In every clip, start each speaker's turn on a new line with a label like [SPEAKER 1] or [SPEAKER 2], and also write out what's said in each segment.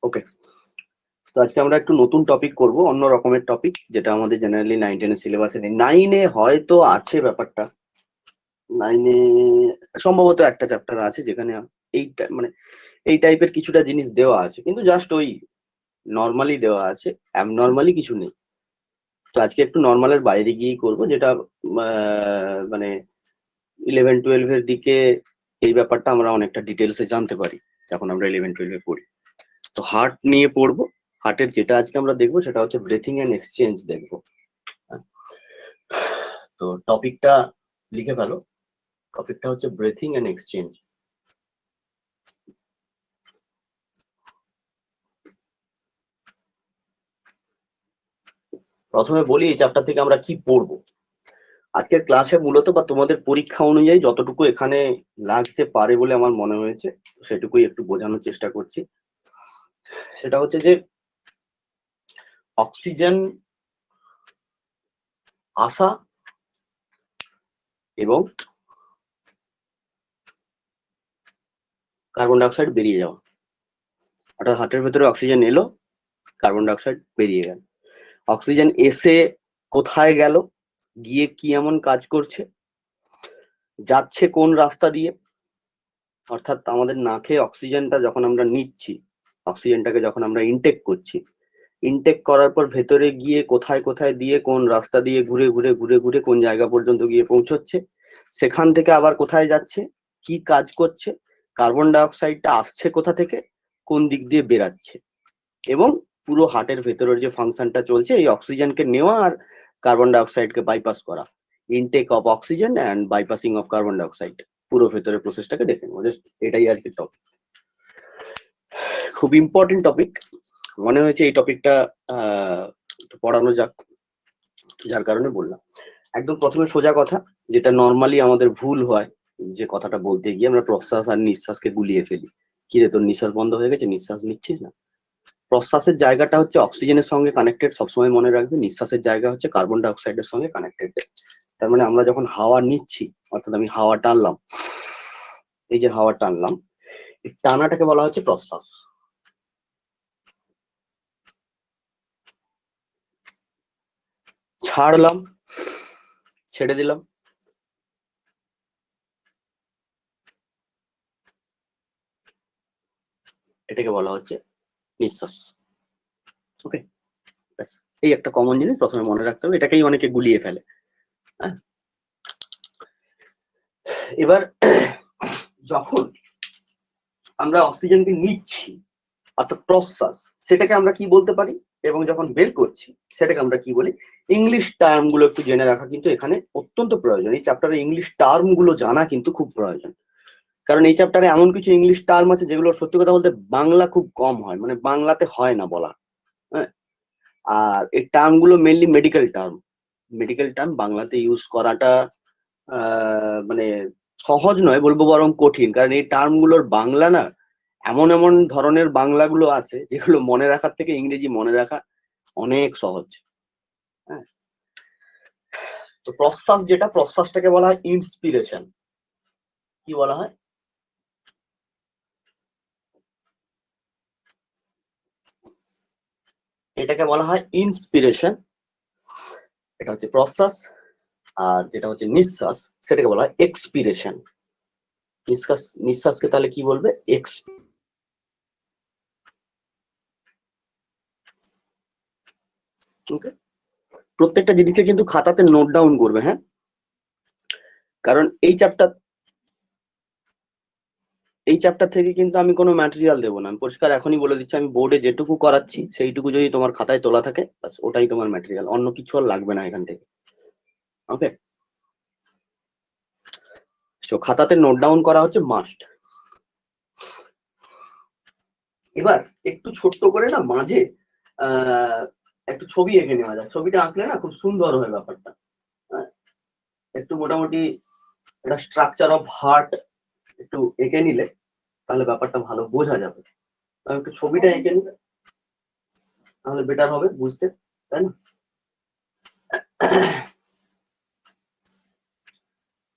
[SPEAKER 1] ওকে, তো আজকে আমরা একটু নতুন টপিক করব, অন্য রকমের টপিক, যেটা আমাদের জেনারেলি 9-10 এর সিলেবাসে নেই। 9-এ হয়তো আছে ব্যাপারটা, 9-এ সম্ভবত একটা চ্যাপ্টার আছে যেখানে এই মানে এই টাইপের কিছুটা জিনিস দেওয়া আছে, কিন্তু জাস্ট ওই নর্মালি দেওয়া আছে, অ্যাবনর্মালি কিছু নেই। তো আজকে একটু নর্মালের বাইরে গিয়েই করবো, যেটা মানে 11-12 এর দিকে এই ব্যাপারটা আমরা অনেকটা ডিটেলসে জানতে পারি যখন আমরা 11-12-এ পড়ি। তো হার্ট নিয়ে পড়বো। হার্টের যেটা আজকে আমরা দেখবো সেটা হচ্ছে ব্রেথিং অ্যান্ড এক্সচেঞ্জ দেখবো। তো টপিকটা লিখে ফেলো। টপিকটা হচ্ছে ব্রেথিং অ্যান্ড এক্সচেঞ্জ। প্রথমে বলি এই চ্যাপ্টার থেকে আমরা কি পড়বো। আজকের ক্লাসে মূলত বা তোমাদের পরীক্ষা অনুযায়ী যতটুকু এখানে লাগতে পারে বলে আমার মনে হয়েছে সেটুকুই একটু বোঝানোর চেষ্টা করছি। সেটা হচ্ছে যে অক্সিজেন আসা এবং কার্বন ডাইঅক্সাইড বেরিয়ে যাওয়া। অর্থাৎ হার্টের ভেতরে অক্সিজেন এলো, কার্বন ডাইঅক্সাইড বেরিয়ে গেল। অক্সিজেন এসে কোথায় গেল, গিয়ে কি এমন কাজ করছে, যাচ্ছে কোন রাস্তা দিয়ে। অর্থাৎ আমাদের নাকে অক্সিজেনটা যখন আমরা নিচ্ছি, অক্সিজেনটাকে যখন আমরা ইনটেক করছি, ইনটেক করার পর ভেতরে গিয়ে কোথায় কোথায় দিয়ে কোন রাস্তা দিয়ে ঘুরে ঘুরে ঘুরে ঘুরে কোন জায়গা পর্যন্ত গিয়ে পৌঁছচ্ছে, সেখান থেকে আবার কোথায় যাচ্ছে, কি কাজ করছে, কার্বন ডাইঅক্সাইডটা আসছে কোথা থেকে, কোন দিক দিয়ে বেরাচ্ছে, এবং পুরো হার্টের ভেতরের যে ফাংশনটা চলছে এই অক্সিজেনকে নেওয়া আর কার্বন ডাইঅক্সাইডকে বাইপাস করা, intake of oxygen and bypassing of carbon dioxide, পুরো ভেতরের প্রসেসটাকে দেখে নেবো। এটাই আজকের টপিক, খুব ইম্পর্টেন্ট টপিক। মনে হয়েছে এই টপিকটা পড়ানো যাক, যার কারণে বললাম। একদম প্রথমে সোজা কথা, যেটা নর্মালি আমাদের ভুল হয়, যে কথাটা বলতে গিয়ে আমরা প্রশ্বাস আর নিঃশ্বাসকে গুলিয়ে ফেলি। কিরে তোর নিঃশ্বাস বন্ধ হয়ে গেছে, নিঃশ্বাস নিচ্ছিস না? প্রশ্বাসের জায়গাটা হচ্ছে অক্সিজেনের সঙ্গে কানেক্টেড, সবসময় মনে রাখবে। নিঃশ্বাসের জায়গা হচ্ছে কার্বন ডাইঅক্সাইডের সঙ্গে কানেক্টেড। তার মানে আমরা যখন হাওয়া নিচ্ছি, অর্থাৎ আমি হাওয়া টানলাম, এই যে হাওয়া টানলাম, এই টানাটাকে বলা হচ্ছে প্রশ্বাস। ছাড়লাম, ছেড়ে দিলাম, এটাকে বলা হচ্ছে নিঃশ্বাস। ওকে, এই একটা কমন জিনিস প্রথমে মনে রাখতে হবে, এটাকেই অনেকে গুলিয়ে ফেলে। হ্যাঁ, এবার যখন আমরা অক্সিজেনকে নিচ্ছি অর্থাৎ প্রশ্বাস, সেটাকে আমরা কি বলতে পারি, এবং যখন বের করছি সেটাকে আমরা কি বলি। ইংলিশ টার্ম গুলো একটু জেনে রাখা কিন্তু এখানে অত্যন্ত প্রয়োজন। এই চ্যাপ্টারে ইংলিশ টার্ম গুলো জানা কিন্তু খুব প্রয়োজন, কারণ এই চ্যাপ্টারে এমন কিছু ইংলিশ টার্ম আছে যেগুলো সত্যি কথা বলতে বাংলা খুব কম হয়, মানে বাংলাতে হয় না বলা। হ্যাঁ, আর এই টার্ম গুলো mainly medical term. Medical term বাংলাতে ইউজ করাটা মানে সহজ নয় বলবো, বরং কঠিন, কারণ এই টার্ম গুলোর বাংলা না, এমন এমন ধরনের বাংলাগুলো আছে যেগুলো মনে রাখার থেকে ইংরেজি মনে রাখা অনেক সহজ। হ্যাঁ, তো প্রশ্বাস, যেটা প্রশ্বাসটাকে বলা হয় ইন্সপিরেশন। কি বলা হয়? এটাকে বলা হয় ইন্সপিরেশন, এটা হচ্ছে প্রশ্বাস। আর যেটা হচ্ছে নিঃশ্বাস, সেটাকে বলা হয় এক্সপিরেশন। নিঃশ্বাসকে তাহলে কি বলবে? এক্স। ওকে, প্রত্যেকটা জিনিসকে কিন্তু খাতাতে নোট ডাউন করবে। হ্যাঁ, কারণ এই চ্যাপ্টার থেকে কিন্তু আমি কোনো ম্যাটেরিয়াল দেবো না, আমি পরিষ্কার এখনই বলে দিচ্ছি। আমি বোর্ডে যেটুকু করাচ্ছি সেইটুকু যদি তোমার খাতায় তোলা থাকে, ব্যাস ওটাই তোমার ম্যাটেরিয়াল, অন্য কিছু আর লাগবে না এখান থেকে। ওকে, তো খাতাতে নোট ডাউন করা হচ্ছে মাস্ট। এবার একটু ছোট্ট করে না মাঝে একটু ছবি এঁকে নেওয়া যায়। ছবিটা আঁকলে না খুব সুন্দর হয় ব্যাপারটা। হ্যাঁ, একটু মোটামুটি একটা স্ট্রাকচার অফ হার্ট একটু এঁকে নিলে তাহলে ব্যাপারটা ভালো বোঝা যাবে। আমি একটু ছবিটা এঁকে নিলে তাহলে বেটার হবে বুঝতে, তাই না?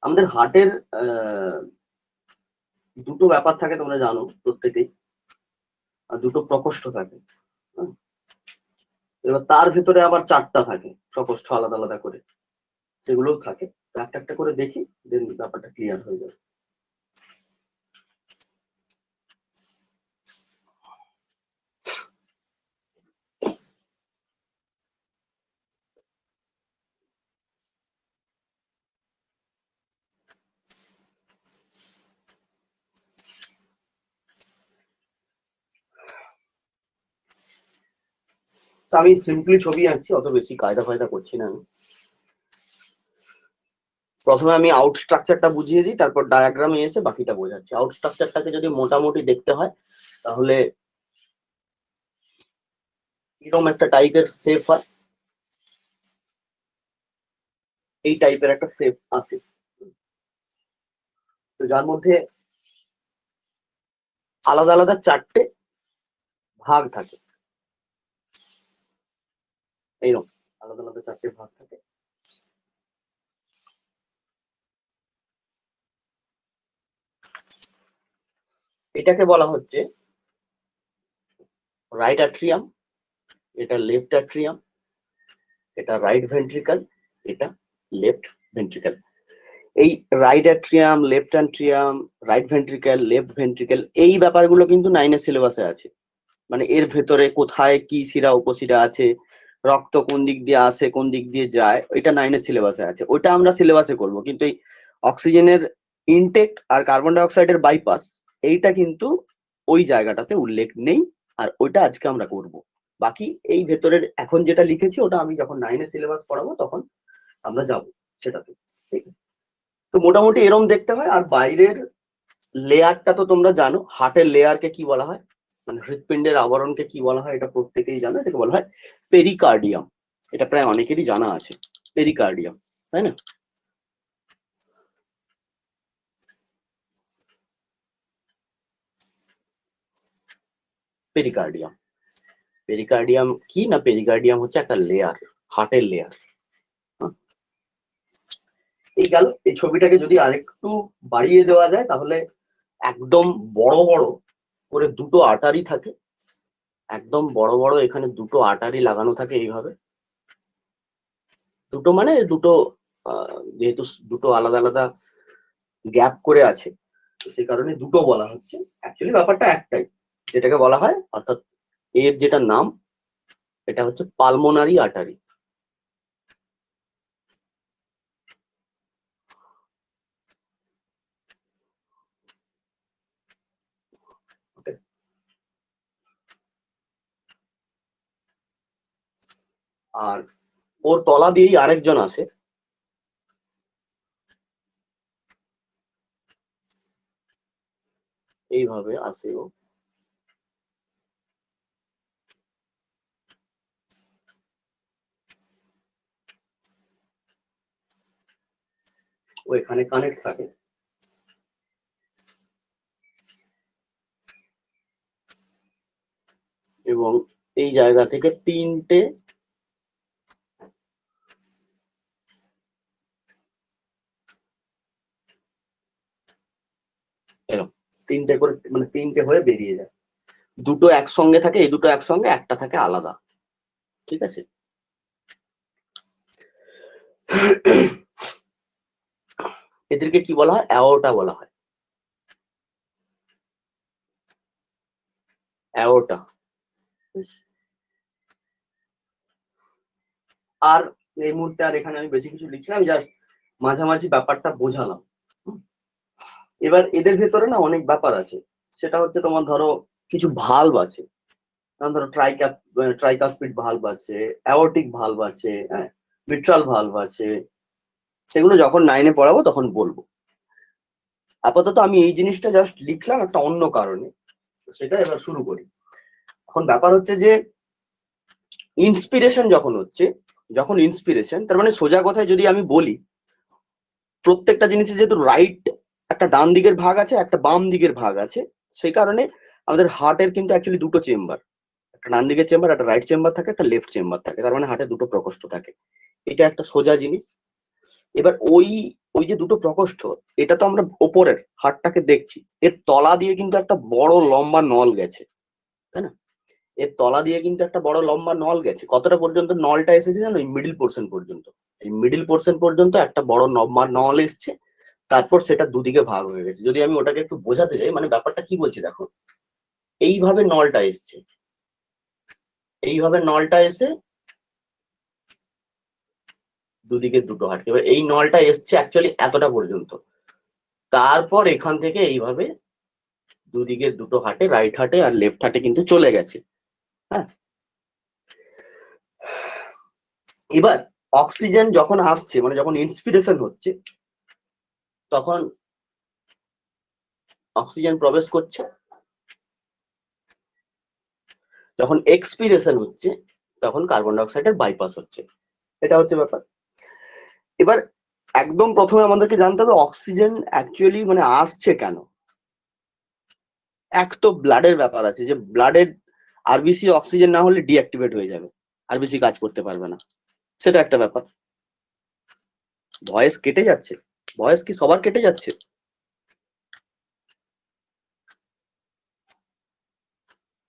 [SPEAKER 1] আমাদের হার্টের দুটো ব্যাপার থাকে, তোমরা জানো প্রত্যেকেই। আর দুটো প্রকোষ্ঠ থাকে। এবার তার ভেতরে আবার 4টা থাকে প্রকোষ্ঠ আলাদা আলাদা করে, সেগুলোও থাকে। একটা একটা করে দেখি, দেন ব্যাপারটা ক্লিয়ার হয়ে যাবে। আমি সিম্পলি ছবি আঁকছি, অত বেশি কায়দা ফায়দা করছি না আমি। প্রথমে আমি আউট স্ট্রাকচারটা বুঝিয়ে দিই, তারপর ডায়াগ্রামে এসে বাকিটা বোঝাচ্ছি। আউট স্ট্রাকচারটাকে যদি মোটামুটি দেখতে হয় তাহলে এরকম একটা টাইপের শেপ হয়, এই টাইপের একটা শেপ আছে, তো যার মধ্যে আলাদা আলাদা 4টে ভাগ থাকে, এইরকম আলাদা আলাদা 4টে ভাগ থাকে। এটাকে বলা হচ্ছে রাইট অ্যাট্রিয়াম, এটা লেফট অ্যাট্রিয়াম, এটা রাইট ভেন্ট্রিকল, এটা লেফট ভেন্ট্রিকল। এই right atrium, left atrium, right ventricle, left ventricle, এই ব্যাপারগুলো কিন্তু 9 সিলেবাসে আছে। মানে এর ভেতরে কোথায় কি শিরা উপশিরা আছে, রক্ত কোন দিক দিয়ে আসে কোন দিক দিয়ে যায়, ওইটা 9 সিলেবাসে আছে, ওইটা আমরা সিলেবাসে করব। কিন্তু এই অক্সিজেনের ইনটেক আর কার্বন ডাই অক্সাইডের বাইপাস, এইটা কিন্তু ওই জায়গাটাতে উল্লেখ নেই, আর ওইটা আজকে আমরা করব। বাকি এই ভেতরের এখন যেটা লিখেছি ওটা আমি যখন 9 সিলেবাস পড়াবো তখন আমরা যাব সেটাতে, ঠিক আছে? তো মোটামুটি এরম দেখতে হয়। আর বাইরের লেয়ারটা তো তোমরা জানো, হার্টের লেয়ারকে কি বলা হয়, মানে হৃৎপিণ্ডের আবরণকে কি বলা হয়, এটা প্রত্যেকেই জানো, এটাকে বলা হয় পেরিকার্ডিয়াম। এটা প্রায় অনেকেরই জানা আছে, পেরিকার্ডিয়াম, তাই না? পেরিকার্ডিয়াম, পেরিকার্ডিয়াম কি না, পেরিকার্ডিয়াম হচ্ছে একটা লেয়ার, হার্টের লেয়ার। এই গেল। এই ছবিটাকে যদি আরেকটু বাড়িয়ে দেওয়া যায় তাহলে একদম বড় বড় করে দুটো আর্টারি থাকে, একদম বড় বড় এখানে দুটো আর্টারি লাগানো থাকে এইভাবে। দুটো মানে দুটো, যেহেতু দুটো আলাদা আলাদা গ্যাপ করে আছে, তো সেই কারণে দুটো বলা হচ্ছে। অ্যাকচুয়ালি ব্যাপারটা একটাই, যেটাকে বলা হয়, অর্থাৎ এর যেটা নাম, এটা হচ্ছে পালমোনারি আর্টারি। আর ওর তলা দিয়েই আরেকজন আসে, এইভাবে আসে ও। ও এখানে কানেক্ট থাকে, এবং এই জায়গা থেকে তিনটে এরকম, তিনটে করে, মানে তিনটে হয়ে বেরিয়ে যায়। দুটো একসঙ্গে থাকে, এই দুটো একসঙ্গে, একটা থাকে আলাদা, ঠিক আছে? এদেরকে কি বলা হয়, অ্যাওর্টা বলা হয়, অ্যাওর্টা। আর এই মুহূর্তে আর এখানে আমি বেশি কিছু লিখলাম, জাস্ট মাঝামাঝি ব্যাপারটা বোঝালাম। এবার এদের ভেতরে না অনেক ব্যাপার আছে, সেটা হচ্ছে তোমার ধরো কিছু ভালভ আছে, ধরো ট্রাইকাসপিড ভালভ আছে, অ্যাওর্টিক ভালভ আছে, হ্যাঁ, মিট্রাল ভালভ আছে, সেগুলো যখন 9-এ পড়াবো তখন বলবো। আপাতত আমি এই জিনিসটা জাস্ট লিখলাম একটা অন্য কারণে, সেটা এবার শুরু করি। এখন ব্যাপার হচ্ছে যে ইন্সপিরেশন যখন হচ্ছে, যখন ইন্সপিরেশন, তার মানে সোজা কথায় যদি আমি বলি, প্রত্যেকটা জিনিসে যেহেতু রাইট, একটা ডান দিকের ভাগ আছে, একটা বাম দিকের ভাগ আছে, সেই কারণে আমাদের হার্টের কিন্তু অ্যাকচুয়ালি দুটো চেম্বার, একটা ডান দিকের চেম্বার, একটা রাইট চেম্বার থাকে, একটা লেফট চেম্বার থাকে, তার মানে হার্টে দুটো প্রকোষ্ঠ থাকে। এটা একটা সোজা জিনিস। এবার ওই ওই যে দুটো প্রকোষ্ঠ, এটা তো আমরা ওপরের হার্টটাকে দেখছি, এর তলা দিয়ে কিন্তু একটা বড় লম্বা নল গেছে, তাই না? এর তলা দিয়ে কিন্তু একটা বড় লম্বা নল গেছে। কতটা পর্যন্ত নলটা এসেছে জানো? এই মিডিল পোর্শন পর্যন্ত। এই মিডিল পোর্শন পর্যন্ত একটা বড় লম্বা নল এসছে, তারপর সেটা দুদিকে ভাগ হয়ে গেছে। যদি আমি ওটাকে একটু বোঝাতে যাই, মানে ব্যাপারটা কি বলছি দেখো, এইভাবে নলটা এসছে, এইভাবে নলটা এসে দুদিকে দুটো হাট, এবার এই নলটা এসছে অ্যাকচুয়ালি এতটা পর্যন্ত, তারপর এখান থেকে এইভাবে দুদিকে দুটো হাটে, রাইট হাটে আর লেফট হাটে কিন্তু চলে গেছে। হ্যাঁ, এবার অক্সিজেন যখন আসছে, মানে যখন ইন্সপিরেশন হচ্ছে, তখন অক্সিজেন প্রবেশ করছে, যখন এক্সপিরেশন হচ্ছে তখন কার্বন ডাইঅক্সাইডের বাইপাস হচ্ছে। এটা হচ্ছে ব্যাপার। এবার একদম প্রথমে আমাদেরকে জানতে হবে অক্সিজেন অ্যাকচুয়ালি মানে আসছে কেন। এক তো ব্লাডের ব্যাপার আছে, যে ব্লাডের আরবিসি অক্সিজেন না হলে ডিঅ্যাক্টিভেট হয়ে যাবে, আরবিসি কাজ করতে পারবে না, সেটা একটা ব্যাপার। ভয়েস কেটে যাচ্ছে, ভয়েস কি সবার কেটে যাচ্ছে?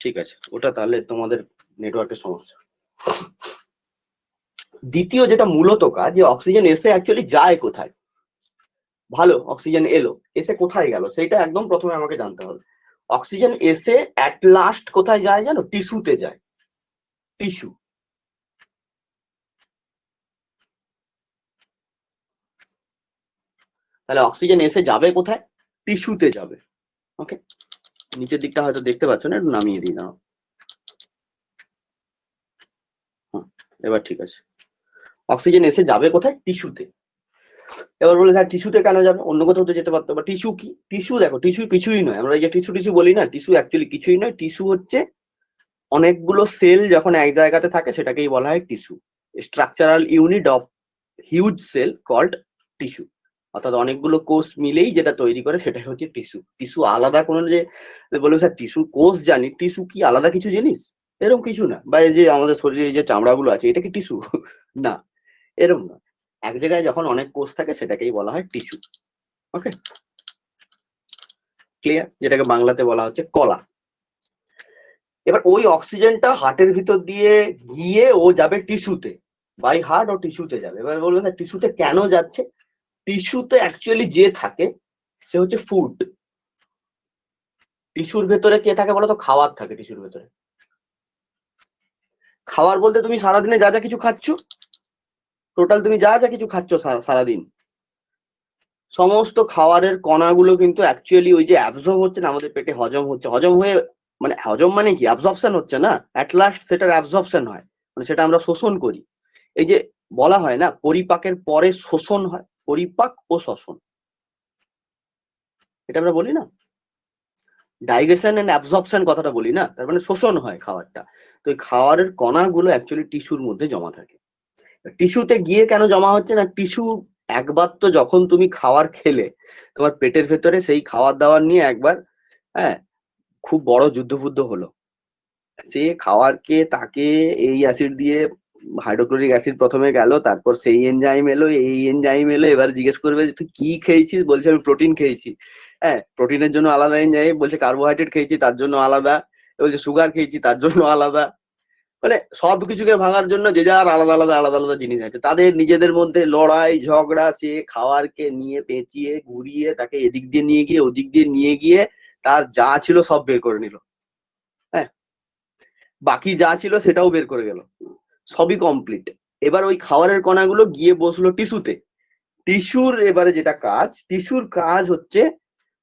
[SPEAKER 1] ঠিক আছে, ওটা তাহলে তোমাদের নেটওয়ার্কের সমস্যা। দ্বিতীয় যেটা মূলত কাজ, যে অক্সিজেন এসে অ্যাকচুয়ালি যায় কোথায়। ভালো, অক্সিজেন এলো, এসে কোথায় গেল সেটা একদম প্রথমে আমাকে জানতে হবে। অক্সিজেন এসে অ্যাট লাস্ট কোথায় যায় জানো? টিস্যুতে যায়। টিস্যু, তাহলে অক্সিজেন এসে যাবে কোথায়? টিস্যুতে যাবে। ওকে, নিচের দিকটা হয়তো দেখতে পাচ্ছ না, একটু নামিয়ে দিই দাও। এবার ঠিক আছে। অক্সিজেন এসে যাবে কোথায়? টিস্যুতে। এবার বলে স্যার টিস্যুতে কেন যাবে? অন্য কোথাও তো যেতে পারতো। বা টিস্যু কি? টিস্যু দেখো, টিস্যু কিছুই নয়, আমরা এই যে টিস্যু টিস্যু বলি না, টিস্যু অ্যাকচুয়ালি কিছুই নয়। টিস্যু হচ্ছে অনেকগুলো সেল যখন এক জায়গাতে থাকে সেটাকেই বলা হয় tissue. Structural unit of huge cell called tissue. অর্থাৎ অনেকগুলো কোষ মিলেই যেটা তৈরি করে সেটাই হচ্ছে টিস্যু। টিস্যু আলাদা কোনো যে বলবো স্যার টিস্যু কোষ জানি, টিস্যু কি আলাদা কিছু জিনিস? এরকম কিছু না। বা এই যে আমাদের শরীরে যে চামড়াগুলো আছে এটা কি টিস্যু? না, এরকম না। এক জায়গায় যখন অনেক কোষ থাকে সেটাকেই বলা হয় টিস্যু। ওকে, ক্লিয়ার? যেটাকে বাংলাতে বলা হচ্ছে কলা। এবার ওই অক্সিজেনটা হার্টের ভিতর দিয়ে গিয়ে ও যাবে টিস্যুতে, বাই হার্ট ও টিস্যুতে যাবে। এবার বলবো স্যার টিস্যুতে কেন যাচ্ছে? টিস্যুতে অ্যাকচুয়ালি যে থাকে সে হচ্ছে ফুড। টিস্যুর ভেতরে কে থাকে বলো তো? খাবার থাকে টিস্যুর ভেতরে। খাবার বলতে তুমি সারাদিনে যা যা কিছু খাচ্ছ, টোটাল তুমি যা যা কিছু খাচ্ছ সারাদিন, সমস্ত খাবারের কণাগুলো কিন্তু অ্যাকচুয়ালি ওই যে অ্যাবজর্ব হচ্ছে না আমাদের পেটে, হজম হচ্ছে, হজম হয়ে মানে হজম মানে কি? অ্যাবজর্পশন হচ্ছে না, অ্যাট লাস্ট সেটার অ্যাবজর্পশন হয়, মানে সেটা আমরা শোষণ করি। এই যে বলা হয় না পরিপাকের পরে শোষণ হয়, পরিপাক ও শ্বসন, এটা আমরা বলি না, ডাইজেশন এন্ড অ্যাবজর্পশন কথাটা বলি না, তার মানে শোষণ হয় খাবারটা। তো এই খাবারের কণাগুলো অ্যাকচুয়ালি টিস্যুর মধ্যে জমা থাকে। টিস্যুতে গিয়ে কেন জমা হচ্ছে না? টিস্যু একবার তো যখন তুমি খাবার খেলে, তোমার পেটের ভেতরে সেই খাবার দাবার নিয়ে একবার, হ্যাঁ, খুব বড় যুদ্ধ ফুদ্ধ হলো। সে খাওয়ারকে তাকে এই অ্যাসিড দিয়ে, হাইড্রোক্লোরিক অ্যাসিড প্রথমে গেল, তারপর সেই এনজাইম এলো, এই এনজাইম এলো, এবার জিজ্ঞেস করবে তুই কি খেয়েছিস? বলছে আমি প্রোটিন খেয়েছি। হ্যাঁ, প্রোটিনের জন্য আলাদা এনজাইম, বলছে কার্বোহাইড্রেট খেয়েছি তার জন্য আলাদা, বলছে সুগার খেয়েছি তার জন্য আলাদা। মানে সবকিছুকে ভাঙার জন্য যে যার আলাদা আলাদা আলাদা আলাদা জিনিস আছে, তাদের নিজেদের মধ্যে লড়াই ঝগড়া, সে খাওয়ারকে নিয়ে পেঁচিয়ে ঘুরিয়ে তাকে এদিক দিয়ে নিয়ে গিয়ে ওদিক দিয়ে নিয়ে গিয়ে তার যা ছিল সব বের করে নিল। হ্যাঁ, বাকি যা ছিল সেটাও বের করে গেল, সবই কমপ্লিট। এবার ওই খাবারের কণাগুলো গিয়ে বসলো টিস্যুতে। টিস্যুর এবারে যেটা কাজ, টিস্যুর কাজ হচ্ছে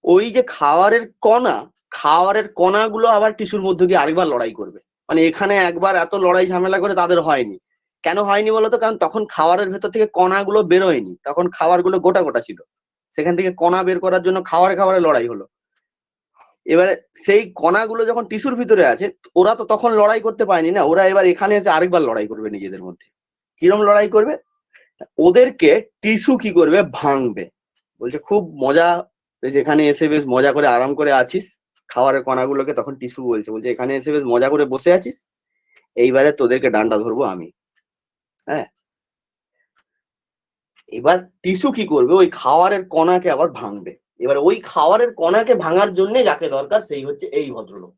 [SPEAKER 1] ওই যে খাবারের কণা, খাবারের কণাগুলো আবার টিস্যুর মধ্যে গিয়ে আরেকবার লড়াই করবে। মানে এখানে একবার এত লড়াই ঝামেলা করে তাদের হয়নি। কেন হয়নি বলতো? কারণ তখন খাবারের ভেতর থেকে কণাগুলো বেরোয়নি, তখন খাবারগুলো গোটা গোটা ছিল, সেখান থেকে কণা বের করার জন্য খাবারে খাবারে লড়াই হলো। এবারে সেই কণাগুলো যখন টিস্যুর ভিতরে আছে, ওরা তো তখন লড়াই করতে পারেনি না, ওরা এবার এখানে এসে আরেকবার লড়াই করবে নিজেদের মধ্যে। কিরম লড়াই করবে? ওদেরকে টিস্যু কি করবে? ভাঙবে। বলছে খুব মজা, যেখানে এসে বেশ মজা করে আরাম করে আছিস, খাবারের কণাগুলোকে তখন টিস্যু বলছে, বলছে এখানে এসে বেশ মজা করে বসে আছিস, এইবারে তোদেরকে ডান্ডা ধরবো আমি। হ্যাঁ, এবার টিস্যু কি করবে? ওই খাবারের কণাকে আবার ভাঙবে। এবার ওই খাবারের কণাকে ভাঙার জন্য যাকে দরকার সেই হচ্ছে এই ভদ্রলোক,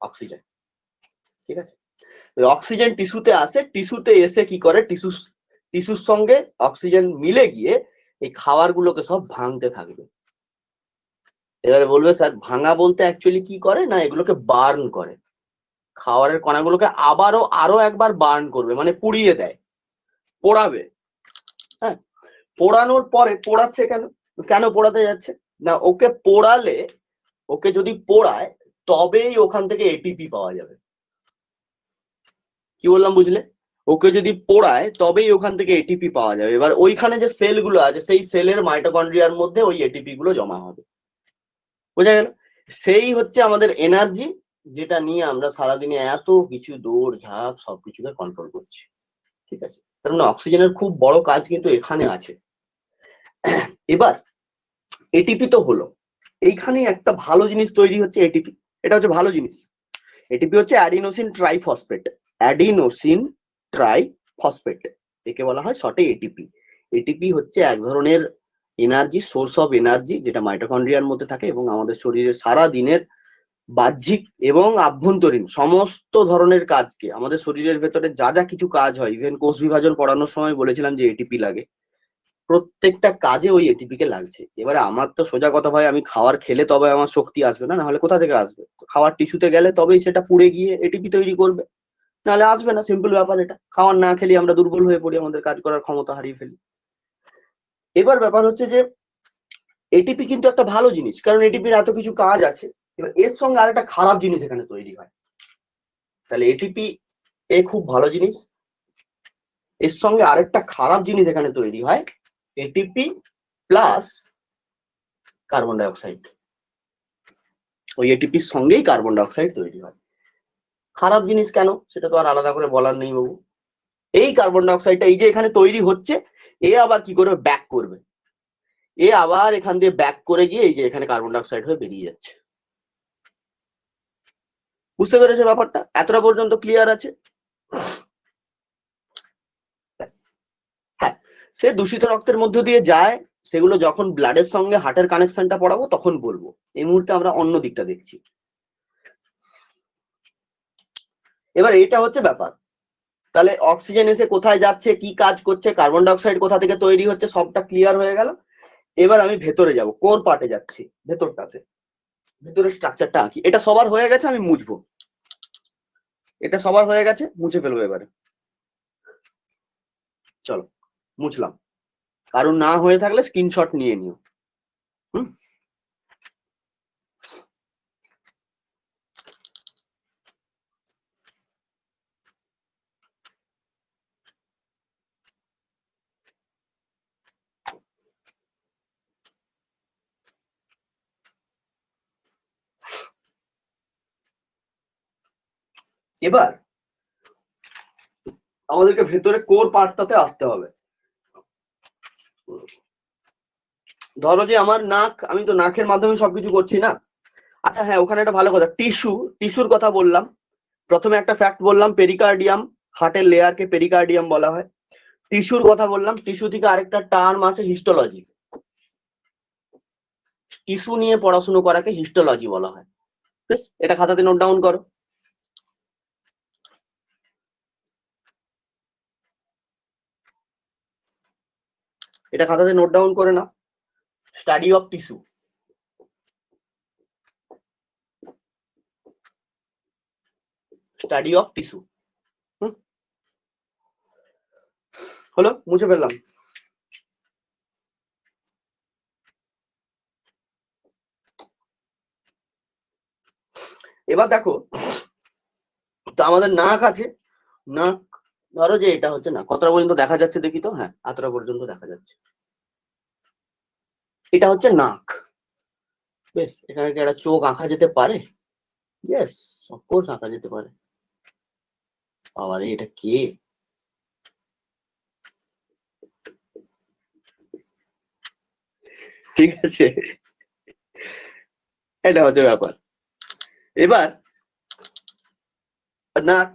[SPEAKER 1] অক্সিজেন। ঠিক আছে, ওই অক্সিজেন টিস্যুতে আসে, টিস্যুতে এসে কি করে, টিস্যুর সঙ্গে অক্সিজেন মিলে গিয়ে এই খাবারগুলোকে সব ভাঙতে থাকবে। এবারে বলবে স্যার ভাঙা বলতে অ্যাকচুয়ালি কি করে, না এগুলোকে বার্ন করে, খাবারের কণাগুলোকে আরো একবার বার্ন করবে, মানে পুড়িয়ে দেয়, পোড়াবে। হ্যাঁ, পোড়ানোর পরে পোড়াচ্ছে কেন, কেন পোড়াতে যাচ্ছে না, ওকে পোড়ালে, ওকে যদি পোড়ায় তবেই ওখান থেকে এটিপি পাওয়া যাবে। কি বললাম বুঝলে, ওকে যদি পোড়ায় তবেই ওখান থেকে এটিপি পাওয়া যাবে। এবার ওইখানে যে সেলগুলো আছে সেই সেলের মাইটোকন্ড্রিয়ার মধ্যে ওই এটিপি গুলো জমা হবে, বোঝা গেল? সেই হচ্ছে আমাদের এনার্জি, যেটা নিয়ে আমরা সারাদিনে এত কিছু দৌড় ঝাঁপ সবকিছুকে কন্ট্রোল করছি। ঠিক আছে, তার মানে অক্সিজেনের খুব বড় কাজ কিন্তু এখানে আছে। এবার এটিপি তো হলো, এইখানে একটা ভালো জিনিস তৈরি হচ্ছে এটিপি, এটা হচ্ছে ভালো জিনিস। এটিপি হচ্ছে অ্যাডিনোসিন ট্রাইফসফেট, অ্যাডিনোসিন ট্রাইফসফেট, একে বলা হয় শর্টে এটিপি। এটিপি হচ্ছে এক ধরনের এনার্জি, সোর্স অফ এনার্জি, যেটা মাইটোকন্ড্রিয়ার মধ্যে থাকে এবং আমাদের শরীরে সারা দিনের বাহ্যিক এবং আভ্যন্তরীণ সমস্ত ধরনের কাজকে, আমাদের শরীরের ভেতরে যা যা কিছু কাজ হয়, ইভেন কোষ বিভাজন পড়ানোর সময় বলেছিলাম যে এটিপি লাগে, প্রত্যেকটা কাজে ওই এটিপি কে লাগছে। এবারে আমার তো সোজা কথা ভাই, আমি খাবার খেলে তবে আমার শক্তি আসবে, না হলে কোথা থেকে আসবে? খাবার টিস্যুতে গেলে তবেই সেটা পুড়ে গিয়ে এটিপি তৈরি করবে, নাহলে আসবে না। সিম্পল ব্যাপার এটা। খাবার না খেলে আমরা দুর্বল হয়ে পড়ি, আমাদের কাজ করার ক্ষমতা হারিয়ে ফেলি। এবার ব্যাপার হচ্ছে যে এটিপি কিন্তু একটা ভালো জিনিস, কারণ এটিপির এত কিছু কাজ আছে। এবার এর সঙ্গে আরেকটা খারাপ জিনিস এখানে তৈরি হয়। তাহলে এটিপি খুব ভালো জিনিস, এর সঙ্গে আরেকটা খারাপ জিনিস এখানে তৈরি হয়, ATP plus carbon die oxide. ওই এটিপির সঙ্গেই কার্বন ডাই অক্সাইড তৈরি হয়। খারাপ জিনিস কেন সেটা তো আর আলাদা করে বলার নেই বাবু। এই কার্বন ডাই অক্সাইডটা এই যে এখানে তৈরি হচ্ছে, এ আবার কি করবে, ব্যাক করবে, এ আবার এখান দিয়ে ব্যাক করে গিয়ে এই যে এখানে কার্বন ডাই অক্সাইড হয়ে বেরিয়ে যাচ্ছে। বুঝতে পেরেছে ব্যাপারটা? এতটা পর্যন্ত ক্লিয়ার আছে? হ্যাঁ, সে দূষিত রক্তের মধ্য দিয়ে যায়, সেগুলো যখন ব্লাডের সঙ্গে হার্টের কানেকশনটা পড়াবো তখন বলবো। এই মুহূর্তে আমরা অন্য দিকটা দেখছি। এবার এটা হচ্ছে ব্যাপার। তাহলে অক্সিজেন এসে কোথায় যাচ্ছে, কি কাজ করছে, কার্বন ডাই অক্সাইড কোথা থেকে তৈরি হচ্ছে, সবটা ক্লিয়ার হয়ে গেল। এবার আমি ভেতরে যাব, কোর পার্টে যাচ্ছি, ভেতরটাতে, ভেতরের স্ট্রাকচারটা আঁকি। এটা সবার হয়ে গেছে, আমি মুছবো। এটা সবার হয়ে গেছে, মুছে ফেলবো এবারে। চলো মুছলাম, কারণ না হয়ে থাকলে স্ক্রিনশট নিয়ে নিও। হুম, এবার আমাদেরকে ভেতরে কোর পার্টটাতে আসতে হবে। ধরো যে আমার নাক, আমি তো নাকের মাধ্যমে সবকিছু করছি না। আচ্ছা হ্যাঁ, ওখানে একটা ভালো কথা, টিস্যুর কথা বললাম। প্রথমে একটা ফ্যাক্ট বললাম, পেরিকার্ডিয়াম, হার্টের লেয়ারকে পেরিকার্ডিয়াম বলা হয়। টিস্যুর কথা বললাম, টিস্যু থেকে আরেকটা টার্ম আছে হিস্টোলজি। টিস্যু নিয়ে পড়াশুনো করাকে হিস্টোলজি বলা হয়। বেশ, এটা খাতাতে নোট ডাউন করো। এটা খাতাতে নোট ডাউন করে নাও, study of tissue. Study of tissue. হলো, মুছে ফেললাম। এবার দেখো, তো আমাদের নাক আছে, নাক ধরো যে এটা হচ্ছে না, কতটা পর্যন্ত দেখা যাচ্ছে দেখি তো, হ্যাঁ এতটা পর্যন্ত দেখা যাচ্ছে। এটা হচ্ছে নাক। বেশ, এখানে কি একটা চোখ আঁকা যেতে পারে? ইয়েস, অফকোর্স আঁকা যেতে পারে। আবার এটা কে? ঠিক আছে, এটা হচ্ছে ব্যাপার। এবার নাক,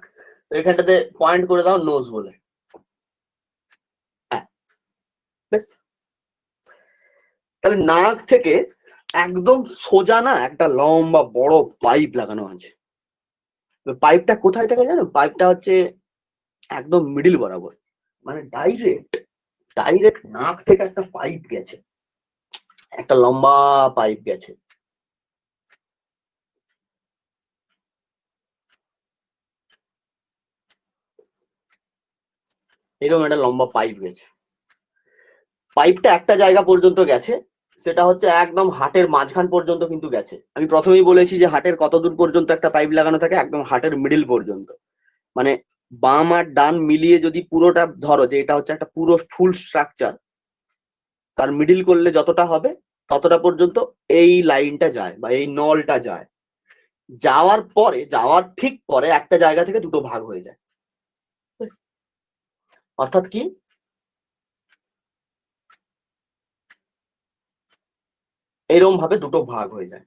[SPEAKER 1] এখানটাতে পয়েন্ট করে দাও নোজ বলে। হ্যাঁ, বেশ, তাহলে নাক থেকে একদম সোজা না একটা লম্বা বড় পাইপ লাগানো আছে। পাইপটা কোথায় থেকে জানো? পাইপটা হচ্ছে একদম মিডিল বরাবর, মানে ডাইরেক্ট নাক থেকে একটা পাইপ গেছে, একটা লম্বা পাইপ গেছে। এরকম একটা লম্বা পাইপ গেছে। পাইপটা একটা জায়গা পর্যন্ত গেছে, সেটা হচ্ছে একদম হাটের মাঝখান পর্যন্ত কিন্তু গেছে। আমি প্রথমেই বলেছি যে হাটের কত দূর পর্যন্ত একটা পাইপ লাগানো থাকে, একদম হাটের মিডিল পর্যন্ত। মানে বাম আর ডান মিলিয়ে যদি পুরোটা ধরো যে এটা হচ্ছে একটা পুরো ফুল স্ট্রাকচার, তার মিডিল করলে যতটা হবে ততটা পর্যন্ত এই লাইনটা যায় বা এই নলটা যায়। যাওয়ার ঠিক পরে একটা জায়গা থেকে দুটো ভাগ হয়ে যায়। অর্থাৎ কি, এরকম ভাবে দুটো ভাগ হয়ে যায়,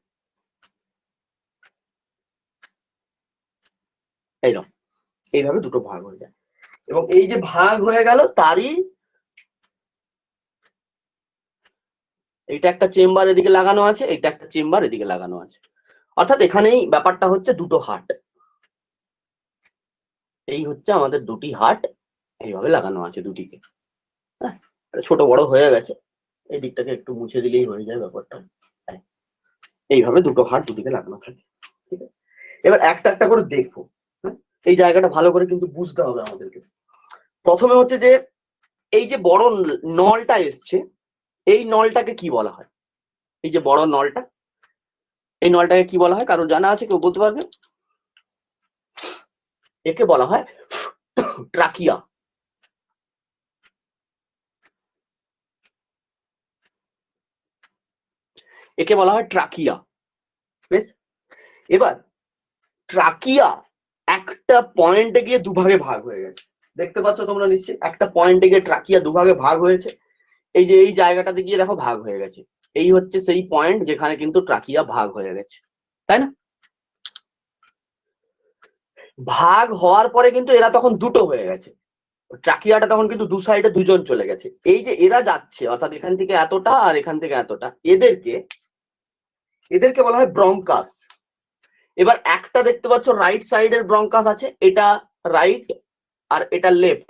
[SPEAKER 1] এইরকম এইভাবে দুটো ভাগ হয়ে যায়। এবং এই যে ভাগ হয়ে গেল তারই এটা একটা চেম্বার এদিকে লাগানো আছে, এটা একটা চেম্বার এদিকে লাগানো আছে। অর্থাৎ এখানেই ব্যাপারটা হচ্ছে দুটো হাট, এই হচ্ছে আমাদের দুটি হাট, এইভাবে লাগানো আছে দুটিকে। হ্যাঁ, ছোট বড় হয়ে গেছে, এই দিকটাকে একটু মুছে দিলেই হয়ে যায় ব্যাপারটা। এইভাবে দুটো হাট দুদিকে লাগানো থাকে, ঠিক আছে? এবার একটা একটা করে দেখবো। হ্যাঁ, এই জায়গাটা ভালো করে কিন্তু বুঝতে হবে আমাদেরকে। প্রথমে হচ্ছে যে এই যে বড় নলটা এসছে, এই নলটাকে কি বলা হয়? এই যে বড় নলটা, এই নলটাকে কি বলা হয়? কারণ জানা আছে? কেউ বলতে পারবে? একে বলা হয় ট্রাকিয়া। একে বলা হয় ট্রাকিয়া। বেশ, এবার ট্রাকিয়া একটা পয়েন্টে গিয়ে দুভাগে ভাগ হয়ে গেছে। দেখতে পাচ্ছ তোমরা নিশ্চয়ই, একটা পয়েন্টে গিয়ে ট্রাকিয়া দুভাগে ভাগ হয়েছে। এই যে এই জায়গাটাতে গিয়ে দেখো ভাগ হয়ে গেছে, এই হচ্ছে সেই পয়েন্ট যেখানে কিন্তু ট্রাকিয়া ভাগ হয়ে গেছে, তাই না? ভাগ হওয়ার পরে কিন্তু এরা তখন দুটো হয়ে গেছে, ট্রাকিয়াটা তখন কিন্তু দু সাইডে দুজন চলে গেছে। এই যে এরা যাচ্ছে, অর্থাৎ এখান থেকে এতটা আর এখান থেকে এতটা, এদেরকে এদেরকে বলা হয় ব্রঙ্কাস। এবার একটা দেখতে পাচ্ছ রাইট সাইডের ব্রঙ্কাস আছে, এটা রাইট আর এটা লেফট,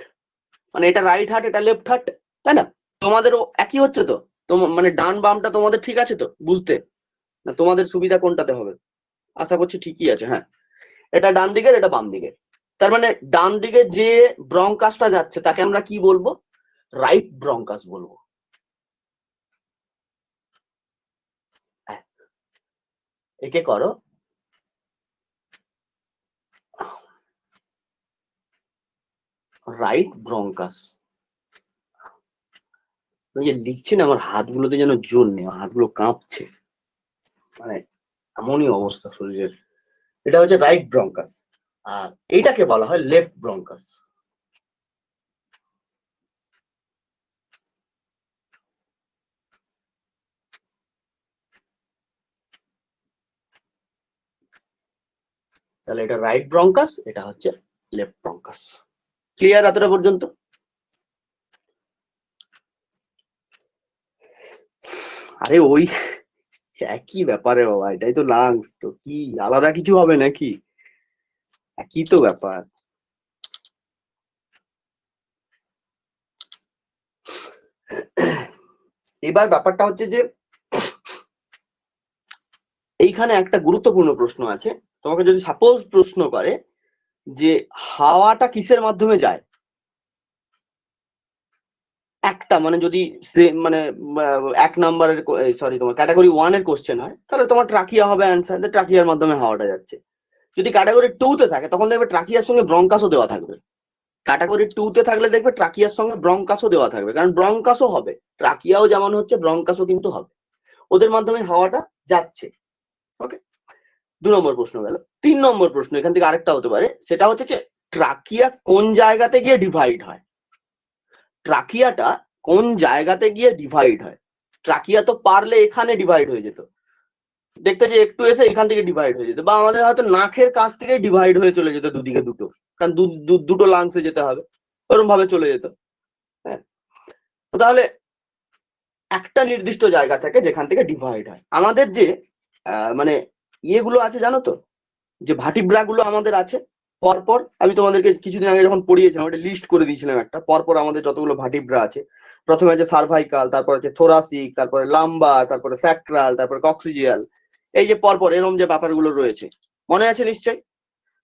[SPEAKER 1] মানে এটা রাইট হার্ট এটা লেফট হার্ট, তাই না? তোমাদেরও একই হচ্ছে তো? মানে ডান বামটা তোমাদের ঠিক আছে তো বুঝতে? না তোমাদের সুবিধা কোনটাতে হবে? আশা করছি ঠিকই আছে। হ্যাঁ, এটা ডান দিকের, এটা বাম দিকের। তার মানে ডান দিকে যে ব্রঙ্কাসটা যাচ্ছে তাকে আমরা কি বলবো? রাইট ব্রঙ্কাস বলবো। একে করো রাইট ব্রঙ্কাস। আমি যে লিখছি না, আমার হাতগুলোতে যেন জোর নেই, হাতগুলো কাঁপছে, মানে এমনই অবস্থা শরীরের। এটা হচ্ছে রাইট ব্রঙ্কাস, আর এইটাকে বলা হয় লেফট ব্রঙ্কাস। তাহলে এটা রাইট ব্রঙ্কাস, এটা হচ্ছে লেফট ব্রঙ্কাস। ক্লিয়ার এতটা পর্যন্ত? আরে ওই একই ব্যাপারে বাবা, এটাই তো লাংস, তো কি আলাদা কিছু হবে নাকি? একই তো ব্যাপার। এবার ব্যাপারটা হচ্ছে যে এইখানে একটা গুরুত্বপূর্ণ প্রশ্ন আছে। তোমাকে যদি সাপোজ প্রশ্ন করে যে হাওয়াটা কিসের মাধ্যমে যায়, একটা মানে যদি মানে এক নাম্বারের সরি তোমার ক্যাটাগরি 1 এর কোশ্চেন হয়, তাহলে তোমার ট্রাকিয়া হবে অ্যান্সার, ট্রাকিয়ার মাধ্যমে হাওয়াটা যাচ্ছে। যদি ক্যাটাগরি 2 তে থাকে তখন দেখবে ট্রাকিয়ার সঙ্গে ব্রঙ্কাসও দেওয়া থাকবে। ক্যাটাগরি 2 তে থাকলে দেখবে ট্রাকিয়ার সঙ্গে ব্রঙ্কাসও দেওয়া থাকবে, কারণ ব্রঙ্কাসও হবে, ট্রাকিয়াও যেমন হচ্ছে ব্রঙ্কাসও কিন্তু হবে, ওদের মাধ্যমে হাওয়াটা যাচ্ছে। ওকে, 2 নম্বর প্রশ্ন গেল। 3 নম্বর প্রশ্ন এখান থেকে আরেকটা হতে পারে, সেটা হচ্ছে যে ট্রাকিয়া কোন জায়গাতে গিয়ে ডিভাইড হয়? ট্রাকিয়াটা কোন জায়গাতে গিয়ে ডিভাইড হয়? ট্রাকিয়া তো পারলে এখানে ডিভাইড হয়ে যেত, দেখতে যে একটু এসে এখান থেকে ডিভাইড হয়ে যেত, বা আমাদের হয়তো নাকের কাছ থেকে ডিভাইড হয়ে চলে যেত দুদিকে দুটো, কারণ দুটো লাংসে যেতে হবে, ওরকম ভাবে চলে যেত। হ্যাঁ, তো তাহলে একটা নির্দিষ্ট জায়গা থেকে যেখান থেকে ডিভাইড হয়, আমাদের যে মানে ইয়েগুলো আছে জানো তো, যে ভার্টিব্রা গুলো আমাদের আছে পরপর, আমি তোমাদেরকে কিছুদিন আগে যখন পড়িয়েছিলাম একটা লিস্ট করে দিয়েছিলাম একটা, পরপর আমাদের যতগুলো ভার্টিব্রা আছে, প্রথমে আছে সার্ভাইকাল, তারপর আছে থোরাসিক, তারপরে লাম্বার, তারপরে স্যাক্রাল, তারপরে কক্সিজিয়াল, এই যে পরপর এরম যে ব্যাপারগুলো রয়েছে মনে আছে নিশ্চয়ই?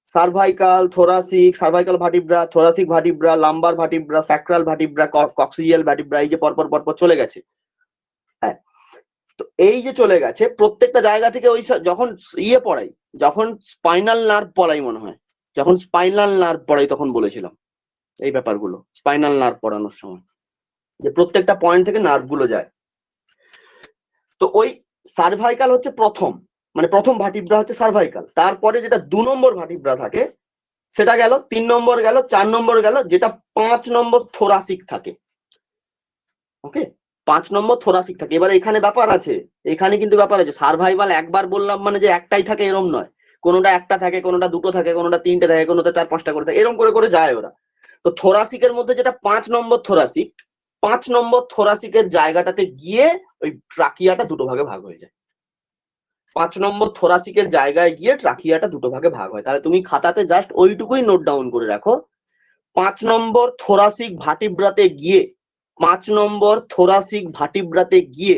[SPEAKER 1] Cervical, thoracic, cervical vertebra, thoracic vertebra, lumbar vertebra, sacral vertebra, coccygeal vertebra, এই যে পরপর পরপর চলে গেছে। হ্যাঁ, তো এই যে চলে গেছে প্রত্যেকটা জায়গা থেকে ওই যখন ইয়ে পড়াই, যখন স্পাইনাল নার্ভ পড়াই মনে হয়, যখন স্পাইনাল নার্ভ পড়াই তখন বলেছিলাম এই ব্যাপারগুলো, স্পাইনাল নার্ভ পড়ানোর সময় যে প্রত্যেকটা পয়েন্ট থেকে নার্ভ গুলো যায়। তো ওই সার্ভাইকাল হচ্ছে প্রথম, মানে প্রথম ভার্টিব্রা হচ্ছে সার্ভাইকাল, তারপরে যেটা 2 নম্বর ভার্টিব্রা থাকে সেটা গেল, 3 নম্বর গেল, 4 নম্বর গেল, যেটা 5 নম্বর থোরাসিক থাকে। ওকে, 5 নম্বর থোরাসিক থাকে। এবার এখানে ব্যাপার আছে, এখানে কিন্তু ব্যাপার আছে, সার্ভাইভাল একবার বললাম মানে যে একটাই থাকে এরম নয়, কোনোটা একটা থাকে, কোনোটা দুটো থাকে, কোনোটা 3টে থাকে, কোনোটা 4-5টা করে থাকে, এরম করে করে যায় ওরা। তো থোরাসিকের মধ্যে যেটা 5 নম্বর থোরাসিক, 5 নম্বর থোরাসিকের জায়গাটাতে গিয়ে ওই ট্রাকিয়াটা দুটো ভাগে ভাগ হয়ে যায়। 5 নম্বর থোরাসিকের জায়গায় গিয়ে ট্রাকিয়াটা দুটো ভাগে ভাগ হয়। তাহলে তুমি খাতাতে জাস্ট ওইটুকুই নোট ডাউন করে রাখো, 5 নম্বর থোরাসিক ভার্টিব্রাতে গিয়ে, 5 নম্বর থোরাসিক ভার্টিব্রাতে গিয়ে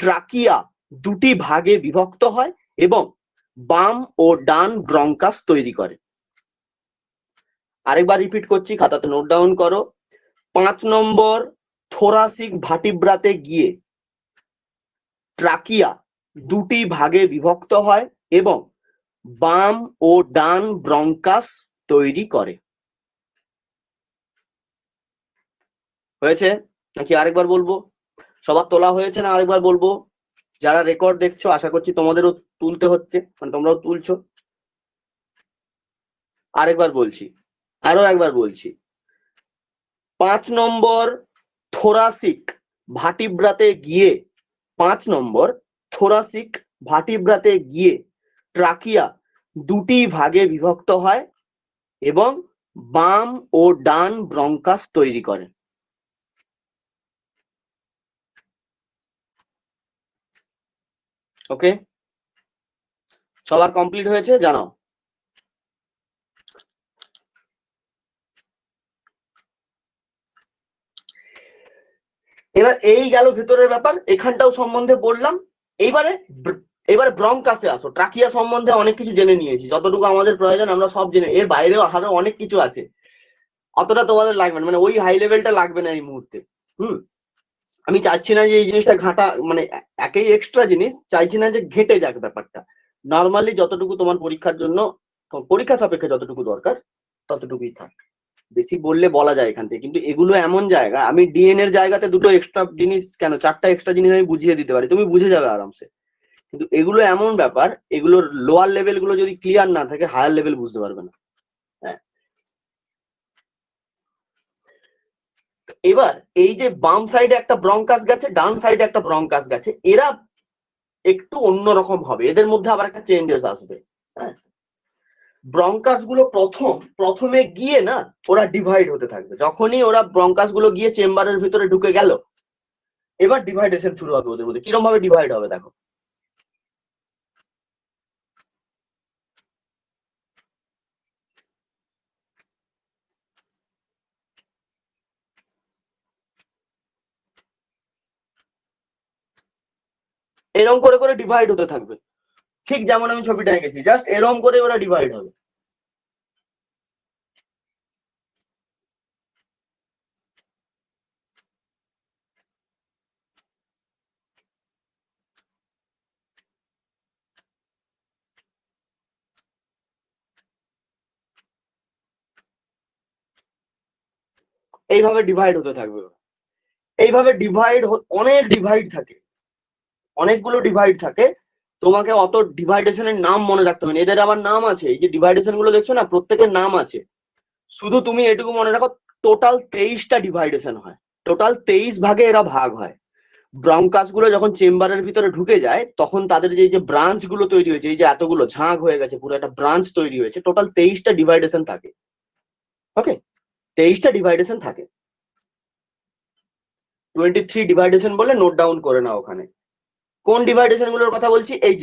[SPEAKER 1] ট্রাকিয়া দুটি ভাগে বিভক্ত হয় এবং বাম ও ডান ব্রঙ্কাস তৈরি করে। আরেকবার রিপিট করছি, খাতাতে নোট ডাউন করো, 5 নম্বর থোরাসিক ভার্টিব্রাতে গিয়ে ট্রাকিয়া দুটি ভাগে বিভক্ত হয় এবং বাম ও ডান ব্রঙ্কাস তৈরি করে। হয়েছে নাকি আরেকবার বলবো? সবার তোলা হয়েছে না আরেকবার বলবো? যারা রেকর্ড দেখছো আশা করছি তোমাদেরও তুলতে হচ্ছে, মানে তোমরাও তুলছো। আরেকবার বলছি, আরো একবার বলছি, 5 নম্বর থোরাসিক ভার্টিব্রাতে গিয়ে, 5 নম্বর থোরাসিক ভার্টিব্রাতে গিয়ে ট্রাকিয়া দুটি ভাগে বিভক্ত হয় এবং বাম ও ডান ব্রঙ্কাস তৈরি করে। ওকে, সবার কমপ্লিট হয়েছে জানাও। এবার এই গেল ভেতরের ব্যাপার, এখানটাও সম্বন্ধে বললাম। এবারে ব্রঙ্কাসে আসো। ট্রাকিয়া সম্বন্ধে অনেক কিছু জেনে নিয়েছি, যতটুকু আমাদের প্রয়োজন আমরা সব জেনে, এর বাইরেও আরো অনেক কিছু আছে, অতটা তোমাদের লাগবে না, মানে ওই হাই লেভেলটা লাগবে না এই মুহূর্তে। আমি চাচ্ছি না যে এই জিনিসটা ঘাটা, মানে একেই এক্সট্রা জিনিস, চাইছি না যে ঘেটে যাক ব্যাপারটা। নর্মালি যতটুকু তোমার পরীক্ষার জন্য, পরীক্ষা সাপেক্ষে যতটুকু দরকার ততটুকুই থাক, বেশি বললে বলা যায় এখান থেকে। কিন্তু এগুলো এমন জায়গা, আমি ডিএন এর জায়গাতে দুটো এক্সট্রা জিনিস কেন, 4টা এক্সট্রা জিনিস আমি বুঝিয়ে দিতে পারি, তুমি বুঝে যাবে আরামসে। কিন্তু এগুলো এমন ব্যাপার, এগুলোর লোয়ার লেভেল গুলো যদি ক্লিয়ার না থাকে হায়ার লেভেল বুঝতে পারবে না। হ্যাঁ, এবার এই যে বাম সাইডে একটা ব্রঙ্কাস গেছে, ডান সাইডে একটা ব্রঙ্কাস গেছে, এরা একটু অন্যরকম হবে, এদের মধ্যে আবার একটা চেঞ্জেস আসবে। হ্যাঁ, ব্রঙ্কাস গুলো প্রথমে গিয়ে না ওরা ডিভাইড হতে থাকবে, যখনই ওরা ব্রঙ্কাস গুলো গিয়ে চেম্বারের ভিতরে ঢুকে গেল, এবার ডিভাইডেশন শুরু হবে ওদের মধ্যে। কিরকম ভাবে ডিভাইড হবে দেখো, এরম করে করে ডিভাইড হতে থাকবে, ঠিক যেমন আমি ছবিটা এঁকেছি, জাস্ট এরম করে ওরা ডিভাইড হবে। এইভাবে ডিভাইড হতে থাকবে, এইভাবে ডিভাইড, অনেক ডিভাইড থাকে, অনেকগুলো ডিভাইড থাকে। তোমাকে অত ডিভাইডেশনের নাম মনে রাখতে হবে না, এদের আবার নাম আছে, এই যে ডিভাইডেশন গুলো দেখছো না প্রত্যেকের নাম আছে। শুধু তুমি এটুকু মনে রাখো, টোটাল 23টা ডিভাইডেশন হয়, টোটাল 23 ভাগে এরা ভাগ হয়। ব্রঙ্কাস গুলো যখন চেম্বারের ভিতরে ঢুকে যায় তখন তাদের যে ব্রাঞ্চ গুলো তৈরি হয়েছে, এই যে এতগুলো ঝাঁক হয়ে গেছে, পুরো একটা ব্রাঞ্চ তৈরি হয়েছে, টোটাল 23টা ডিভাইডেশন থাকে। ওকে, 23টা ডিভাইডেশন থাকে। 23 ডিভাইডেশন বলে নোট ডাউন করে নাও ওখানে। কোন ডিভাইডেশন গুলোর কথা বলছি? এই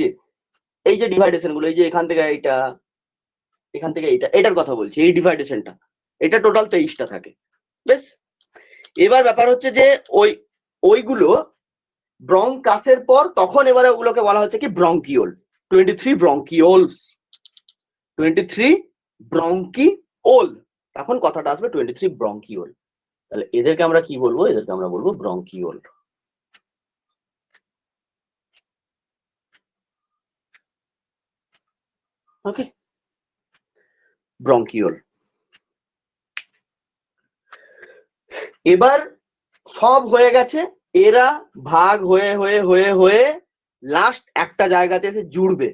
[SPEAKER 1] যে ডিভাইডেশন গুলো, এই যে এখান থেকে এইটা, এখান থেকে এটার কথা বলছি, এই ডিভাইডেশনটা, এটা টোটাল 23টা থাকে। বেশ, এবার ব্যাপার হচ্ছে যে ওইগুলো ব্রঙ্কাসের পর তখন এবারে ওগুলোকে বলা হচ্ছে কি ব্রঙ্কিওল। 23 ব্রঙ্কিওলস, 23 ব্রঙ্কিওল, তখন কথাটা আসবে 23 ব্রঙ্কিওল। তাহলে এদেরকে আমরা কি বলবো? এদেরকে আমরা বলবো ব্রঙ্কিওল। ওকে, ব্রঙ্কিওল। এবার সব হয়ে গেছে, এরা ভাগ হয়ে হয়ে হয়ে হয়ে লাস্ট একটা জায়গাতে এসে জুড়বে,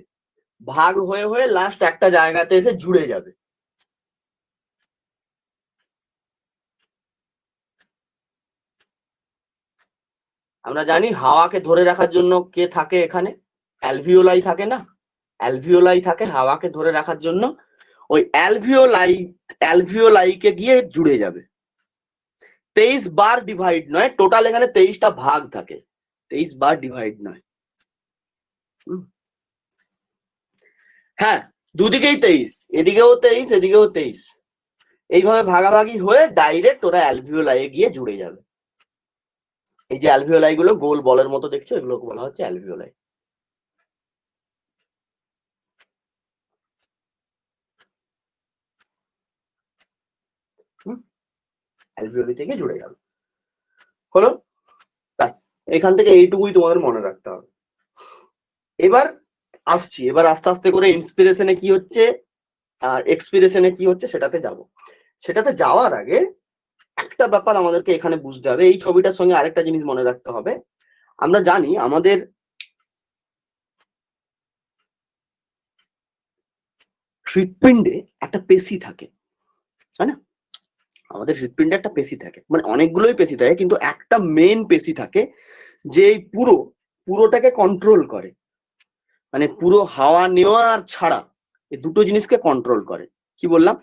[SPEAKER 1] ভাগ হয়ে হয়ে লাস্ট একটা জায়গাতে এসে জুড়ে যাবে। আমরা জানি হাওয়াকে ধরে রাখার জন্য কে থাকে এখানে? অ্যালভিওলাই থাকে না? অ্যালভিওলাই থাকে হাওয়াকে ধরে রাখার জন্য। ওই অ্যালভিওলাইকে গিয়ে জুড়ে যাবে। 23 বার ডিভাইড নয়, টোটাল এখানে 23টা ভাগ থাকে, 23 বার ডিভাইড নয়। হ্যাঁ, দুদিকেই 23, এদিকেও 23 এদিকেও 23, এইভাবে ভাগাভাগি হয়ে ডাইরেক্ট ওরা অ্যালভিওলাই গিয়ে জুড়ে যাবে। এই যে অ্যালভিওলাই গুলো গোল বলের মতো দেখছো, এগুলোকে বলা হচ্ছে অ্যালভিওলাই। অ্যালভিওলাই থেকে জুড়ে গেল, হলো। এখান থেকে এইটুকুই তোমাদের মনে রাখতে হবে। এবার আসছি, এবার আস্তে আস্তে করে ইন্সপিরেশনে কি হচ্ছে আর এক্সপিরেশনে কি হচ্ছে সেটাতে যাব। সেটাতে যাওয়ার আগে একটা ব্যাপার আমাদেরকে এখানে বুঝতে হবে, এই ছবিটার সঙ্গে আরেকটা জিনিস মনে রাখতে হবে। আমরা জানি আমাদের হৃৎপিণ্ডে একটা পেশি থাকে, তাই না? আমাদের হৃৎপিণ্ডে একটা পেশি থাকে, মানে অনেকগুলোই পেশি থাকে, কিন্তু একটা মেন পেশি থাকে যে পুরোটাকে কন্ট্রোল করে, মানে পুরো হাওয়া নেওয়া আর ছাড়া এই দুটো জিনিসকে কন্ট্রোল করে। কি বললাম?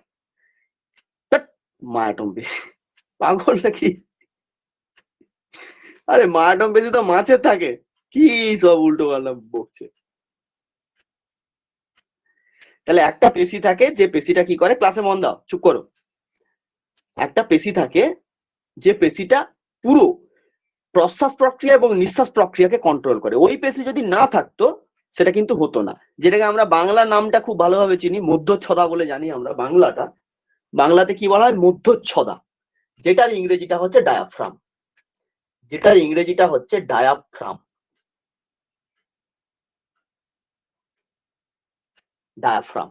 [SPEAKER 1] মায়াটম পেশি। পাগল নাকি? আরে মায়াটম পেশি তো মাছের থাকে, কি সব উল্টো পাল্টা বকছে। তাহলে একটা পেশি থাকে, যে পেশিটা কি করে, ক্লাসে মন দাও, চুপ করো। একটা পেশি থাকে যে পেশিটা পুরো প্রশ্বাস প্রক্রিয়া এবং নিঃশ্বাস প্রক্রিয়াকে কন্ট্রোল করে। ওই পেশি যদি না থাকতো সেটা কিন্তু হতো না, যেটাকে আমরা বাংলা নামটা খুব ভালোভাবে চিনি, মধ্যচ্ছদা বলে জানি আমরা বাংলাটা। বাংলাতে কি বলা হয়? মধ্যচ্ছদা, যেটার ইংরেজিটা হচ্ছে ডায়াফ্রাম, যেটার ইংরেজিটা হচ্ছে ডায়াফ্রাম। ডায়াফ্রাম,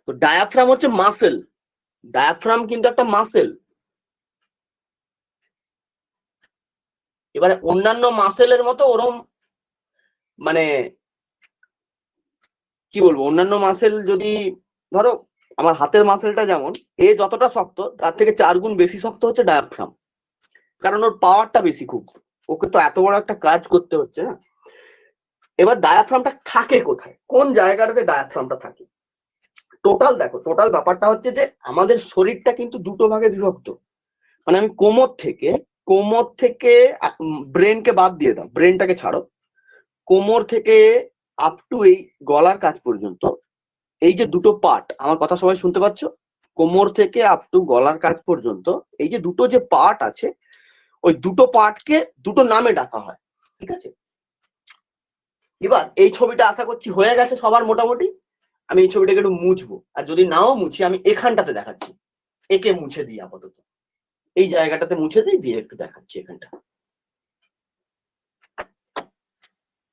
[SPEAKER 1] তো ডায়াফ্রাম হচ্ছে মাসেল, ডায়াফ্রাম কিন্তু একটা মাসেল। এবারে অন্যান্য মাসেলের মতো ওরম, মানে কি বলবো, অন্যান্য মাসেল যদি ধরো আমার হাতের মাসেলটা যেমন এ যতটা শক্ত তার থেকে 4 গুণ বেশি শক্ত হচ্ছে ডায়াফ্রাম, কারণ ওর পাওয়ারটা বেশি খুব, ওকে তো এত বড় একটা কাজ করতে হচ্ছে না। এবার ডায়াফ্রামটা থাকে কোথায়, কোন জায়গাটাতে ডায়াফ্রামটা থাকে? টোটাল দেখো, টোটাল ব্যাপারটা হচ্ছে যে আমাদের শরীরটা কিন্তু দুটো ভাগে বিভক্ত, মানে আমি কোমর থেকে ব্রেনকে বাদ দিয়ে দাও, ব্রেনটাকে ছাড়ো, কোমর থেকে আপ টু এই গলার কাছ পর্যন্ত, এই যে দুটো পার্ট, আমার কথা সবাই শুনতে পাচ্ছ? কোমর থেকে আপ টু গলার কাছ পর্যন্ত এই যে দুটো যে পার্ট আছে, ওই দুটো পার্টকে দুটো নামে ডাকা হয়, ঠিক আছে? এবার এই ছবিটা আশা করছি হয়ে গেছে সবার মোটামুটি। আমি এই ছবিটাকে একটু মুছবো, আর যদি নাও মুছি আমি এখানটাতে দেখাচ্ছি, একে মুছে দিই আপাতত, এই জায়গাটাতে মুছে দিই, দিয়ে একটু দেখাচ্ছি এখানটা।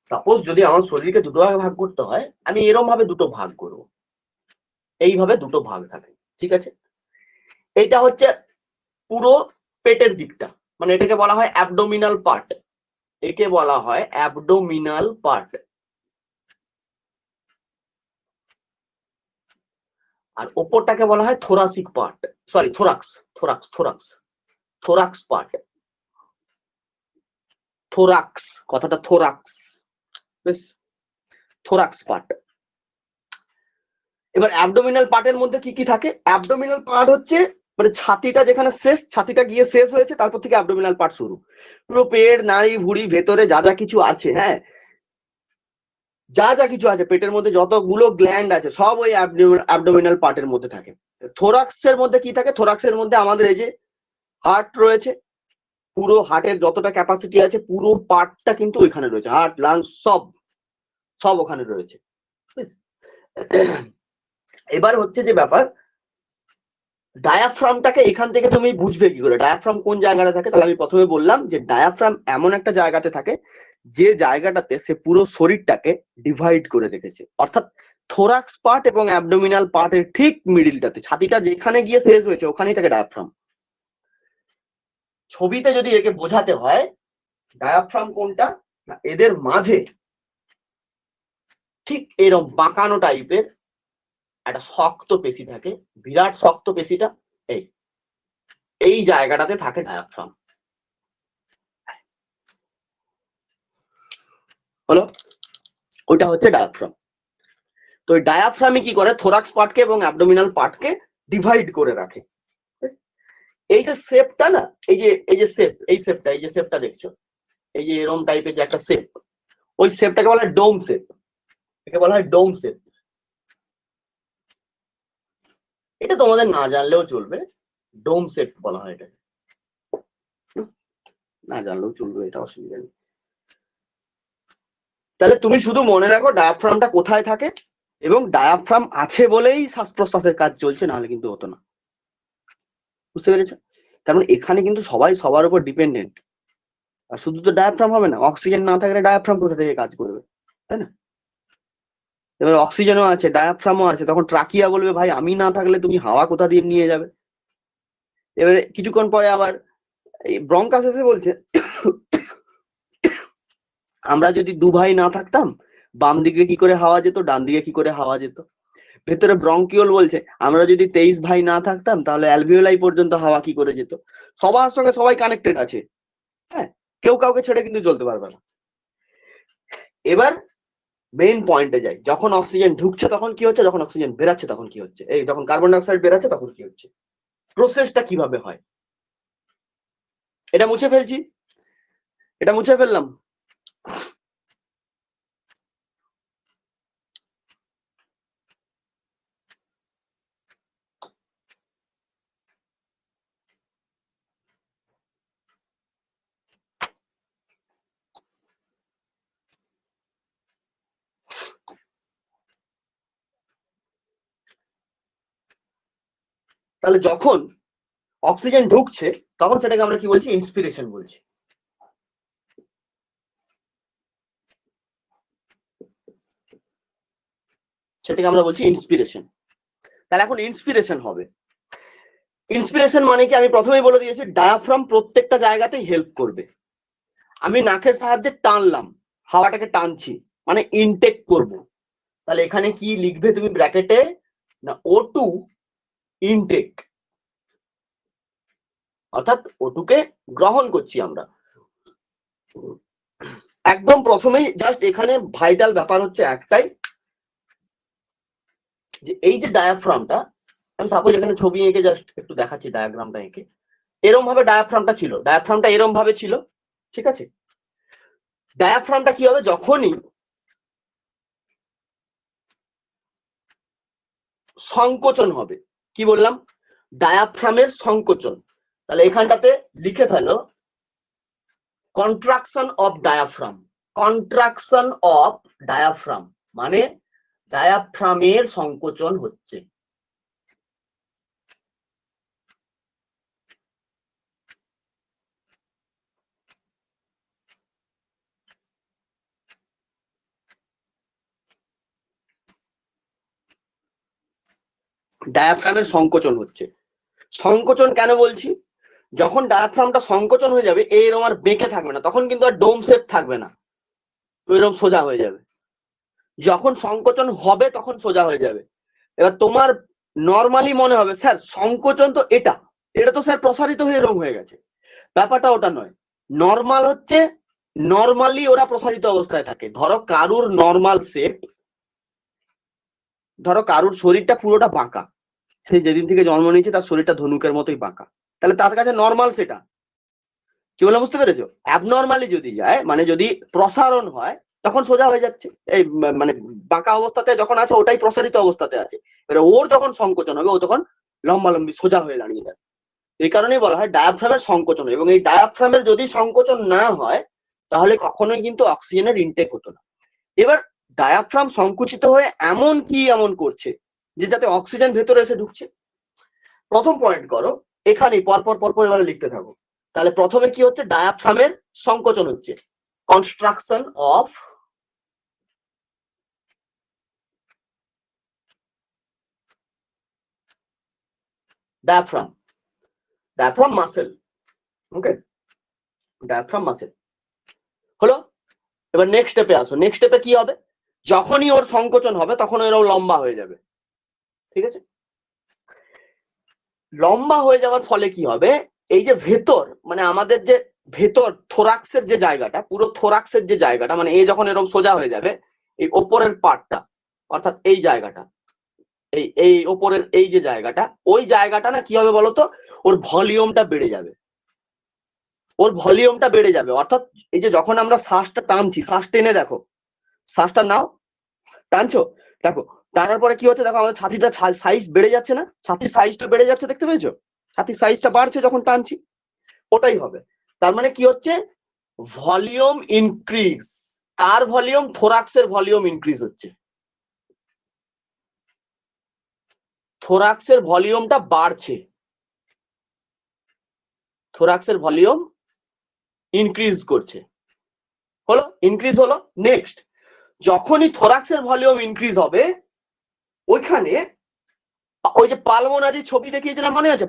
[SPEAKER 1] সাপোজ যদি আমার শরীরকে দুটো ভাগে ভাগ করতে হয়, আমি এরম ভাবে দুটো ভাগ করবো, এইভাবে দুটো ভাগ থাকে, ঠিক আছে? এইটা হচ্ছে পুরো পেটের দিকটা, মানে এটাকে বলা হয় অ্যাবডোমিনাল পার্ট, একে বলা হয় অ্যাবডোমিনাল পার্ট। আর ওপরটাকে বলা হয় thoracic part, sorry thorax, thorax part, thorax, কথাটা থোরাক্স, বেশ, থোরাক্স পার্ট। এবার অ্যাবডোমিনাল পার্টের মধ্যে কি কি থাকে? অ্যাবডোমিনাল পার্ট হচ্ছে মানে ছাতিটা যেখানে শেষ, ছাতিটা গিয়ে শেষ হয়েছে, তারপর থেকে অ্যাবডোমিনাল পার্ট শুরু, পুরো পেট নাড়ি ভুঁড়ি ভেতরে যা যা কিছু আছে, হ্যাঁ, যা যা কিছু আছে পেটের মধ্যে যতগুলো গ্ল্যান্ড আছে সব ওই অ্যাবডোমিনাল পার্টের মধ্যে থাকে। থোরাক্সের মধ্যে কি থাকে? থোরাক্সের মধ্যে আমাদের এই যে হার্ট রয়েছে, পুরো হার্টের যতটা ক্যাপাসিটি আছে পুরো পার্টটা কিন্তু ওইখানে রয়েছে, হার্ট লাংস সব সব ওখানে রয়েছে। এবার হচ্ছে যে ব্যাপার, ডায়াফ্রামটাকে এখান থেকে তুমি বুঝবে কি করে ডায়াফ্রাম কোন জায়গাটা থাকে? তাহলে আমি প্রথমে বললাম যে ডায়াফ্রাম এমন একটা জায়গাতে থাকে যে জায়গাটাতে সে পুরো শরীরটাকে ডিভাইড করে রেখেছে, অর্থাৎ থোরাক্স পার্ট এবং অ্যাবডোমিনাল পার্টের ঠিক মিডিলটাতে, ছাতিটা যেখানে গিয়ে শেষ হয়েছে ওখানেই থাকে ডায়াফ্রাম। ছবিতে যদি একে বোঝাতে হয় ডায়াফ্রাম কোনটা, এদের মাঝে ঠিক এরকম বাঁকানো টাইপের একটা শক্ত পেশি থাকে, বিরাট শক্ত পেশিটা এই জায়গাটাতে থাকে ডায়াফ্রাম। হলো, ওইটা হচ্ছে ডায়াফ্রাম। তো ওই ডায়াফ্রামই কি করে? থোরাক্স পার্টকে এবং অ্যাবডোমিনাল পার্টকে ডিভাইড করে রাখে। এই যে শেপটা না, এই যে শেপ, এই শেপটা দেখছো, এই যে এরকম টাইপের যে একটা শেপ, ওই শেপটাকে বলা হয় ডোম শেপ। একে বলা হয় ডোম শেপ। এটা তোমাদের না জানলেও চলবে, ডোম শেপ বলা হয় এটাকে, না জানলেও চলবে, এটা অসুবিধা নেই। তাহলে তুমি শুধু মনে রাখো ডায়াফ্রামটা কোথায় থাকে, এবং ডায়াফ্রাম আছে বলেই শ্বাস প্রশ্বাসের কাজ চলছে, নাহলে কিন্তু হতো না। বুঝতে পেরেছো? কারণ এখানে কিন্তু সবাই সবার উপর ডিপেন্ডেন্ট। আর শুধু তো ডায়াফ্রাম হবে না, অক্সিজেন না থাকলে ডায়াফ্রাম কোথা থেকে কাজ করবে, তাই না? এবার অক্সিজেনও আছে, ডায়াফ্রামও আছে, তখন ট্রাকিয়া বলবে ভাই আমি না থাকলে তুমি হাওয়া কোথা দিয়ে নিয়ে যাবে। এবারে কিছুক্ষণ পরে আবার এই ব্রঙ্কাস এসে বলছে আমরা যদি দু ভাই না থাকতাম বাম দিকে কি করে হাওয়া যেত, ডান দিকে কি করে হাওয়া যেত। ভেতরে ব্রঙ্কিওল বলছে আমরা যদি 23 ভাই না থাকতাম তাহলে অ্যালভিওলাই পর্যন্ত হাওয়া কি করে যেত। সবার সঙ্গে সবাই কানেক্টেড আছে, হ্যাঁ, কেউ কাউকে ছেড়ে কিন্তু চলতে পারবে না। এবার মেইন পয়েন্টে যাই, যখন অক্সিজেন ঢুকছে তখন কি হচ্ছে, যখন অক্সিজেন বেরাচ্ছে তখন কি হচ্ছে, এই যখন কার্বন ডাইঅক্সাইড বেরাচ্ছে তখন কি হচ্ছে, প্রসেসটা কিভাবে হয়। এটা মুছে ফেলছি, এটা মুছে ফেললাম। তাহলে যখন অক্সিজেন ঢুকছে তখন সেটাকে আমরা কি বলছি, ইন্সপিরেশন বলছি। সেটাকে আমরা বলছি ইন্সপিরেশন। তাহলে এখন ইন্সপিরেশন হবে, ইন্সপিরেশন মানে কি আমি প্রথমেই বলে দিয়েছি, ডায়াফ্রাম প্রত্যেকটা জায়গাতেই হেল্প করবে। আমি নাকের সাহায্যে টানলাম, হাওয়াটাকে টানছি, মানে ইনটেক করব। তাহলে এখানে কি লিখবে তুমি ব্র্যাকেটে, না O2 ইনটেক, অর্থাৎ O2 কে গ্রহণ করছি আমরা। একদম প্রথমেই জাস্ট এখানে ভাইটাল ব্যাপার হচ্ছে একটাই, যে এই যে ডায়াফ্রামটা, আমি সাপোজ এখানে ছবি এঁকে জাস্ট একটু দেখাচ্ছি ডায়াগ্রামটা এঁকে, এরম ভাবে ডায়াফ্রামটা ছিল, ডায়াফ্রামটা এরম ভাবে ছিল, ঠিক আছে। ডায়াফ্রামটা কি হবে, যখনই সংকোচন হবে, কি বললাম, ডায়াফ্রামের সংকোচন, তাহলে এখানটাতে লিখে ফেলো contraction of diaphragm. Contraction of diaphragm মানে ডায়াফ্রামের সংকোচন হচ্ছে। ডায়াফ্রামের সংকোচন হচ্ছে। সংকোচন কেন বলছি, যখন ডায়াফ্রামটা সংকোচন হয়ে যাবে এরকম আর বেঁকে থাকবে না, তখন কিন্তু আর ডোম শেপ থাকবে না, এরকম সোজা হয়ে যাবে। যখন সংকোচন হবে তখন সোজা হয়ে যাবে। এবার তোমার নর্মালি মনে হবে স্যার সংকোচন তো এটা, এটা তো স্যার প্রসারিত হয়ে এরকম হয়ে গেছে। ব্যাপারটা ওটা নয়, নর্মাল হচ্ছে নর্মালি ওরা প্রসারিত অবস্থায় থাকে। ধরো কারুর নর্মাল শেপ, ধরো কারুর শরীরটা পুরোটা বাঁকা, সে যেদিন থেকে জন্ম নিয়েছে তার শরীরটা ধনুকের মতোই বাঁকা, তাহলে তার কাছে নর্মাল সেটা, কি বলে বুঝতে পেরেছো। অ্যাবনর্মালি যদি যায়, মানে যদি প্রসারণ হয়, তখন সোজা হয়ে যাচ্ছে, এই মানে বাঁকা অবস্থাতে যখন আছে ওটাই প্রসারিত অবস্থাতে আছে, এবার ওর যখন সংকোচন হবে ও তখন লম্বালম্বি সোজা হয়ে দাঁড়িয়ে যাবে। এই কারণেই বলা হয় ডায়াফ্রামের সংকোচন, এবং এই ডায়াফ্রামের যদি সংকোচন না হয় তাহলে কখনোই কিন্তু অক্সিজেনের ইনটেক হতো না। এবার ডায়াফ্রাম সংকুচিত হয়ে এমন করছে যে যাতে অক্সিজেন ভেতরে এসে ঢুকছে। প্রথম পয়েন্ট করো, এখানেই পরপর এবারে লিখতে থাকো। তাহলে প্রথমে কি হচ্ছে, ডায়াফ্রামের সংকোচন হচ্ছে, construction of diaphragm muscle. Okay, diaphragm muscle হলো। এবার নেক্সট স্টেপে আসো। নেক্সট স্টেপে কি হবে, যখনই ওর সংকোচন হবে তখন এরকম লম্বা হয়ে যাবে, ঠিক আছে? লম্বা হয়ে যাওয়ার ফলে কি হবে, এই যে ভেতর মানে আমাদের যে ভেতর থোরাক্সের যে জায়গাটা, পুরো থোরাক্সের যে জায়গাটা, মানে এ যখন এরকম সোজা হয়ে যাবে, এই ওপরের পার্টটা অর্থাৎ এই জায়গাটা, এই ওপরের এই যে জায়গাটা, ওই জায়গাটা না কি হবে বলতো, ওর ভলিউমটা বেড়ে যাবে। ওর ভলিউমটা বেড়ে যাবে অর্থাৎ এই যে যখন আমরা শ্বাসটা টানছি, শ্বাস টেনে দেখো, শ্বাসটা নাও, টানছো, দেখো টানার পরে কি হচ্ছে, দেখো আমাদের ছাতিটা সাইজ বেড়ে যাচ্ছে না, ছাতির সাইজটা বেড়ে যাচ্ছে, দেখতে পেয়েছো? ছাতির সাইজটা বাড়ছে যখন টানছি, ওটাই হবে। তার মানে কি হচ্ছে, ভলিউম ইনক্রিজ, কার ভলিউম, থোরাক্সের ভলিউম ইনক্রিজ হচ্ছে, থোরাক্সের ভলিউমটা বাড়ছে, থোরাক্সের ভলিউম ইনক্রিজ করছে, হলো ইনক্রিজ হলো। নেক্সট, যখনই থোরাক্সের ভলিউম ইনক্রিজ হবে, ওইখানে ওই যে পালমোনারি ছবি দেখিয়েছিলাম মনে আছে,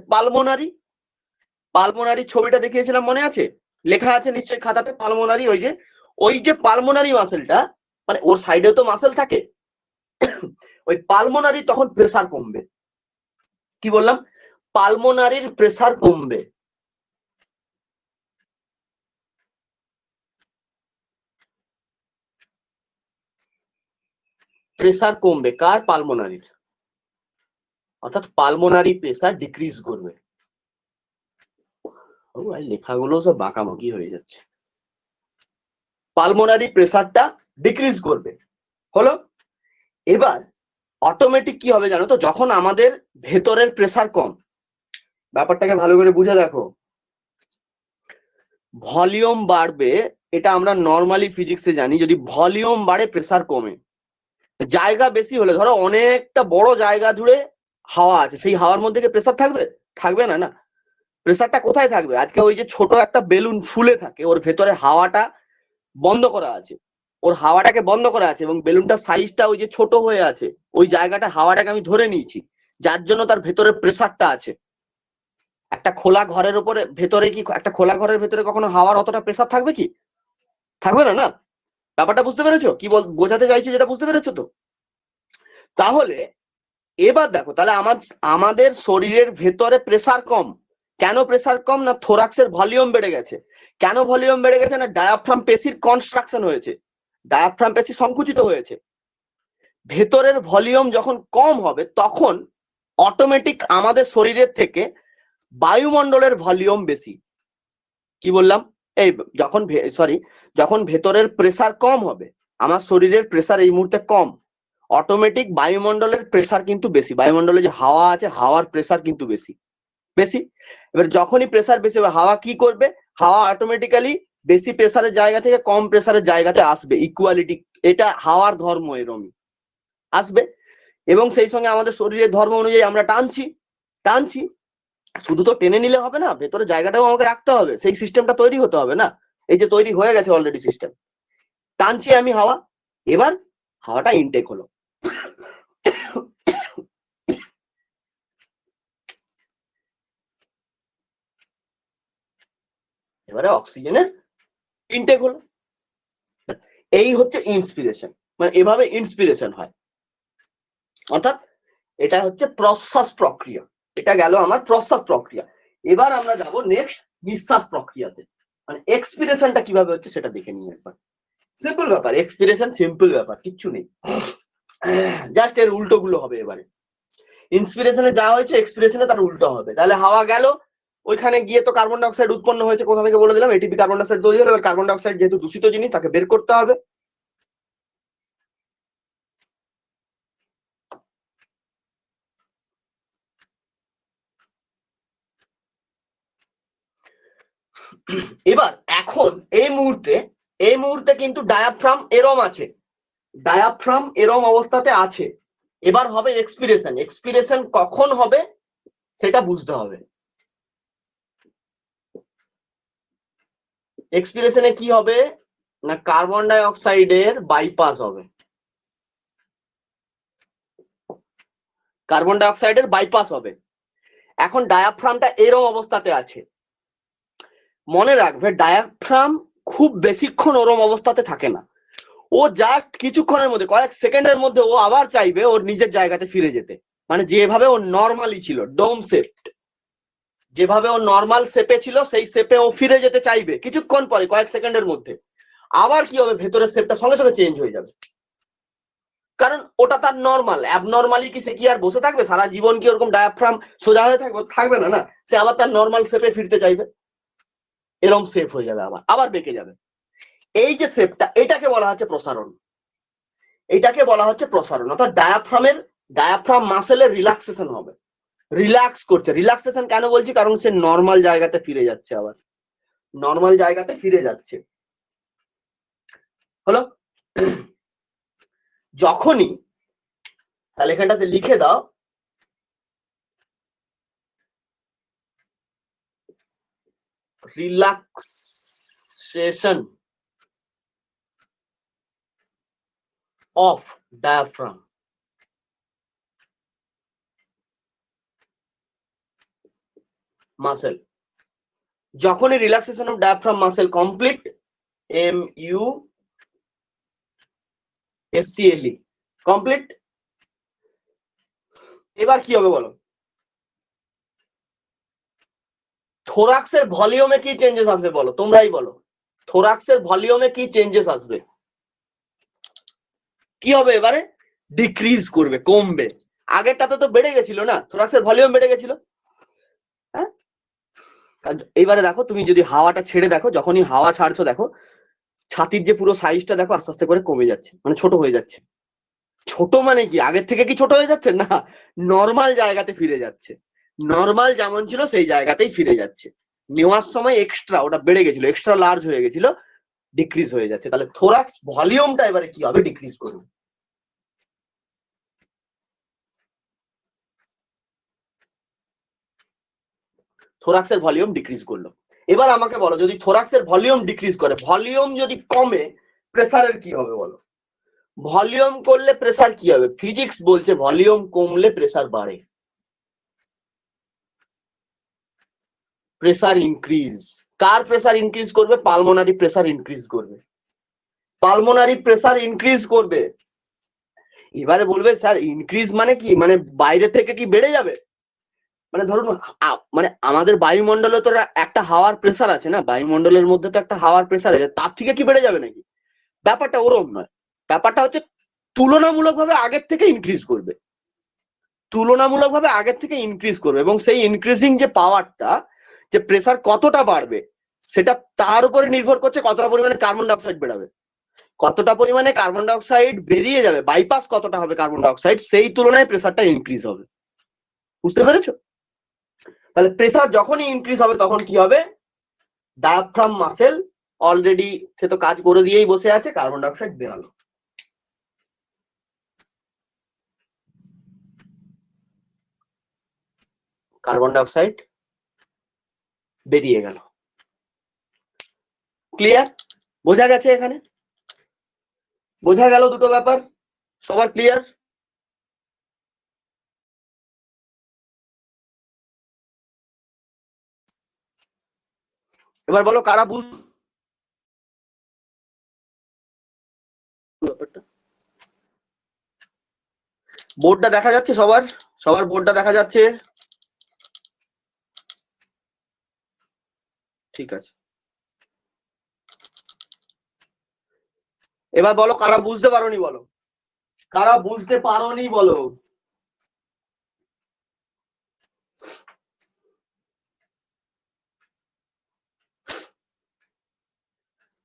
[SPEAKER 1] পালমোনারি ছবিটা দেখিয়েছিলাম মনে আছে, লেখা আছে নিশ্চয়ই খাতাতে, পালমোনারি, ওই যে পালমোনারি মাসেলটা, মানে ওর সাইডেও তো মাসেল থাকে, ওই পালমোনারি তখন প্রেসার কমবে। কি বললাম, পালমোনারির প্রেসার কমবে, প্রেসার কমবে কার, পালমোনারির, অর্থাৎ পালমোনারি প্রেসার ডিক্রিজ করবে। ও ভাই লেখাগুলো সব বাঁকাবাঁকি হয়ে যাচ্ছে, পালমোনারি প্রেসারটা ডিক্রিজ করবে, হলো। এবার অটোমেটিক কি হবে জানো তো, যখন আমাদের ভেতরের প্রেসার কম, ব্যাপারটাকে ভালো করে বুঝে দেখো, ভলিউম বাড়বে, এটা আমরা নর্মালি ফিজিক্সে জানি, যদি ভলিউম বাড়ে প্রেসার কমে। জায়গা বেশি হলে, ধরো অনেকটা বড় জায়গা জুড়ে হাওয়া আছে, সেই হাওয়ার মধ্যে কি প্রেসার থাকবে? থাকবে না, না। প্রেসারটা কোথায় থাকবে, আজকে ওই যে ছোট একটা বেলুন ফুলে থাকে, ওর ভেতরে হাওয়াটা বন্ধ করা আছে, ওর হাওয়াটাকে বন্ধ করা আছে, এবং বেলুনটার সাইজটা ওই যে ছোট হয়ে আছে, ওই জায়গাটা হাওয়াটাকে আমি ধরে নিয়েছি, যার জন্য তার ভেতরে প্রেসারটা আছে। একটা খোলা ঘরের উপরে ভেতরে কি, একটা খোলা ঘরের ভেতরে কখনো হাওয়ার অতটা প্রেসার থাকবে কি? থাকবে না, না। ব্যাপারটা বুঝতে পেরেছো, কি বোঝাতে চাইছি যেটা বুঝতে পেরেছো তো? তাহলে এবার দেখো, তাহলে আমাদের শরীরের ভেতরে প্রেসার কম, কেন প্রেসার কম, না থোরাক্সের ভলিউম বেড়ে গেছে। কেন ভলিউম বেড়ে গেছে, না ডায়াফ্রাম পেশির কনস্ট্রাকশন হয়েছে, ডায়াফ্রাম পেশি সংকুচিত হয়েছে। ভেতরের ভলিউম যখন কম হবে তখন অটোমেটিক আমাদের শরীরের থেকে বায়ুমণ্ডলের ভলিউম বেশি। কি বললাম, এই যখন ভেতরের প্রেসার কম হবে, আমার শরীরের প্রেসার এই মুহূর্তে কম, অটোমেটিক বায়ুমণ্ডলের প্রেসার কিন্তু বেশি, বায়ুমণ্ডলে যে হাওয়া আছে হাওয়ার প্রেসার কিন্তু বেশি। এবার যখনই প্রেসার বেশি হবে, হাওয়া কি করবে, হাওয়া অটোমেটিক্যালি বেশি প্রেসারের জায়গা থেকে কম প্রেসারের জায়গাতে আসবে, ইকুয়ালিটি, এটা হাওয়ার ধর্ম, এরমই আসবে। এবং সেই সঙ্গে আমাদের শরীরের ধর্ম অনুযায়ী আমরা টানছি, শুধু তো টেনে নিলে হবে না, ভেতরে জায়গাটাও আমাকে রাখতে হবে, সেই সিস্টেমটা তৈরি হতে হবে না, এই যে তৈরি হয়ে গেছে অলরেডি সিস্টেম, টানছি আমি হাওয়া, এবার হাওয়াটা ইনটেক হলো, এবারে অক্সিজেনের ইনটেক হলো। এই হচ্ছে ইন্সপিরেশন, মানে এভাবে ইন্সপিরেশন হয়, অর্থাৎ এটা হচ্ছে প্রশ্বাস প্রক্রিয়া। এটা গেল আমার প্রশ্বাস প্রক্রিয়া। এবার আমরা যাব নেক্সট নিঃশ্বাস প্রক্রিয়াতে, মানে এক্সপিরেশনটা কিভাবে হচ্ছে সেটা দেখে নিই একবার। সিম্পল ব্যাপার, এক্সপিরেশন সিম্পল ব্যাপার, কিচ্ছু নেই, জাস্ট এর উল্টো গুলো হবে। এবারে ইন্সপিরেশনে যা হয়েছে এক্সপিরেশনে তার উল্টো হবে। তাহলে হাওয়া গেল, ওইখানে গিয়ে তো কার্বন ডাইঅক্সাইড উৎপন্ন হয়েছে, কোথা থেকে বলে দিলাম, এটিপি কার্বন ডাইঅক্সাইড তৈরি হলো। এবার কার্বন ডাইঅক্সাইড যেহেতু দূষিত জিনিস, তাকে বের করতে হবে, এবার এখন এই মুহূর্তে কিন্তু ডায়াফ্রাম এরম আছে, ডায়াফ্রাম এরম অবস্থাতে আছে। এবার হবে এক্সপিরেশন। এক্সপিরেশন কখন হবে সেটা বুঝতে হবে। এক্সপিরেশনে কি হবে না, কার্বন ডাই অক্সাইডের বাইপাস হবে, কার্বন ডাই অক্সাইডের বাইপাস হবে। এখন ডায়াফ্রামটা এরম অবস্থাতে আছে। মনে রাখবে ডায়াফ্রাম খুব বেশিক্ষণ ওরম অবস্থাতে থাকে না, ও জাস্ট কিছুক্ষণের মধ্যে, কয়েক সেকেন্ডের মধ্যে ও আবার চাইবে ওর নিজের জায়গাতে ফিরে যেতে। মানে যেভাবে ও নর্মালি ছিল, ডোম শেপ, যেভাবে ও নর্মাল শেপে ছিল সেই শেপে ও ফিরে যেতে চাইবে কিছুক্ষণ পরে, কয়েক সেকেন্ডের মধ্যে। আবার কি হবে, ভেতরের শেপটা সঙ্গে সঙ্গে চেঞ্জ হয়ে যাবে, কারণ ওটা তার নর্মাল। অ্যাবনর্মালি কি সে কি আর বসে থাকবে সারা জীবন? কি ওরকম ডায়াফ্রাম সোজা হয়ে থাকবে? থাকবে না, না। সে আবার তার নর্মাল শেপে ফিরতে চাইবে, এরকম শেপ হয়ে যাবে, আবার আবার বেঁকে যাবে। এই যে শেপটা, এটাকে বলা হচ্ছে প্রসারণ। এটাকে বলা হচ্ছে প্রসারণ, অর্থাৎ ডায়াফ্রাম মাসেলের রিল্যাক্সেশন হবে, রিল্যাক্স করছে। রিল্যাক্সেশন কেন বলছি, কারণ সে নর্মাল জায়গাতে ফিরে যাচ্ছে, আবার নর্মাল জায়গাতে ফিরে যাচ্ছে। হলো? যখনই, তাহলে এখানটাতে লিখে দাও রিল্যাক্সেশন অফ ডায়াফ্রাম। মাসেল, যখনই relaxation of diaphragm muscle complete, MUSCLE complete. এবার কি হবে বলো, থোরাক্সের ভলিউমে কি চেঞ্জেস আসবে বলো, তোমরাই বলো। থোরাক্সের ভলিউমে কি চেঞ্জেস আসবে? কি হবে এবারে? ডিক্রিজ করবে, কমবে। আগেরটাতে তো বেড়ে গেছিল না, থোরাক্সের ভলিউম বেড়ে গেছিল। হ্যাঁ, এইবারে দেখো, তুমি যদি হাওয়াটা ছেড়ে দেখো, যখনই হাওয়া ছাড়ছো দেখো ছাতির যে পুরো সাইজটা দেখো আস্তে আস্তে করে কমে যাচ্ছে, মানে ছোট হয়ে যাচ্ছে। ছোট মানে কি আগের থেকে কি ছোট হয়ে যাচ্ছে? না, নর্মাল জায়গাতে ফিরে যাচ্ছে, নর্মাল যেমন ছিল সেই জায়গাতেই ফিরে যাচ্ছে। নেওয়ার সময় এক্সট্রা ওটা বেড়ে গেছিল, এক্সট্রা লার্জ হয়ে গেছিল, ডিক্রিজ হয়ে যাচ্ছে। তাহলে থোরাক্স ভলিউমটা এবারে কি হবে, ডিক্রিজ করবে। থোরাক্সের ভলিউম ডিক্রিজ করলো। এবার আমাকে বলো, যদি থোরাক্সের ভলিউম ডিক্রিজ করে, ভলিউম যদি কমে, প্রেসারের কি হবে বলো? ভলিউম করলে প্রেসার কি হবে? ফিজিক্স বলছে ভলিউম কমলে প্রেসার বাড়ে, প্রেসার ইনক্রিজ। কার প্রেসার ইনক্রিজ করবে? পালমোনারি প্রেসার ইনক্রিজ করবে, পালমোনারি প্রেসার ইনক্রিজ করবে। এবারে বলবে স্যার ইনক্রিজ মানে কি, মানে বাইরে থেকে কি বেড়ে যাবে? মানে ধরুন মানে আমাদের বায়ুমণ্ডলে তো একটা হাওয়ার প্রেসার আছে না, বায়ুমণ্ডলের মধ্যে তো একটা হাওয়ার প্রেসার আছে, তার থেকে কি বেড়ে যাবে নাকি? ব্যাপারটা ওরম নয়। ব্যাপারটা হচ্ছে তুলনামূলকভাবে আগের থেকে ইনক্রিজ করবে, তুলনামূলকভাবে আগের থেকে ইনক্রিজ করবে। এবং সেই ইনক্রিজিং যে পাওয়ারটা, যে প্রেসার কতটা বাড়বে, সেটা তার উপরে নির্ভর করছে কতটা পরিমাণে কার্বন ডাইঅক্সাইড বেরোবে, কতটা পরিমাণে কার্বন ডাইঅক্সাইড বেরিয়ে যাবে, বাইপাস কতটা হবে কার্বন ডাইঅক্সাইড, সেই তুলনায় প্রেসারটা ইনক্রিজ হবে। বুঝতে পেরেছো? তাহলে প্রেসার যখনই ইনক্রিজ হবে তখন কি হবে, ডায়াফ্রাম মাসেল অলরেডি সে তো কাজ করে দিয়েই বসে আছে, কার্বন ডাইঅক্সাইড বেরালো। কার্বন ডাইঅক্সাইড বেরিয়ে গেল। ক্লিয়ার? বোঝা গেছে? এখানে বোঝা গেল দুটো ব্যাপার, সবার ক্লিয়ার? এবার বলো কারা বুঝ ব্যাপারটা। বোর্ডটা দেখা যাচ্ছে সবার? সবার বোর্ডটা দেখা যাচ্ছে? ঠিক আছে, এবার বলো কারা বুঝতে পারোনি বলো, কারা বুঝতে পারোনি বলো।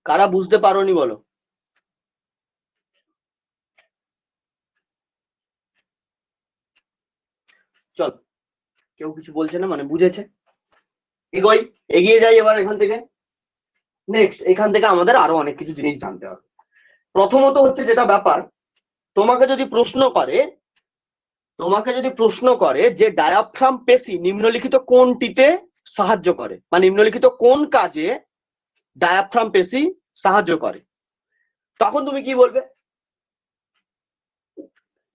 [SPEAKER 1] কারা বুঝতে পারোনি বলো। চল, কেউ কিছু বলছে না, মানে বুঝেছে। এগোই, এগিয়ে যাই এবার এখান থেকে। নেক্সট এখান থেকে আমাদের আরো অনেক কিছু জিনিস জানতে হবে। প্রথমত হচ্ছে যেটা ব্যাপার, তোমাকে যদি প্রশ্ন করে যে ডায়াফ্রাম পেশি নিম্নলিখিত কোনটিতে সাহায্য করে বা নিম্নলিখিত কোন কাজে ডায়াফ্রাম পেশি সাহায্য করে, তখন তুমি কি বলবে?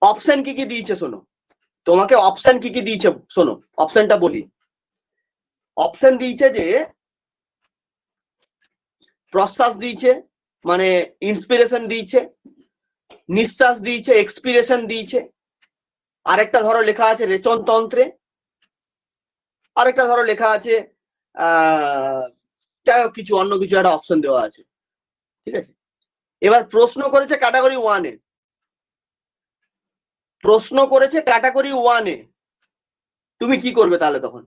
[SPEAKER 1] অপশন কি কি দিয়েছে শোনো, তোমাকে অপশন কি কি দিয়েছে শোনো, অপশনটা বলি। অপশন দিয়েছে যে প্রশ্বাস দিয়েছে মানে ইন্সপিরেশন দিয়েছে, নিঃশ্বাস দিয়েছে এক্সপিরেশন দিয়েছে, আরেকটা ধরো লেখা আছে রেচন তন্ত্রে, আরেকটা ধরো লেখা আছে কিছু অন্য কিছু একটা অপশন দেওয়া আছে, ঠিক আছে। এবার প্রশ্ন করেছে ক্যাটাগরি 1 এ, তুমি কি করবে তাহলে তখন?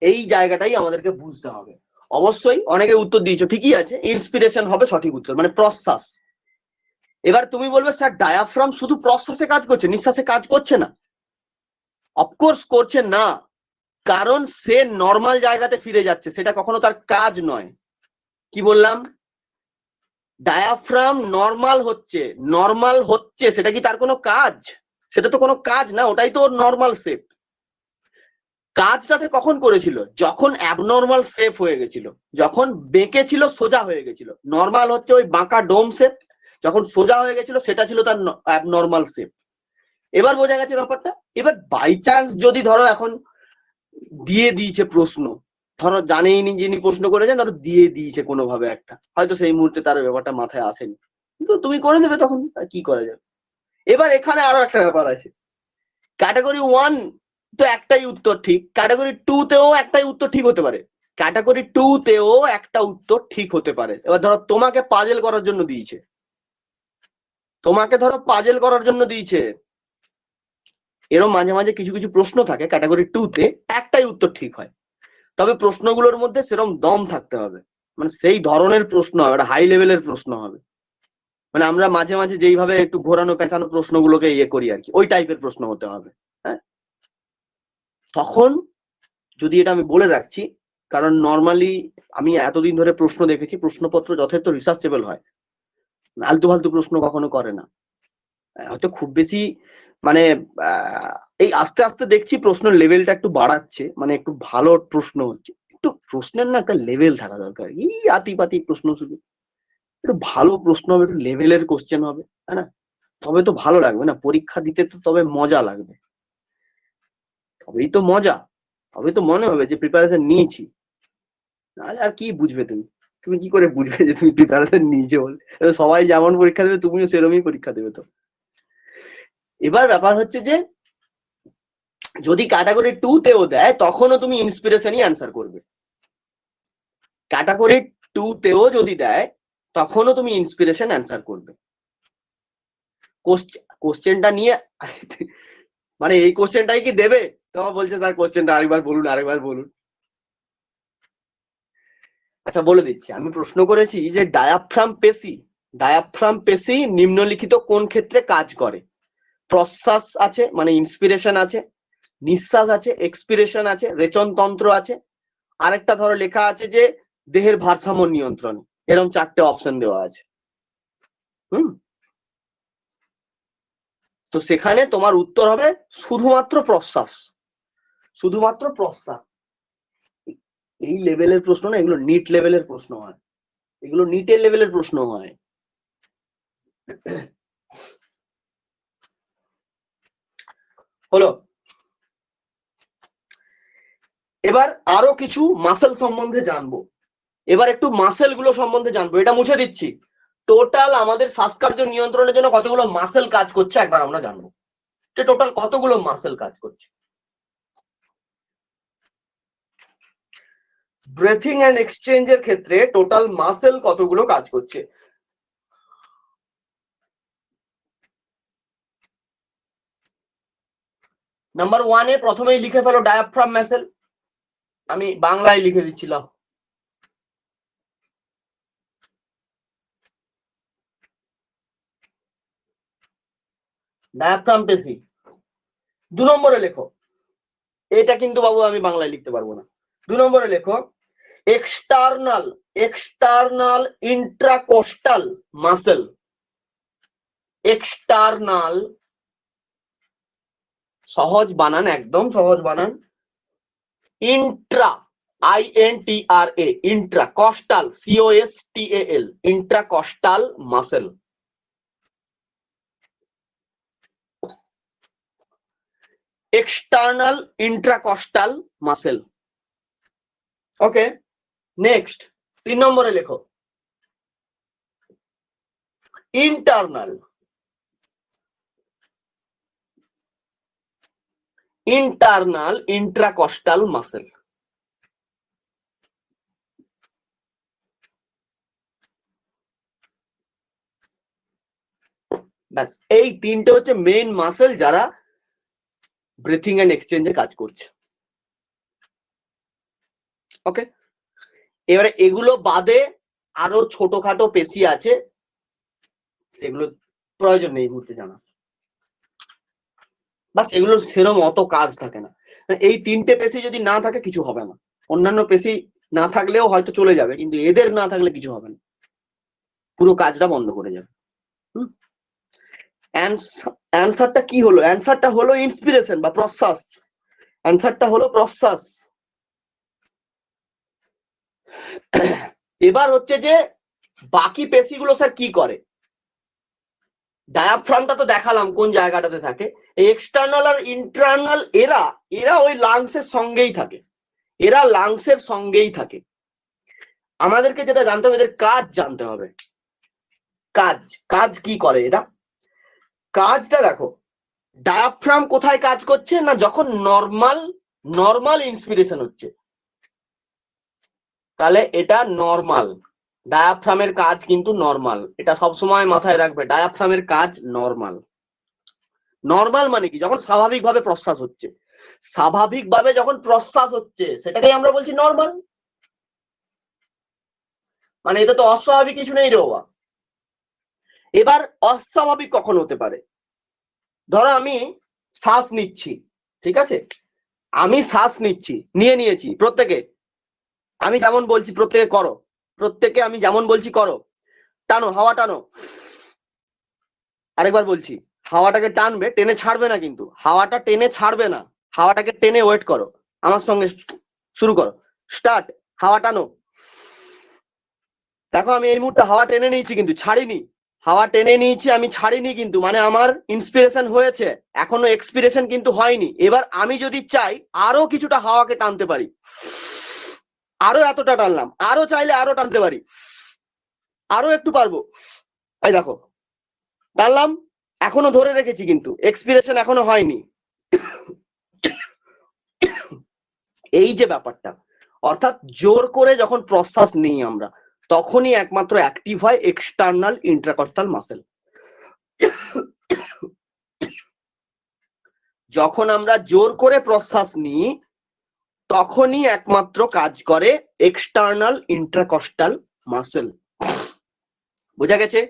[SPEAKER 1] এই জায়গাটাই আমাদেরকে বুঝতে হবে। অবশ্যই অনেকে উত্তর দিয়েছো, ঠিকই আছে, ইন্সপিরেশন হবে সঠিক উত্তর, মানে প্রশ্বাস। এবার তুমি বলবে স্যার ডায়াফ্রাম শুধু প্রশ্বাসে কাজ করছে, নিঃশ্বাসে কাজ করছে না? অফকোর্স করছে না, কারণ সে নর্মাল জায়গাতে ফিরে যাচ্ছে, সেটা কখনো তার কাজ নয়। কি বললাম? ডায়াফ্রাম নর্মাল হচ্ছে, সেটা কি তার কোনো কাজ? সেটা তো কোনো কাজ না, ওটাই তো নর্মাল শেপ। কাজটা সে কখন করেছিল? যখন অ্যাবনর্মাল শেপ হয়ে গেছিল, যখন বেঁকে ছিল সোজা হয়ে গেছিল। নর্মাল হচ্ছে ওই বাঁকা ডোম শেপ, যখন সোজা হয়ে গেছিল সেটা ছিল তার অ্যাবনর্মাল শেপ। এবার বোঝা গেছে ব্যাপারটা। এবার বাই চান্স যদি ধরো এখন দিয়ে দিয়েছে প্রশ্ন, ধরো জানেইনি যিনি প্রশ্ন করেছেন, ধরো দিয়ে দিয়েছে কোনোভাবে একটা, হয়তো সেই মুহূর্তে তার ব্যাপারটা মাথায় আসেনি, কিন্তু তুমি করে দেবে, তখন কি করা যাবে? এবার এখানে আরো একটা ব্যাপার আছে, ক্যাটাগরি 1 তো একটাই উত্তর ঠিক, ক্যাটাগরি 2 তেও একটাই উত্তর ঠিক হতে পারে, ক্যাটাগরি 2 তেও একটা উত্তর ঠিক হতে পারে। এবার ধরো তোমাকে পাজেল করার জন্য দিয়েছে, এরকম মাঝে মাঝে কিছু কিছু প্রশ্ন থাকে ক্যাটাগরি 2 তে একটাই উত্তর ঠিক হয়, তবে প্রশ্নগুলোর মধ্যে সেরকম দম থাকতে হবে, মানে সেই ধরনের প্রশ্ন হবে, একটা হাই লেভেলের প্রশ্ন হবে, মানে আমরা মাঝে মাঝে যেইভাবে একটু ঘোরানো পেঁচানো প্রশ্নগুলোকে ইয়ে করি আর কি, ওই টাইপের প্রশ্ন হতে হবে। হ্যাঁ, তখন যদি এটা আমি বলে রাখছি, কারণ নর্মালি আমি এতদিন ধরে প্রশ্ন দেখেছি, প্রশ্নপত্র যথেষ্ট রিসার্চেবল হয়, আলতু ফালতু প্রশ্ন কখনো করে না। হয়তো খুব বেশি মানে এই আস্তে আস্তে দেখছি প্রশ্নের লেভেলটা একটু বাড়াচ্ছে, মানে একটু ভালো প্রশ্ন হচ্ছে, একটু প্রশ্নের না একটা লেভেল থাকা দরকার। এই আতিপাতি প্রশ্ন শুধু, একটু ভালো প্রশ্ন হবে, একটু লেভেলের কোশ্চেন হবে, তাই না? তবে তো ভালো লাগবে না পরীক্ষা দিতে, তো তবে মজা লাগবে, তবেই তো মজা, তবে তো মনে হবে যে প্রিপারেশন নিয়েছি। নাহলে আর কি বুঝবে তুমি, তুমি কি করে বুঝবে যে তুমি প্রিপারেশন নিয়েছো বলে? সবাই যেমন পরীক্ষা দেবে তুমিও সেরকমই পরীক্ষা দেবে তো। এবার ব্যাপার হচ্ছে যে যদি ক্যাটাগরি 2 তেও দেয় তখনও তুমি ইন্সপিরেশনই অ্যান্সার করবে, ক্যাটাগরি 2 তেও যদি দেয় তখনও তুমি ইন্সপিরেশন অ্যান্সার করবে। কোশ্চেনটা নিয়ে মানে এই কোশ্চেনটাই কি দেবে? তোমার বলছে স্যার কোশ্চেনটা আরেকবার বলুন। আচ্ছা বলে দিচ্ছি, আমি প্রশ্ন করেছি যে ডায়াফ্রাম পেশি নিম্নলিখিত কোন ক্ষেত্রে কাজ করে? প্রশ্বাস আছে মানে ইন্সপিরেশন আছে, নিঃশ্বাস আছে এক্সপিরেশন আছে, রেচন তন্ত্র আছে, আরেকটা ধরো লেখা আছে যে দেহের ভারসাম্য নিয়ন্ত্রণ। এরকম 4টে অপশন দেওয়া আছে। হুম, তো সেখানে তোমার উত্তর হবে শুধুমাত্র প্রশ্বাস, শুধুমাত্র প্রশ্বাস। এই লেভেলের প্রশ্ন না, এগুলো নিট লেভেলের প্রশ্ন হয়, এগুলো নিটের লেভেলের প্রশ্ন হয়। হলো, এবার আরো কিছু মাসেল সম্বন্ধে জানবো। এবার একটু মাসেল গুলো সম্বন্ধে জানবো, এটা মুছে দিচ্ছি। টোটাল আমাদের শ্বাসকার্য নিয়ন্ত্রণের জন্য কতগুলো মাসেল কাজ করছে একবার আমরা জানবো, টোটাল কতগুলো মাসেল কাজ করছে। ব্রেথিং এন্ড এক্সচেঞ্জের ক্ষেত্রে টোটাল মাসেল কতগুলো কাজ করছে? নাম্বার 1 এ প্রথমেই লিখে ফেলো ডায়াফ্রাম মাসেল, আমি বাংলায় লিখে দিচ্ছিলাম। ডায়াফ্রাম পেশি। 2 নম্বরে লেখো এটা কিন্তু বাবু আমি বাংলায় লিখতে পারবো না। 2 নম্বরে লেখো এক্সটার্নাল ইন্ট্রাকোস্টাল মাসেল। এক্সটার্নাল, সহজ বানান, একদম সহজ বানান, intra INTRA, intracostal COSTAL, intracostal muscle. External intracostal muscle. Okay, next 3 নম্বরে লেখো ইন্টারনাল ইন্ট্রাকস্টাল মাসেল। ব্যাস, এই তিনটে হচ্ছে মেইন মাসেল যারা ব্রিথিং এন্ড এক্সচেঞ্জে কাজ করছে। ওকে, এবারে এগুলো বাদে আরো ছোটখাটো পেশি আছে, সেগুলো প্রয়োজন নেই এই মুহূর্তে জানা, বা সেগুলোর সেরম অত কাজ থাকে না। এই তিনটে পেশি যদি না থাকে কিছু হবে না, অন্যান্য পেশি না থাকলেও হয়তো চলে যাবে, কিন্তু এদের না থাকলে কিছু হবে না, পুরো কাজটা বন্ধ করে যাবে। অ্যান্সারটা কি হলো? অ্যান্সারটা হলো ইন্সপিরেশন বা প্রশ্বাস। অ্যান্সারটা হলো প্রশ্বাস। এবার হচ্ছে যে বাকি পেশিগুলো স্যার কি করে? ডায়াফ্রামটা তো দেখালাম কোন জায়গাটাতে থাকে। এক্সটার্নাল আর ইন্টারনাল এরা ওই লাংসের সঙ্গেই থাকে, এরা লাংসের সঙ্গেই থাকে। আমাদেরকে যেটা জানতে হবে, এদের কাজ জানতে হবে। কাজ কি করে এরা? কাজটা দেখো, ডায়াফ্রাম কোথায় কাজ করছে না, যখন নর্মাল ইন্সপিরেশন হচ্ছে, তাহলে এটা নর্মাল। ডায়াফ্রামের কাজ কিন্তু নর্মাল, এটা সবসময় মাথায় রাখবে, ডায়াফ্রামের কাজ নর্মাল। নর্মাল মানে কি? যখন স্বাভাবিকভাবে প্রশ্বাস হচ্ছে, স্বাভাবিকভাবে যখন প্রশ্বাস হচ্ছে সেটাকেই আমরা বলছি নর্মাল। মানে এটা তো অস্বাভাবিক কিছু নেই রে বাবা। এবার অস্বাভাবিক কখন হতে পারে? ধরো আমি শ্বাস নিচ্ছি, ঠিক আছে, আমি শ্বাস নিয়েছি প্রত্যেকে, আমি যেমন বলছি প্রত্যেকে করো, প্রত্যেকে আমি যেমন বলছি করো, টানো, হাওয়া টানো। আরেকবার বলছি, হাওয়াটাকে টানবে, টেনে ছাড়বে না, কিন্তু হাওয়াটা টেনে ছাড়বে না, হাওয়াটাকে টেনে ওয়েট করো। আমার সঙ্গে শুরু করো, স্টার্ট। হাওয়া টানো। দেখো আমি এই মুহূর্তে হাওয়া টেনে নিয়েছি কিন্তু ছাড়িনি, হাওয়া টেনে নিয়েছি আমি ছাড়িনি, কিন্তু মানে আমার ইন্সপিরেশন হয়েছে, এখনো এক্সপিরেশন কিন্তু হয়নি। এবার আমি যদি চাই আরো কিছুটা হাওয়াকে টানতে পারি, আরো এতটা টানলাম, আরো চাইলে আরো টানতে পারি, আরো একটু পারবো। এই দেখো টানলাম, এখনো ধরে রেখেছি, কিন্তু এক্সপিরেশন এখনো হয়নি। এই যে ব্যাপারটা, অর্থাৎ জোর করে যখন প্রশ্বাস নিই আমরা, তখনই একমাত্র অ্যাক্টিভ হয় এক্সটার্নাল ইন্ট্রাকস্টাল মাসেল। যখন আমরা জোর করে প্রশ্বাস নিই তখনই একমাত্র কাজ করে এক্সটার্নাল ইন্ট্রাকস্টাল মাসেল। বোঝা গেছে?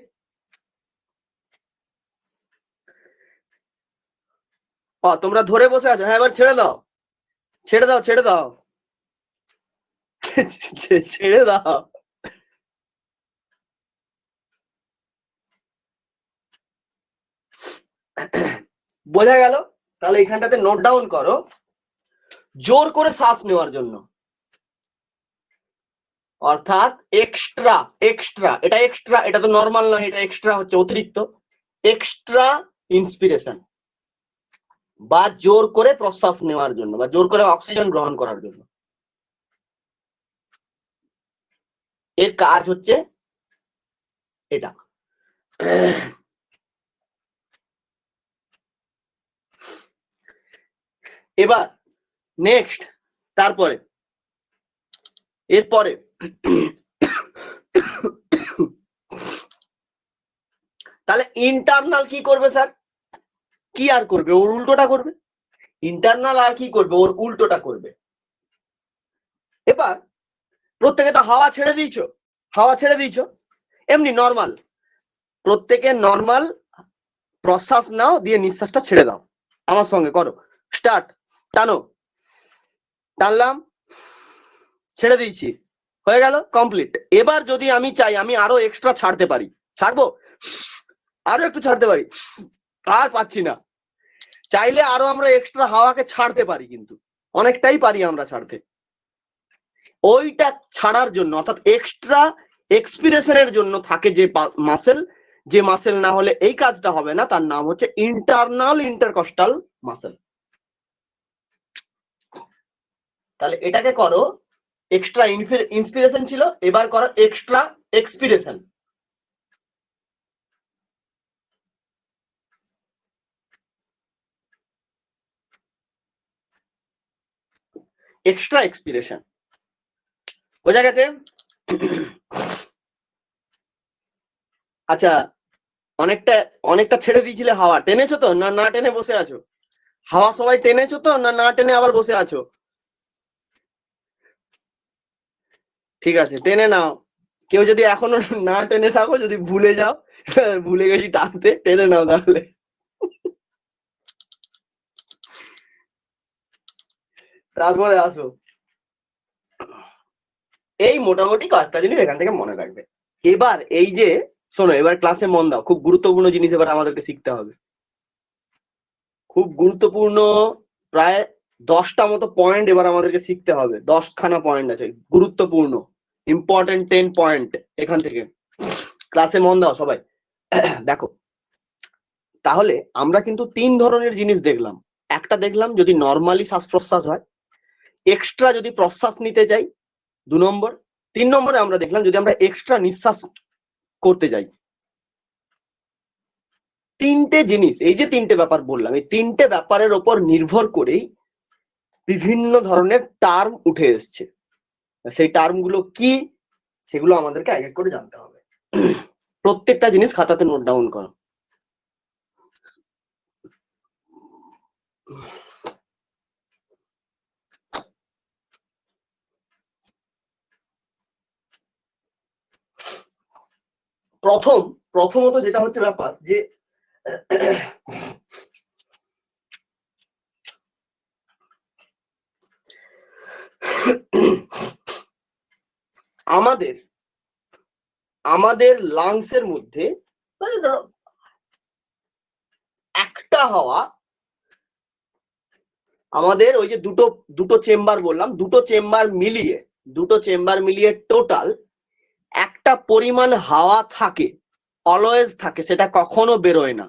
[SPEAKER 1] তোমরা ধরে বসে আছো? হ্যাঁ, এবার ছেড়ে দাও, ছেড়ে দাও, ছেড়ে দাও, ছেড়ে দাও। বোঝা গেল? তাহলে এখানটাতে নোট ডাউন করো, জোর করে শ্বাস নেওয়ার জন্য, অর্থাৎ এক্সট্রা, এটা তো নর্মাল নয়, এটা এক্সট্রা হচ্ছে, অতিরিক্ত, এক্সট্রা ইন্সপিরেশন, বা জোর করে প্রশ্বাস নেওয়ার জন্য, বা জোর করে অক্সিজেন গ্রহণ করার জন্য, এর কাজ হচ্ছে এটা। এবার নেক্সট, তারপরে এরপরে তাহলে ইন্টারনাল কি করবে স্যার? কি আর করবে? ওর উল্টোটা করবে। ইন্টারনাল আর কি করবে? ওর উল্টোটা করবে। এবার প্রত্যেকে তো হাওয়া ছেড়ে দিয়েছো, এমনি নর্মাল, প্রত্যেকে নর্মাল প্রশ্বাস নাও, দিয়ে নিঃশ্বাসটা ছেড়ে দাও। আমার সঙ্গে করো, স্টার্ট, টানো, টানলাম, ছেড়ে দিয়েছি, হয়ে গেল, কমপ্লিট। এবার যদি আমি চাই আমি আরো এক্সট্রা ছাড়তে পারি, ছাড়বো, আরো একটু ছাড়তে পারি, আর পাচ্ছি না। চাইলে আরো আমরা এক্সট্রা হাওয়াকে ছাড়তে পারি, কিন্তু অনেকটাই পারি আমরা ছাড়তে। ওইটা ছাড়ার জন্য অর্থাৎ এক্সট্রা এক্সপিরেশনের জন্য থাকে যে মাসেল, যে মাসেল না হলে এই কাজটা হবে না, তার নাম হচ্ছে ইন্টারনাল ইন্টারকস্টাল মাসেল। তাহলে এটাকে করো এক্সট্রা ইন্সপিরেশন ছিল, এবার করো এক্সট্রা এক্সপিরেশন। এক্সট্রা এক্সপিরেশন বোঝা গেছে? আচ্ছা, অনেকটা অনেকটা ছেড়ে দিয়েছিলে হাওয়া, টেনেছো তো না না টেনে বসে আছো? হাওয়া সবাই টেনেছো তো না না টেনে আবার বসে আছো? ঠিক আছে, টেনে নাও। কেউ যদি এখনো না টেনে থাকো, যদি ভুলে যাও, ভুলে গেছি টানতে, টেনে নাও তাহলে। তারপরে আসো, এই মোটামুটি কয়েকটা জিনিস এখান থেকে মনে রাখবে। এবার এই যে শোনো, এবার ক্লাসে মন দাও, খুব গুরুত্বপূর্ণ জিনিস এবার আমাদেরকে শিখতে হবে, খুব গুরুত্বপূর্ণ, প্রায় 10টা মতো পয়েন্ট এবার আমাদেরকে শিখতে হবে। 10খানা পয়েন্ট আছে গুরুত্বপূর্ণ, ইম্পর্টেন্ট 10 পয়েন্ট এখান থেকে। ক্লাসে মন দাও সবাই। দেখো, তাহলে আমরা কিন্তু 3 ধরনের জিনিস দেখলাম। একটা দেখলাম যদি নর্মালি শ্বাস প্রশ্বাস হয়, এক্সট্রা যদি প্রশ্বাস নিতে যাই 2 নম্বর, 3 নম্বরে আমরা দেখলাম যদি আমরা এক্সট্রা নিঃশ্বাস করতে যাই। 3টে জিনিস, এই যে 3টে ব্যাপার বললাম, এই 3টে ব্যাপারের ওপর নির্ভর করেই বিভিন্ন ধরনের টার্ম উঠে এসছে। সেই টার্মগুলো কি সেগুলো আমাদেরকে এক এক করে জানতে হবে। প্রত্যেকটা জিনিস খাতাতে নোট ডাউন করো। প্রথমত যেটা হচ্ছে ব্যাপার যে আমাদের লাংসের মধ্যে একটা হাওয়া, আমাদের ওই যে দুটো চেম্বার বললাম, দুটো চেম্বার মিলিয়ে টোটাল একটা পরিমাণ হাওয়া থাকে, অলওয়েজ থাকে, সেটা কখনো বেরোয় না,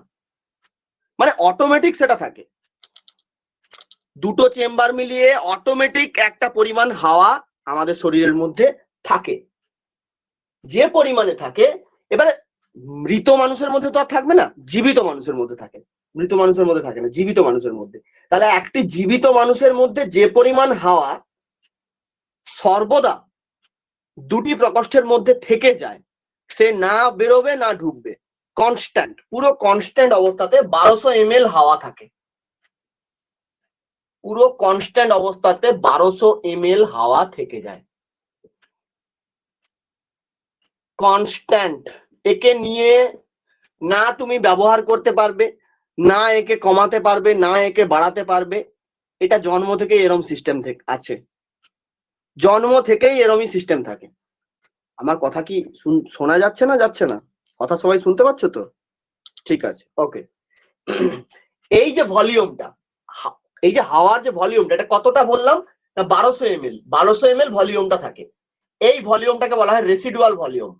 [SPEAKER 1] মানে অটোমেটিক সেটা থাকে। দুটো চেম্বার মিলিয়ে অটোমেটিক একটা পরিমাণ হাওয়া আমাদের শরীরের মধ্যে থাকে, যে পরিমাণে থাকে। এবারে মৃত মানুষের মধ্যে তো আর থাকবে না, জীবিত মানুষের মধ্যে থাকে, মৃত মানুষের মধ্যে থাকে না, জীবিত মানুষের মধ্যে। তাহলে একটি জীবিত মানুষের মধ্যে যে পরিমাণ হাওয়া সর্বদা দুটি প্রকোষ্ঠের মধ্যে থেকে যায়, সে না বেরোবে না ঢুকবে, কনস্ট্যান্ট, পুরো কনস্ট্যান্ট অবস্থাতে 1200 ml হাওয়া থাকে, পুরো কনস্ট্যান্ট অবস্থাতে 1200 ml হাওয়া থেকে যায়, কনস্ট্যান্ট। একে নিয়ে না তুমি ব্যবহার করতে পারবে, না একে কমাতে পারবে, না একে বাড়াতে পারবে। এটা জন্ম থেকে এরম সিস্টেম আছে, জন্ম থেকেই এরমই সিস্টেম থাকে। আমার কথা কি শোনা যাচ্ছে না যাচ্ছে না? কথা সবাই শুনতে পাচ্ছ তো? ঠিক আছে, ওকে। এই যে ভলিউমটা, এই যে হাওয়ার যে ভলিউমটা, এটা কতটা বললাম না, 1200 ml, 1200 ml ভলিউমটা থাকে। এই ভলিউমটাকে বলা হয় রেসিডুয়াল ভলিউম।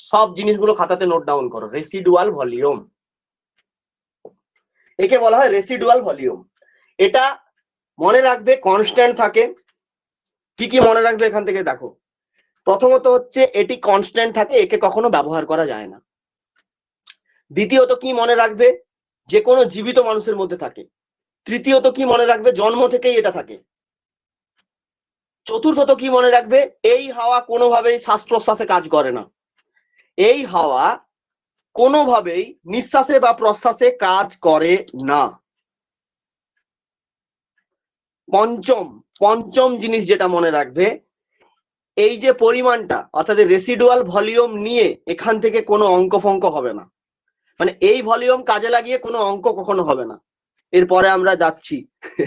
[SPEAKER 1] সব জিনিসগুলো খাতাতে নোট ডাউন করো, রেসিডুয়াল ভলিউম, একে বলা হয় রেসিডুয়াল ভলিউম। এটা মনে রাখবে কনস্ট্যান্ট থাকে। কি কি মনে রাখবে এখান থেকে দেখো, প্রথমত হচ্ছে এটি কনস্ট্যান্ট থাকে, একে কখনো ব্যবহার করা যায় না। দ্বিতীয়ত কি মনে রাখবে, যে কোনো জীবিত মানুষের মধ্যে থাকে। তৃতীয়ত কি মনে রাখবে, জন্ম থেকেই এটা থাকে। চতুর্থত কি মনে রাখবে, এই হাওয়া কোনোভাবেই শ্বাস প্রশ্বাসে কাজ করে না, এই হাওয়া কোনোভাবেই নিঃশ্বাসে বা প্রশ্বাসে কাজ করে না। পঞ্চম জিনিস যেটা মনে রাখবে, এই যে পরিমাণটা অর্থাৎ রেসিডুয়াল ভলিউম নিয়ে এখান থেকে কোনো অঙ্ক ফঙ্ক হবে না, মানে এই ভলিউম কাজে লাগিয়ে কোনো অঙ্ক কখনো হবে না। এরপরে আমরা যাচ্ছি,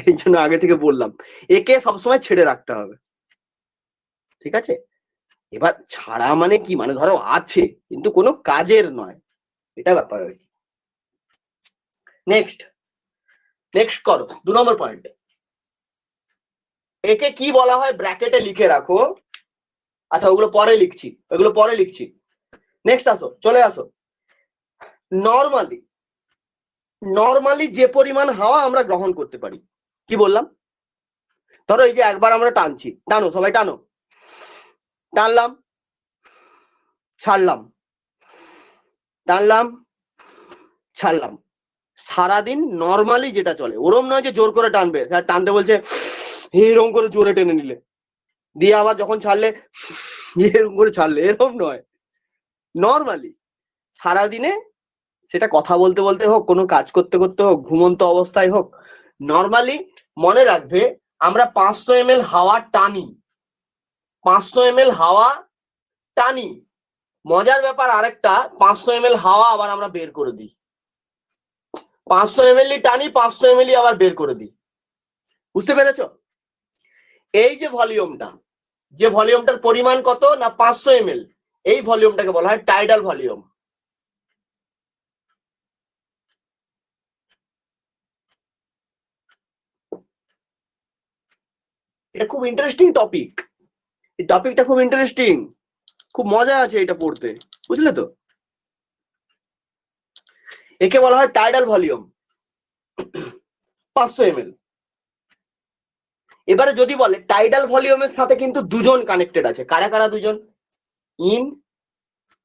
[SPEAKER 1] এই জন্য আগে থেকে বললাম একে সবসময় ছেড়ে রাখতে হবে, ঠিক আছে? এবার ছাড়া মানে কি, মানে ধরো আছে কিন্তু কোনো কাজের নয়, এটা ব্যাপার আর কি। নেক্সট করো 2 নম্বর পয়েন্টে। একে কি বলা হয় ব্র্যাকেটে লিখে রাখো। আচ্ছা ওগুলো পরে লিখছি। নেক্সট আসো, চলে আসো। নর্মালি যে পরিমাণ হাওয়া আমরা গ্রহণ করতে পারি, কি বললাম? ধরো এই যে একবার আমরা টানছি, টানো সবাই টানো, টানলাম ছাড়লাম, টানলাম ছাড়লাম, সারাদিন নর্মালি যেটা চলে, ওরম নয় যে জোর করে টানবে, স্যার টানতে বলছে এরকম করে জোরে টেনে নিলে, দিয়ে আবার যখন ছাড়লে এরকম করে ছাড়লে, এরকম নয়। নর্মালি সারাদিনে, সেটা কথা বলতে বলতে হোক, কোনো কাজ করতে করতে হোক, ঘুমন্ত অবস্থায় হোক, নর্মালি মনে রাখবে আমরা 500 ml হাওয়া টানি, 500 ml হাওয়া টানি। মজার ব্যাপার আরেকটা, 500 ml হাওয়া আবার আমরা বের করে দিই, 500 ml টানি, 500 ml আবার বের করে দিই। বুঝতে পেরেছো? এই যে ভলিউমটার পরিমাণ কত না 500 ml, এই ভলিউমটাকে বলা হয় টাইডাল ভলিউম। এটা খুব ইন্টারেস্টিং টপিক, এই টপিকটা খুব ইন্টারেস্টিং, খুব মজা আছে এটা পড়তে, বুঝলে তো? একে বলা হয় টাইডাল ভলিউম, 500 ml। এবারে যদি বলে টাইডাল ভলিউমের সাথে কিন্তু দুজন কানেক্টেড আছে, কারা কারা দুজন? ইন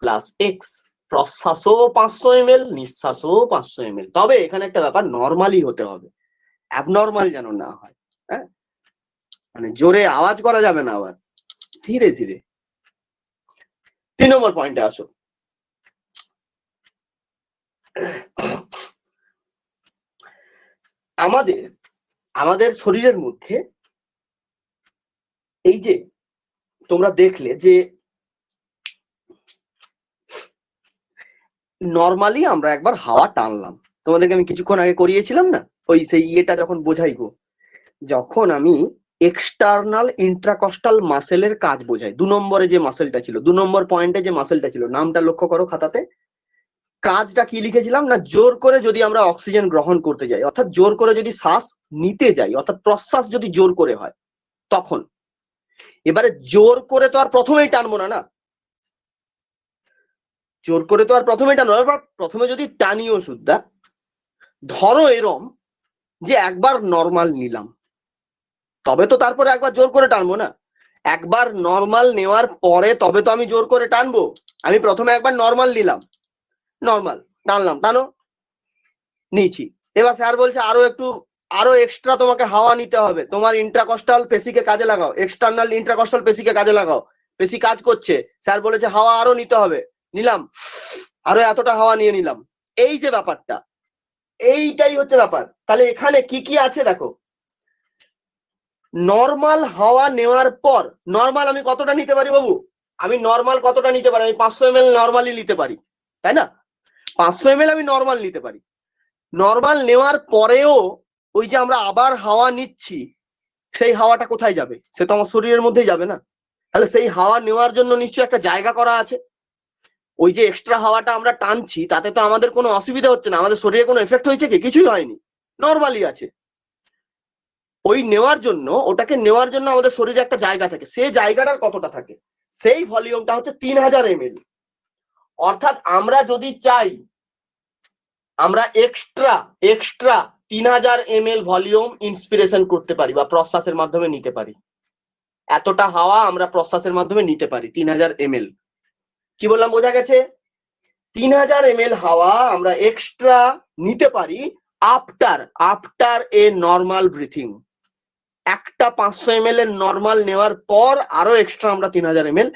[SPEAKER 1] প্লাস এক্স, প্রশ্বাসও 500 ml, নিঃশ্বাসও 500 ml। তবে এখানে একটা ব্যাপার, নর্মালি হতে হবে, অ্যাবনর্মাল যেন না হয়, হ্যাঁ, মানে জোরে আওয়াজ করা যাবে না, আবার ধীরে ধীরে। 3 নম্বর পয়েন্টে আসো। আমাদের শরীরের মধ্যে এই যে তোমরা দেখলে যে নর্মালি আমরা একবার হাওয়া টানলাম, তোমাদেরকে আমি কিছুক্ষণ আগে করিয়েছিলাম না, ওই সেই ইয়েটা যখন বোঝাইব, যখন আমি এক্সটার্নাল ইন্ট্রাকস্টাল মাসেলের কাজ বোঝাই, 2 নম্বরে যে মাসেলটা ছিল, 2 নম্বর পয়েন্টে যে মাসেলটা ছিল, নামটা লক্ষ্য করো খাতাতে, কাজটা কি লিখেছিলাম না, জোর করে যদি আমরা অক্সিজেন গ্রহণ করতে যাই, অর্থাৎ জোর করে যদি শ্বাস নিতে যাই, অর্থাৎ প্রশ্বাস যদি জোর করে হয় তখন, এবারে জোর করে তো আর প্রথমেই টানবো না, জোর করে তো আর প্রথমেই টানবো না, প্রথমে যদি টানিও সুদ্ধা, ধরো এরম যে একবার নর্মাল নিলাম, তবে তো তারপরে একবার জোর করে টানবো না, একবার নর্মাল নেওয়ার পরে তবে তো আমি জোর করে টানবো। আমি প্রথমে একবার নর্মাল নিলাম, নর্মাল টানলাম, টানো, নিয়েছি, এবার স্যার বলছে আরো এক্সট্রা তোমাকে হাওয়া নিতে হবে, তোমার ইন্ট্রাকস্টাল পেশিকে কাজে লাগাও, এক্সটার্নাল ইন্ট্রাকস্টাল পেশিকে কাজে লাগাও, পেশি কাজ করছে, স্যার বলেছে হাওয়া আরো নিতে হবে, নিলাম, আরো এতটা হাওয়া নিয়ে নিলাম। এই যে ব্যাপারটা, এইটাই হচ্ছে ব্যাপার। তাহলে এখানে কি কি আছে দেখো, নর্মাল হাওয়া নেওয়ার পর, নর্মাল আমি কতটা নিতে পারি বাবু? আমি নর্মাল কতটা নিতে পারি? আমি 500 ml নর্মালি নিতে পারি, তাই না? 500 ml আমি নর্মাল নিতে পারি। নর্মাল নেওয়ার পরেও ওই যে আমরা আবার হাওয়া নিচ্ছি, সেই হাওয়াটা কোথায় যাবে? সে তো আমার শরীরের মধ্যেই যাবে না। তাহলে সেই হাওয়া নেওয়ার জন্য নিশ্চয়ই একটা জায়গা করা আছে। ওই যে এক্সট্রা হাওয়াটা আমরা টানছি, তাতে তো আমাদের কোনো অসুবিধা হচ্ছে না, আমাদের শরীরে কোনো এফেক্ট হয়েছে কি? কিছুই হয়নি, নর্মালি আছে। ওই ওটাকে নেওয়ার জন্য আমাদের শরীরে একটা জায়গা থাকে, সেই জায়গাটার কতটা থাকে, সেই ভলিউমটা হচ্ছে 3000 ml। অর্থাৎ আমরা যদি চাই, আমরা এক্সট্রা 3000 ml ভলিউম ইন্সপিরেশন করতে পারি বা প্রশ্বাসের মাধ্যমে নিতে পারি। এতটা হাওয়া আমরা প্রশ্বাসের মাধ্যমে নিতে পারি 3000 ml। কি বললাম, বোঝা গেছে? 3000 ml হাওয়া আমরা এক্সট্রা নিতে পারি আফটার এ নর্মাল ব্রিথিং। একটা 500 ml এর নর্মাল নেওয়ার পর আরো এক্সট্রা আমরা 3000 ml,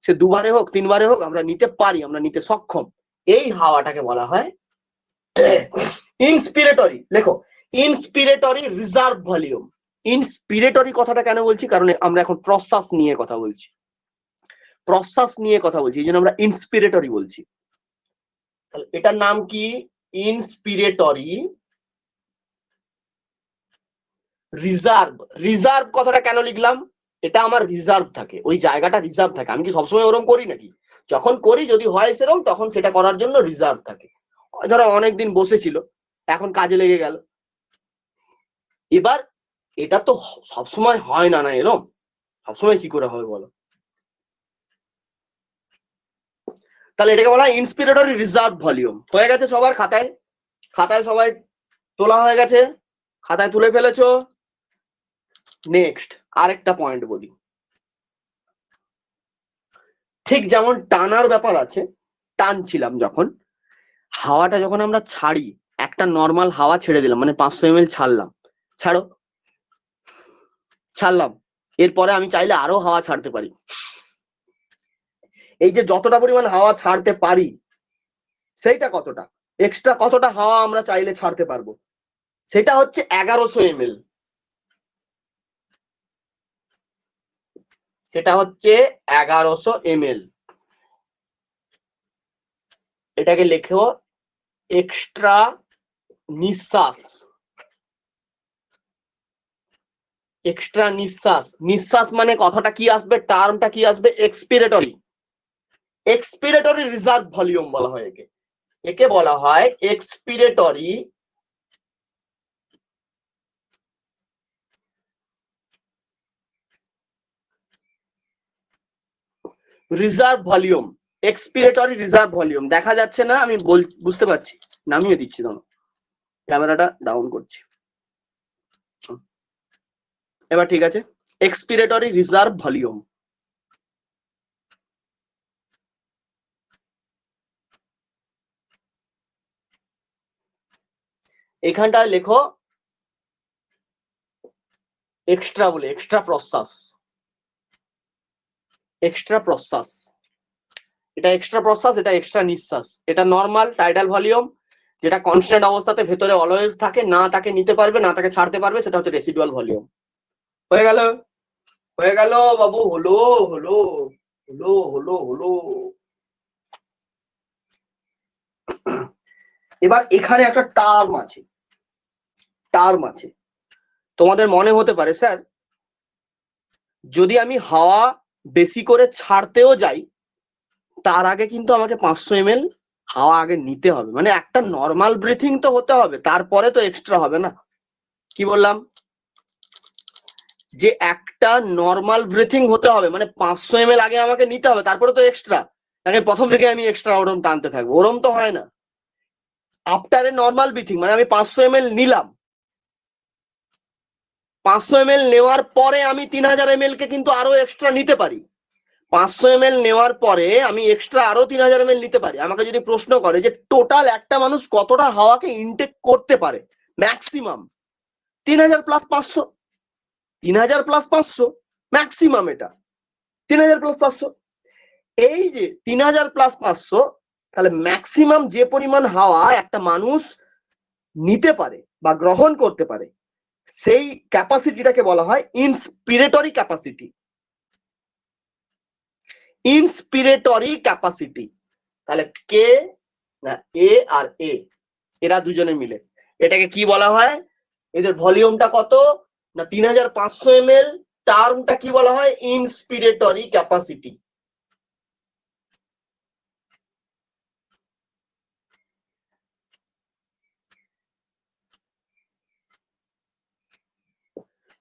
[SPEAKER 1] সে 2 বারে হোক 3 বারে হোক, আমরা নিতে পারি, আমরা নিতে সক্ষম। এই হাওয়াটাকে বলা হয় ইন্সপিরেটরি। লেখো, ইন্সপিরেটরি রিজার্ভ ভলিউম। ইন্সপিরেটরি কথাটা কেন বলছি? কারণ আমরা এখন প্রশ্বাস নিয়ে কথা বলছি, এই জন্য আমরা ইন্সপিরেটরি বলছি। তাহলে এটার নাম কি? ইন্সপিরেটরি রিজার্ভ, রিজার্ভ কথাটা কেন লিখলাম? এটা আমার রিজার্ভ থাকে, ওই জায়গাটা রিজার্ভ থাকে। আমি কি সবসময় ওরম করি নাকি? যখন করি যদি হয় সেরকম, তখন সেটা করার জন্য রিজার্ভ থাকে। ধরো অনেকদিন বসেছিল, এখন কাজে লেগে গেল। এবার এটা তো সবসময় হয় না, না এরম সবসময় কি করে হবে বলো? তাহলে এটাকে বলা হয় ইন্সপিরেটরি রিজার্ভ ভলিউম। হয়ে গেছে সবার খাতায়? খাতায় সবাই তোলা হয়ে গেছে? খাতায় তুলে ফেলেছো? নেক্সট আরেকটা পয়েন্ট বলি। ঠিক যেমন টানার ব্যাপার আছে, টানছিলাম যখন, হাওয়াটা যখন আমরা ছাড়ি, একটা নর্মাল হাওয়া ছেড়ে দিলাম, মানে 500 ml ছাড়লাম, ছাড়লাম, এরপরে আমি চাইলে আরো হাওয়া ছাড়তে পারি। এই যে যতটা পরিমাণ হাওয়া ছাড়তে পারি, সেইটা কতটা এক্সট্রা, কতটা হাওয়া আমরা চাইলে ছাড়তে পারবো, সেটা হচ্ছে 1100 ml। সেটা হচ্ছে 1100 ml। এটাকে লেখো এক্সট্রা নিঃশ্বাস। এক্সট্রা নিঃশ্বাস, নিঃশ্বাস মানে কথাটা কি আসবে, টার্মটা কি আসবে? এক্সপিরেটরি। এক্সপিরেটরি রিজার্ভ ভলিউম বলা হয় একে। একে বলা হয় expiratory reserve volume. Expiratory reserve volume দেখা যাচ্ছে না? আমি বুঝতে পারছি, নামিয়ে দিচ্ছি, দাঁড়াও ক্যামেরাটা ডাউন করছি। এবার ঠিক আছে, এক্সপিরেটরি রিজার্ভ ভলিউম। এখানটায় লেখো এক্সট্রা বলে, এক্সট্রা প্রশ্বাস। এক্সট্রা প্রশ্বাস, এটা এক্সট্রা প্রশ্বাস, এটা এক্সট্রা নিঃশ্বাস। এটা নর্মাল টাইডাল ভলিউম, যেটা কনস্ট্যান্ট অবস্থাতে ভেতরে অলওয়েজ থাকে, না তাকে নিতে পারবে না তাকে ছাড়তে পারবে, সেটা হচ্ছে রেসিডুয়াল ভলিউম। হয়ে গেল? হয়ে গেল বাবু? হলো হলো হলো হলো হলো। এবার এখানে একটা টার্ম আছে, টার্ম আছে। তোমাদের মনে হতে পারে স্যার যদি আমি হাওয়া বেশি করে ছাড়তেও যাই, তার আগে কিন্তু আমাকে 500 ml হাওয়া আগে নিতে হবে, মানে একটা নর্মাল ব্রিথিং তো হতে হবে, তারপরে তো এক্সট্রা হবে না। কি বললাম? যে একটা নর্মাল ব্রিথিং হতে হবে, মানে 500 ml আগে আমাকে নিতে হবে, তারপরে তো এক্সট্রা। আগে প্রথম থেকে আমি এক্সট্রা ওরম টানতে থাকবো, ওরম তো হয় না। আফটার এ নর্মাল ব্রিথিং মানে আমি 500 ml নিলাম, 500 ml নেওয়ার পরে আমি 3000 ml কে কিন্তু আরো এক্সট্রা নিতে পারি। 500 ml নেওয়ার পরে আমি এক্সট্রা আরো 3000 ml নিতে পারি। আমাকে যদি প্রশ্ন করে যে টোটাল একটা মানুষ কতটা হাওয়াকে ইনটেক করতে পারে, ম্যাক্সিমাম 3000 প্লাস 500, 3000 প্লাস 500 ম্যাক্সিমাম, এটা 3000 প্লাস 500। এই যে 3000 প্লাস 500, তাহলে ম্যাক্সিমাম যে পরিমাণ হাওয়া একটা মানুষ নিতে পারে বা গ্রহণ করতে পারে, সেই ক্যাপাসিটিটাকে বলা হয় ইন্সপিরেটরি ক্যাপাসিটি। ইন্সপিরেটরি ক্যাপাসিটি। তাহলে কে না এ আর এ, এরা দুজনে মিলে এটাকে কি বলা হয়? এদের ভলিউমটা কত না 3500 ml। টার্মটা কি বলা হয়? ইন্সপিরেটরি ক্যাপাসিটি।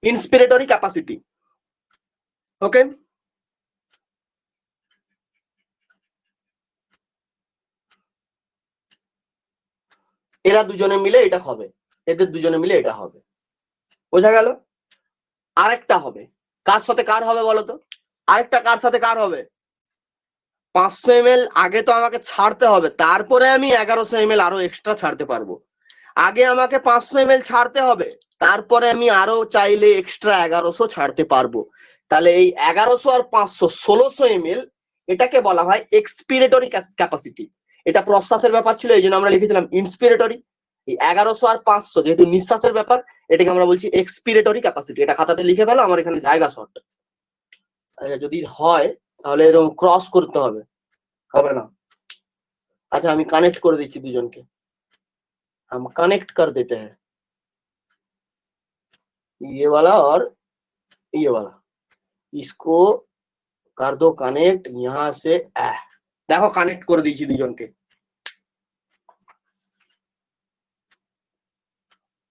[SPEAKER 1] ইন্সপিরেটরি ক্যাপাসিটি। ওকে, এরা দুজনে মিলে এটা হবে, এদের দুজনে মিলে এটা হবে। বোঝা গেল? আরেকটা হবে, কার সাথে কার হবে বলো তো? আরেকটা কার সাথে কার হবে? 500 ml আগে তো আমাকে ছাড়তে হবে, তারপরে আমি 1100 ml আরো এক্সট্রা ছাড়তে পারবো। আগে আমাকে 500 ml ছাড়তে হবে, তারপরে আমি আরো চাইলে এক্সট্রা 1100 ছাড়তে পারবো। তাহলে এই 1100 আর 500 1600 ml, এটাকে বলা হয় এক্সপিরেটরি ক্যাপাসিটি। এটা প্রশ্বাসের ব্যাপার ছিল, এই জন্য আমরা লিখেছিলাম ইন্সপিরেটরি। এই 1100 আর 500 যেহেতু নিঃশ্বাসের ব্যাপার, এটাকে আমরা বলছি এক্সপিরেটরি ক্যাপাসিটি। এটা খাতাতে লিখে ফেলো, আমার এখানে জায়গা শর্ট। যদি হয় তাহলে এরকম ক্রস করতে হবে, হবে না? আচ্ছা আমি কানেক্ট করে দিচ্ছি দুজনকে, हम कनेक्ट कर देते हैं। ये वाला और ये वाला, इसको कर दो কানেক্ট यहाँ से। দেখো কানেক্ট করে দিয়েছি দুজনকে।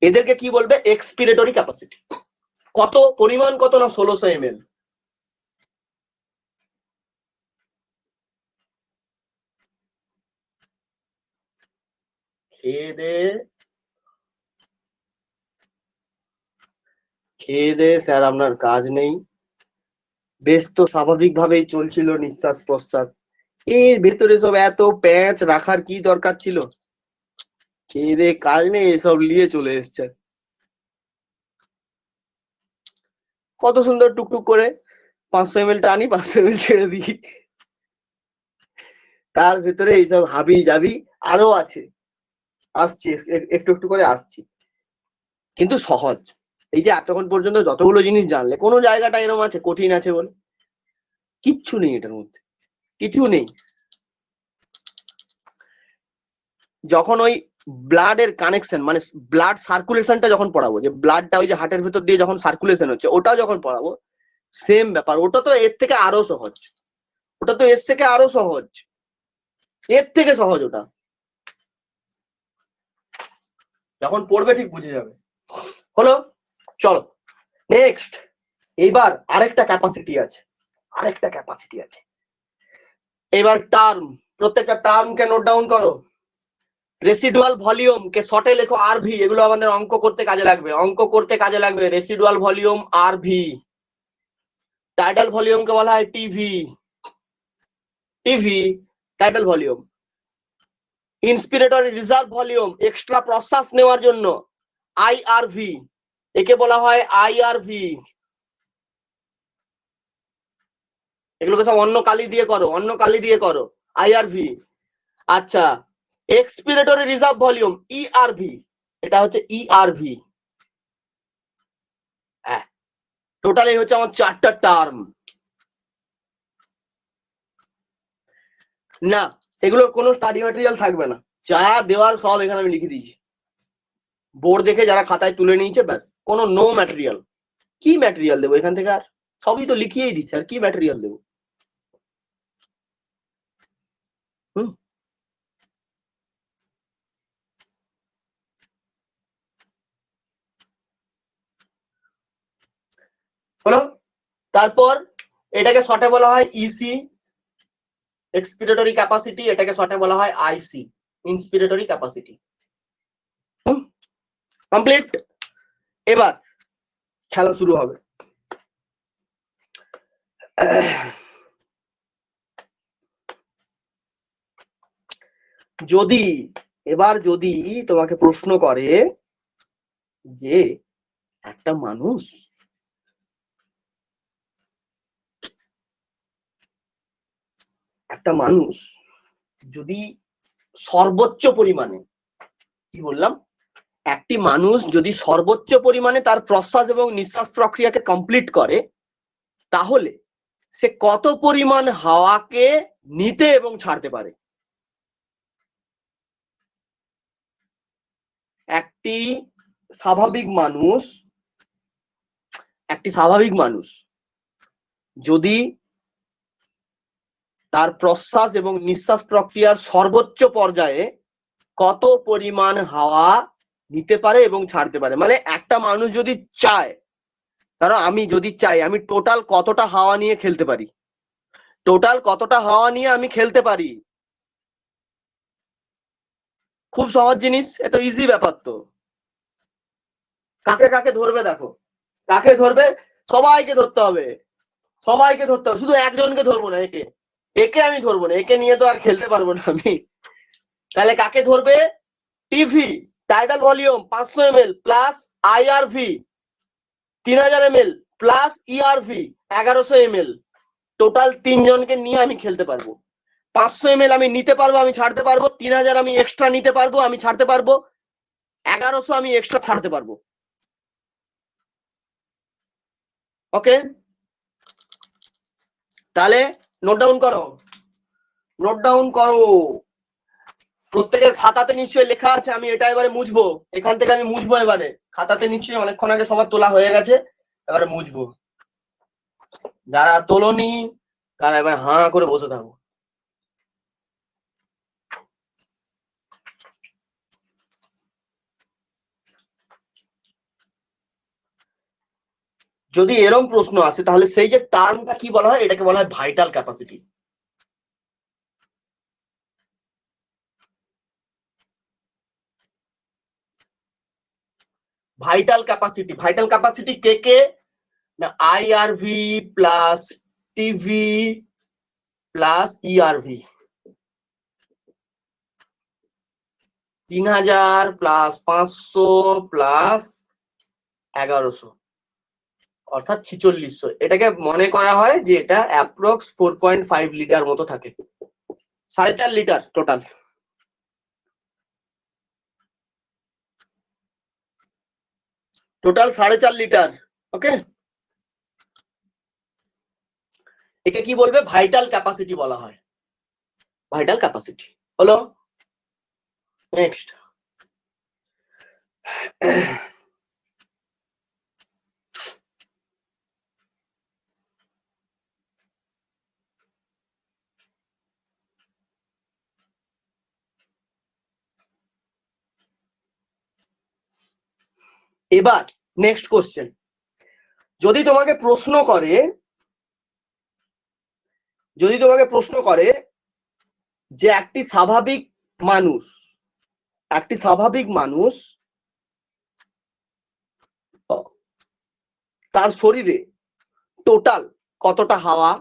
[SPEAKER 1] এদেরকে কি বলবে? Expiratory capacity. কত পরিমাণ? কত না 1600 ml। খেয়ে দে স্যার, আপনার কাজ নেই? বেশ তো স্বাভাবিকভাবেই চলছিল নিঃশ্বাস প্রশ্বাস, এর ভেতরে সব এত প্যাঁচ রাখার কি দরকার ছিল? খেয়ে দে, কাজ নেই, এসব নিয়ে চলে এসছে। কত সুন্দর টুকটুক করে 500 ml টানি, 500 ml ছেড়ে দিই, তার ভেতরে এইসব হাবি যাবি আরো আছে। আসছি একটু একটু করে আসছি, কিন্তু সহজ। এই যে এতক্ষণ পর্যন্ত যতগুলো জিনিস জানলে, কোনো জায়গাটা এরকম আছে কঠিন আছে বলে? কিচ্ছু নেই এটার মধ্যে, কিছু নেই। যখন ওই ব্লাডের কানেকশন, মানে ব্লাড সার্কুলেশনটা যখন পড়াবো, যে ব্লাডটা ওই যে হার্টের ভেতর দিয়ে যখন সার্কুলেশন হচ্ছে, ওটা যখন পড়াবো, সেম ব্যাপার। ওটা তো এর থেকে আরো সহজ, ওটা তো এর থেকে আরো সহজ, এর থেকে সহজ ওটা। যখন পড়বে ঠিক বুঝে যাবে। হলো, চলো নেক্সট। এইবার আরেকটা ক্যাপাসিটি আছে, আরেকটা ক্যাপাসিটি আছে। এবার টার্ম, প্রত্যেকটা টার্মকে নোট ডাউন করো। রেসিডুয়াল ভলিউম কে শর্টে লেখো আরভি, এগুলো আমাদের অঙ্ক করতে কাজে লাগবে, অঙ্ক করতে কাজে লাগবে। Residual volume RV. Tidal volume কে বলা হয় TV, TV tidal volume. Inspiratory reserve volume, extra প্রশ্বাস নেওয়ার জন্য, আইআরভি, একে বলা হয় আইআরভি। এগুলোকে সব অন্য কালি দিয়ে করো, অন্য কালি দিয়ে করো, আইআরভি। আচ্ছা, এক্সপিরেটরি রিজার্ভ ভলিউম ইআরভি, এটা হচ্ছে ইআরভি। হ্যাঁ, টোটাল এই হচ্ছে আমার 4টা টার্ম। না, এগুলোর কোনো স্টাডি ম্যাটেরিয়াল থাকবে না, যা দেওয়ার সব এখানে আমি লিখে দিয়েছি। বোর্ড দেখে যারা খাতায় তুলে নিয়েছে, ব্যাস, কোনো নো ম্যাটেরিয়াল। কি ম্যাটেরিয়াল দেবো এখান থেকে? আর সবই তো লিখিয়েই দিচ্ছে, আর কি ম্যাটেরিয়াল দেবো? হলো, তারপর এটাকে শর্টে বলা হয় ইসি, এক্সপিরেটরি ক্যাপাসিটি। এটাকে শর্টে বলা হয় আইসি, ইন্সপিরেটরি ক্যাপাসিটি। কমপ্লিট। এবার খেলা শুরু হবে। যদি এবার যদি তোমাকে প্রশ্ন করে যে একটা মানুষ যদি সর্বোচ্চ পরিমাণে, কি বললাম, একটি মানুষ যদি সর্বোচ্চ পরিমাণে তার প্রশ্বাস এবং নিঃশ্বাস প্রক্রিয়াকে কমপ্লিট করে, তাহলে সে কত পরিমাণ হাওয়াকে নিতে এবং ছাড়তে পারে? একটি স্বাভাবিক মানুষ যদি তার প্রশ্বাস এবং নিঃশ্বাস প্রক্রিয়ার সর্বোচ্চ পর্যায়ে কত পরিমাণ হাওয়া নিতে পারে এবং ছাড়তে পারে, মানে একটা মানুষ যদি চায়, কারণ আমি যদি চাই আমি টোটাল কতটা হাওয়া নিয়ে খেলতে পারি, টোটাল কতটা হাওয়া নিয়ে আমি খেলতে পারি। খুব সহজ জিনিস, এত ইজি ব্যাপার তো। কাকে কাকে ধরবে দেখো, কাকে ধরবে? সবাইকে ধরতে হবে, সবাইকে ধরতে হবে, শুধু একজনকে ধরবো না, একে একে আমি ধরবো না, একে নিয়ে তো আর খেলতে পারবো না আমি। তাহলে কাকে ধরবে? TV tidal volume 500 ml plus IRV 3000 ml plus ERV 1100 ml, total 3 জনকে নিয়ে আমি খেলতে পারবো। 500 ml আমি নিতে পারবো, আমি ছাড়তে পারবো, 3000 আমি এক্সট্রা নিতে পারবো, আমি ছাড়তে পারবো, 1100 আমি এক্সট্রা ছাড়তে পারবো। ওকে, তাহলে নোট ডাউন করো, নোট ডাউন করো। প্রত্যেকের খাতাতে নিশ্চয়ই লেখা আছে, আমি এটা এবারে মুছবো, এখান থেকে আমি মুছবো এবারে, খাতাতে নিশ্চয়ই অনেকক্ষণ আগে সবার তোলা হয়ে গেছে, এবারে মুছবো। যারা তোলনি তারা এবার হাঁ করে বসে থাকো। যদি এরকম প্রশ্ন আসে তাহলে সেই যে টার্মটা কি বলা হয়, এটাকে বলা হয় vital capacity. Vital capacity, vital capacity কে কে না IRV plus TV plus ERV, 3000 plus 500 plus 1100 অর্থাৎ 4600। এটাকে মনে করা হয় যে এটা অ্যাপ্রক্স 4.5 লিটার মতো থাকে, 4.5 litre total. Total 4.5 litre. Okay, একে কি বলবে, ভাইটাল ক্যাপাসিটি বলা হয়, ভাইটাল ক্যাপাসিটি হলো। নেক্সট, এবার নেক্সট কোশ্চেন, যদি তোমাকে প্রশ্ন করে, যদি তোমাকে প্রশ্ন করে যে একটি স্বাভাবিক মানুষ, একটি স্বাভাবিক মানুষ তার শরীরে টোটাল কতটা হাওয়া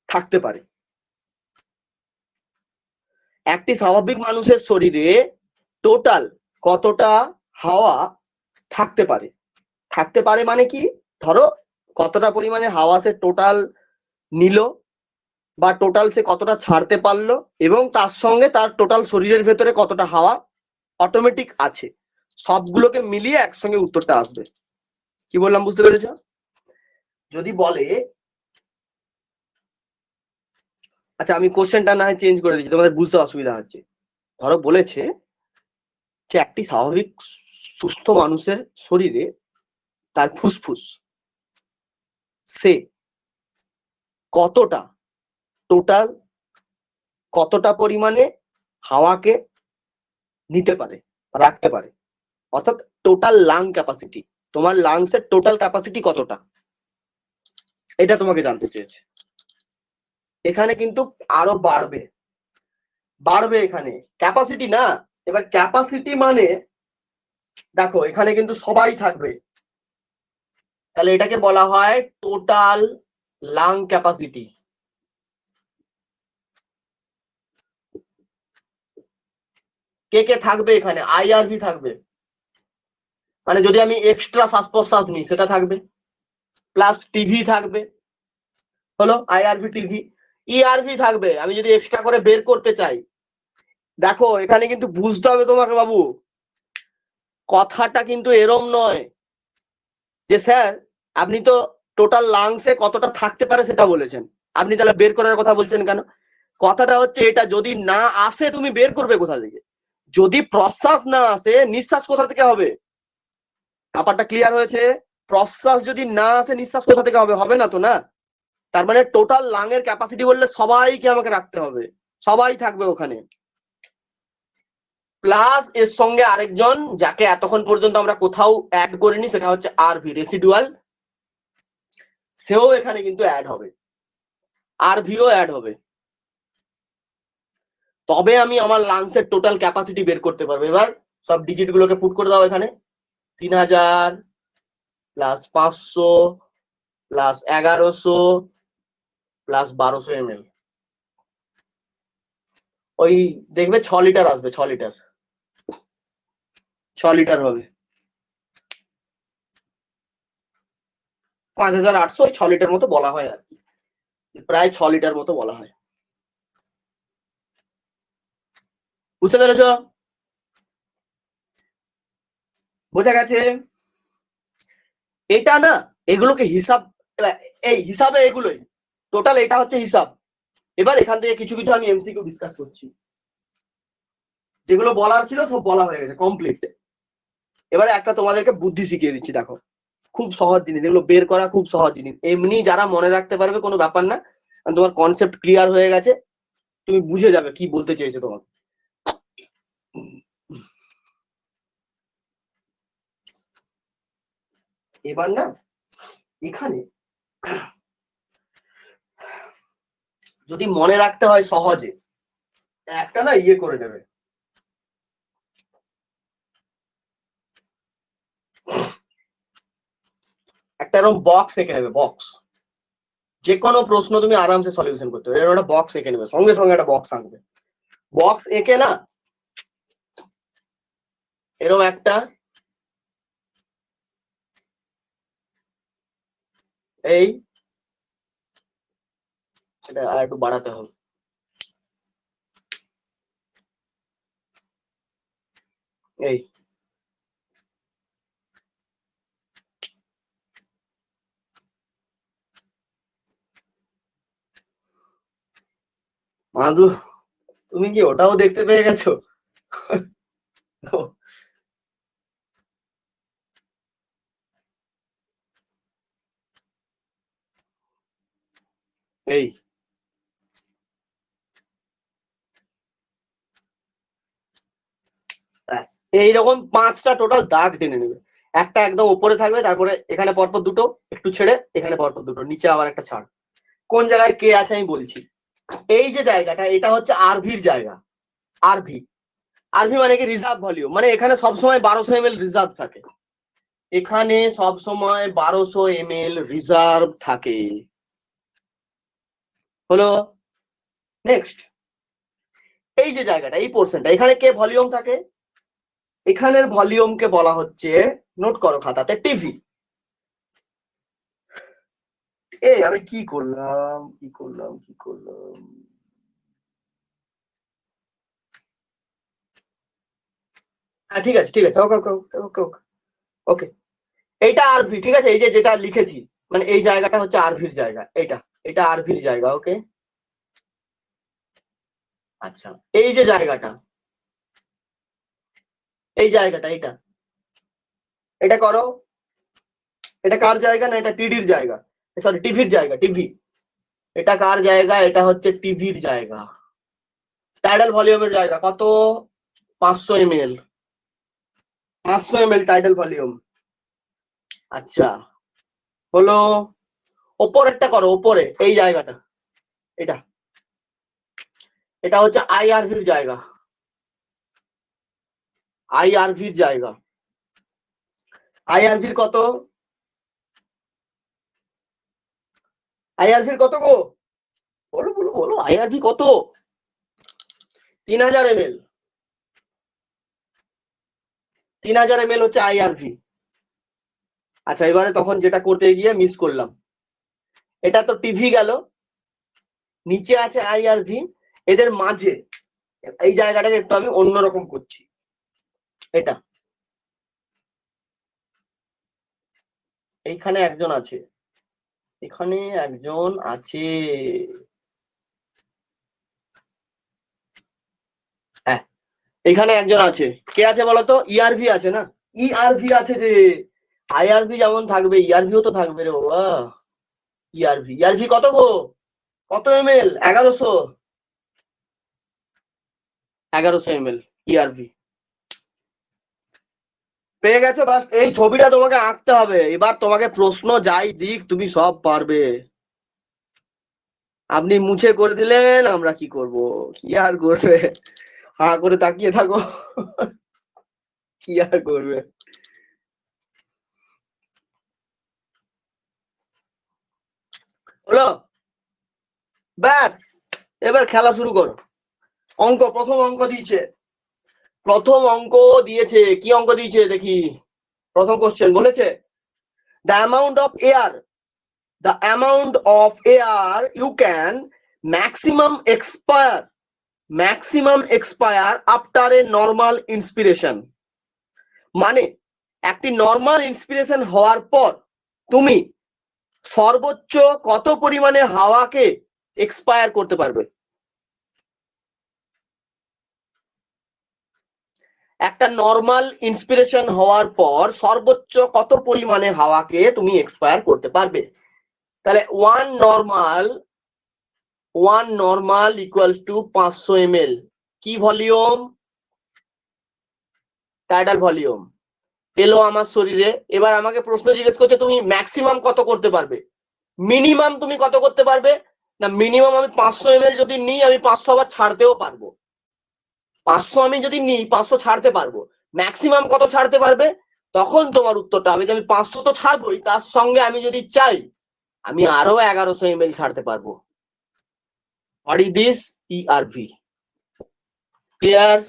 [SPEAKER 1] থাকতে পারে, একটি স্বাভাবিক মানুষের শরীরে টোটাল কতটা হাওয়া থাকতে পারে, থাকতে পারে মানে কি, ধরো কতটা পরিমাণে হাওয়া সে টোটাল নিল বা টোটাল সে কতটা ছাড়তে পারলো, এবং তার সঙ্গে তার টোটাল শরীরের ভেতরে কতটা হাওয়া অটোমেটিক আছে, সবগুলোকে মিলিয়ে একসঙ্গে উত্তরটা আসবে। কি বললাম বুঝতে পেরেছো? যদি বলে, আচ্ছা আমি কোশ্চেনটা না হয় চেঞ্জ করে দিচ্ছি, তোমাদের বুঝতে অসুবিধা হচ্ছে। ধরো বলেছে যে একটি স্বাভাবিক সুস্থ মানুষের শরীরে তার ফুসফুস সে কতটা টোটাল কতটা পরিমাণে হাওয়াকে নিতে পারে, রাখতে পারে, অর্থাৎ টোটাল লাং ক্যাপাসিটি, তোমার লাংসের টোটাল ক্যাপাসিটি কতটা, এটা তোমাকে জানতে চেয়েছে। এখানে কিন্তু আরো বাড়বে, বাড়বে এখানে ক্যাপাসিটি না। এবার ক্যাপাসিটি মানে দেখো এখানে কিন্তু সবাই থাকবে, তাহলে এটাকে বলা হয় টোটাল লাং ক্যাপাসিটি। কে কে থাকবে এখানে, আইআরভি থাকবে, মানে যদি আমি এক্সট্রা শ্বাস প্রশ্বাস নিই সেটা থাকবে, প্লাস টিভি থাকবে, হলো আইআরভি টিভি, ইআরভি থাকবে আমি যদি এক্সট্রা করে বের করতে চাই। দেখো এখানে কিন্তু বুঝতে হবে তোমাকে বাবু, কথাটা কিন্তু এরম নয় যে স্যার আপনি তো টোটাল লাংসে কতটা থাকতে পারে সেটা বলেছেন, আপনি তাহলে বের করার কথা বলছেন কেন? কথাটা হচ্ছে এটা, যদি না আসে তুমি বের করবে কোথা থেকে, যদি প্রশ্বাস না আসে নিঃশ্বাস কোথা থেকে হবে? ব্যাপারটা ক্লিয়ার হয়েছে? প্রশ্বাস যদি না আসে নিঃশ্বাস কোথা থেকে হবে? হবে না তো, না? তার মানে টোটাল লাং এর ক্যাপাসিটি বললে সবাইকে আমাকে রাখতে হবে, সবাই থাকবে ওখানে, প্লাস এর সঙ্গে আরেকজন যাকে এতক্ষণ পর্যন্ত আমরা কোথাও অ্যাড করিনি, সেটা হচ্ছে আরভি রেসিডুয়াল, সেও এখানে কিন্তু অ্যাড হবে, আরভিও অ্যাড হবে, তবে আমি আমার লাংসের টোটাল ক্যাপাসিটি বের করতে পারবো। এবার সব ডিজিট গুলোকে পুট করে দাও এখানে, 3000 প্লাস 500 প্লাস 1100 প্লাস 1200 ml, ওই দেখবে 6 লিটার আসবে, 6 লিটার, 6 লিটার হবে, 5800, 6 লিটার মতো বলা হয় আর কি, প্রায় 6 লিটার মতো বলা হয়। বুঝতে পেরেছ? বোঝা গেছে? এটা না, এগুলোকে হিসাব, এই হিসাবে এগুলোই টোটাল, এটা হচ্ছে হিসাব। এবার এখান থেকে কিছু কিছু আমি এমসিকিউ ডিসকাস করছি। যেগুলো বলার ছিল সব বলা হয়ে গেছে, কমপ্লিট। এবারে একটা তোমাদেরকে বুদ্ধি শিখিয়ে দিচ্ছি, দেখো খুব সহজ জিনিস, এগুলো বের করা খুব সহজ জিনিস, এমনি যারা মনে রাখতে পারবে কোনো ব্যাপার না, তোমার কনসেপ্ট ক্লিয়ার হয়ে গেছে, তুমি বুঝে যাবে কি বলতে চেয়েছে তোমাকে। এবার না এখানে যদি মনে রাখতে হয় সহজে, একটা না ইয়ে করে নেবে, একটা এরকম বক্স এঁকে নেবে, বক্স, যে কোনো প্রশ্ন তুমি আরামসে সলিউশন করতে হবে, এরকম একটা বক্স এঁকে নেবে, সঙ্গে সঙ্গে একটা বক্স আনবে, বক্স এঁকে না এরকম একটা এই, এটা আর একটু বাড়াতে হবে, এই মাধু, তুমি কি ওটাও দেখতে পেয়ে গেছো? এই এইরকম 5টা টোটাল দাগ টেনে নেবে, একটা একদম উপরে থাকবে, তারপরে এখানে পরপর দুটো, একটু ছেড়ে এখানে পরপর দুটো, নিচে আবার একটা ছাড়। কোন জায়গায় কে আছে আমি বলছি, এই যে জায়গাটা এটা হচ্ছে আরভির জায়গা, আরভি, আরভি মানে কি রিজার্ভ ভলিউম, মানে এখানে সবসময় 1200 ml রিজার্ভ থাকে, এখানে সবসময় 1200 ml রিজার্ভ থাকে, হলো। নেক্সট এই যে জায়গাটা, এই পোর্শনটা, এখানে কে ভলিউম থাকে, এখানের ভলিউমকে বলা হচ্ছে, নোট করো খাতাতে, টিভি। এই আমি কি করলাম কি করলাম কি করলাম, হ্যাঁ ঠিক আছে ঠিক আছে, ওকে ওকে ওকে ওকে ওকে ওকে, এইটা আরভি, ঠিক আছে, এই যে যেটা লিখেছি, মানে এই জায়গাটা হচ্ছে আরভির জায়গা, এটা এটা আরভির জায়গা, ওকে। আচ্ছা এই যে জায়গাটা, এই জায়গাটা, এটা এটা করো, এটা কার জায়গা, না এটা টিডির জায়গা, সরি টিভির জায়গা, টিভি, এটা কার জায়গা, এটা হচ্ছে টিভির জায়গা, টাইডাল ভলিউমের জায়গা কত, 500 ml, 500 ml টাইডাল ভলিউম। আচ্ছা হলো, ওপরেরটা করো, ওপরে এই জায়গাটা, এটা এটা হচ্ছে আইআরভির জায়গা, আইআরভির জায়গা, আইআরভির কত, আইআরভির কত গো, বলো বলো বলো, আইআরভি কত, 3000 ml, 3000 ml হচ্ছে আইআরভি। আচ্ছা এবারে তখন যেটা করতে গিয়ে মিস করলাম, এটা তো টিভি গেল, নিচে আছে আইআরভি, এদের মাঝে এই জায়গাটাকে একটু আমি অন্যরকম করছি, এটা এইখানে একজন আছে, এখানে একজন আছে, হ্যাঁ এখানে একজন আছে, কে আছে বলতো, ইআরভি আছে না, ইআরভি আছে, যে আইআরভি যেমন থাকবে ইআরভিও তো থাকবে রে বাবা, ইআরভি, ইআরভি কত গো, কত এমএল, 1100, 1100 ml ইআরভি, পেয়ে গেছো, বাস এই ছবিটা তোমাকে আঁকতে হবে, এবার তোমাকে প্রশ্ন যাই দিক তুমি সব পারবে, আপনি মুছে করে দিলেন, আমরা কি করব, কি আর করবে, হা করে তাকিয়ে থাকো, কি আর করবে, হলো, ব্যাস এবার খেলা শুরু করো, অঙ্ক, প্রথম অঙ্ক দিয়েছে, প্রথম অঙ্ক দিয়েছে, কি অঙ্ক দিয়েছে দেখি, প্রথম কোশ্চেন বলেছে, the amount of air, the amount of air you can maximum expire after a normal inspiration, মানে একটি নর্মাল ইন্সপিরেশন হওয়ার পর তুমি সর্বোচ্চ কত পরিমাণে হাওয়াকে এক্সপায়ার করতে পারবে, একটা নর্মাল ইন্সপিরেশন হওয়ার পর সর্বোচ্চ কত পরিমাণে হাওয়াকে তুমি এক্সপায়ার করতে পারবে? তাহলে one normal equals to 500 ml কি ভলিউম? টাইডাল ভলিউম এলো আমার শরীরে। এবার আমাকে প্রশ্ন জিজ্ঞেস করছে তুমি ম্যাক্সিমাম কত করতে পারবে, মিনিমাম তুমি কত করতে পারবে? না মিনিমাম আমি 500 ml যদি নিই আমি 500 আবার ছাড়তেও পারবো। 500 আমি যদি নিই 500 ছাড়তে পারবো। ম্যাক্সিমাম কত ছাড়তে পারবে? তখন তোমার উত্তরটা হবে যে আমি 500 তো ছাড়বোই, তার সঙ্গে আমি যদি চাই আমি আরো 1100 ml ছাড়তে পারবো। What is this? ERV. Clear?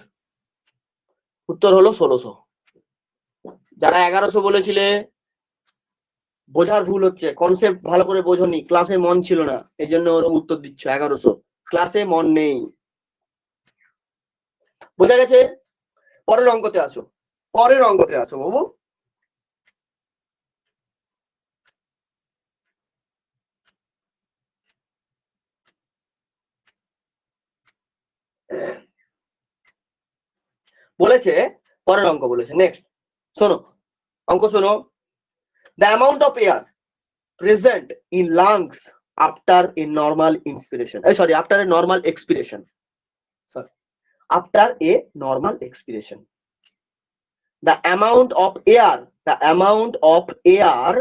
[SPEAKER 1] উত্তর হলো 1600। যারা 1100 বলেছিলে বোঝার ভুল হচ্ছে, কনসেপ্ট ভালো করে বোঝনি, ক্লাসে মন ছিল না, এই জন্য ওরকম উত্তর দিচ্ছ 1100। ক্লাসে মন নেই, বোঝা গেছে? পরের অঙ্কতে আসো, পরের অঙ্কতে আসো বাবু। বলেছে পরের অঙ্ক বলেছে, নেক্সট শোনো অঙ্ক শোনো। The amount of air present in lungs after a normal inspiration, sorry after a normal expiration, sorry after a normal expiration, the amount of air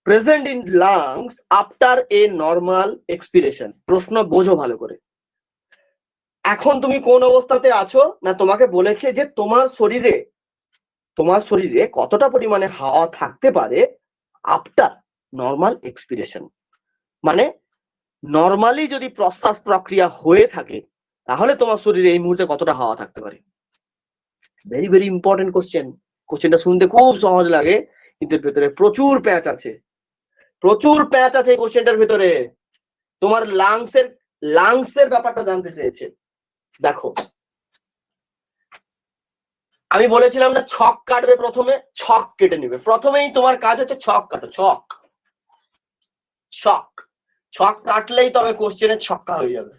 [SPEAKER 1] present in lungs after a normal expiration। প্রশ্ন বোঝো ভালো করে। এখন তুমি কোন অবস্থাতে আছো? না তোমাকে বলেছে যে তোমার শরীরে কতটা পরিমাণে হাওয়া থাকতে পারে আফটার নর্মাল এক্সপিরেশন, মানে নর্মালি যদি প্রশ্বাস প্রক্রিয়া হয়ে থাকে তাহলে তোমার শরীরে এই মুহূর্তে কতটা হাওয়া থাকতে পারে। Very very important question. কোশ্চেনটা শুনতে খুব সহজ লাগে কিন্তু এর ভেতরে প্রচুর প্যাঁচ আছে, প্রচুর প্যাঁচ আছে এই কোশ্চেনটার ভেতরে। তোমার লাংসের ব্যাপারটা জানতে চেয়েছে। দেখো আমি বলেছিলাম না ছক কাটবে, প্রথমে ছক কেটে নেবে, প্রথমেই তোমার কাজ হচ্ছে ছক কাটো, ছক ছক ছক কাটলেই তবে কোশ্চেনের ছক্কা হয়ে যাবে।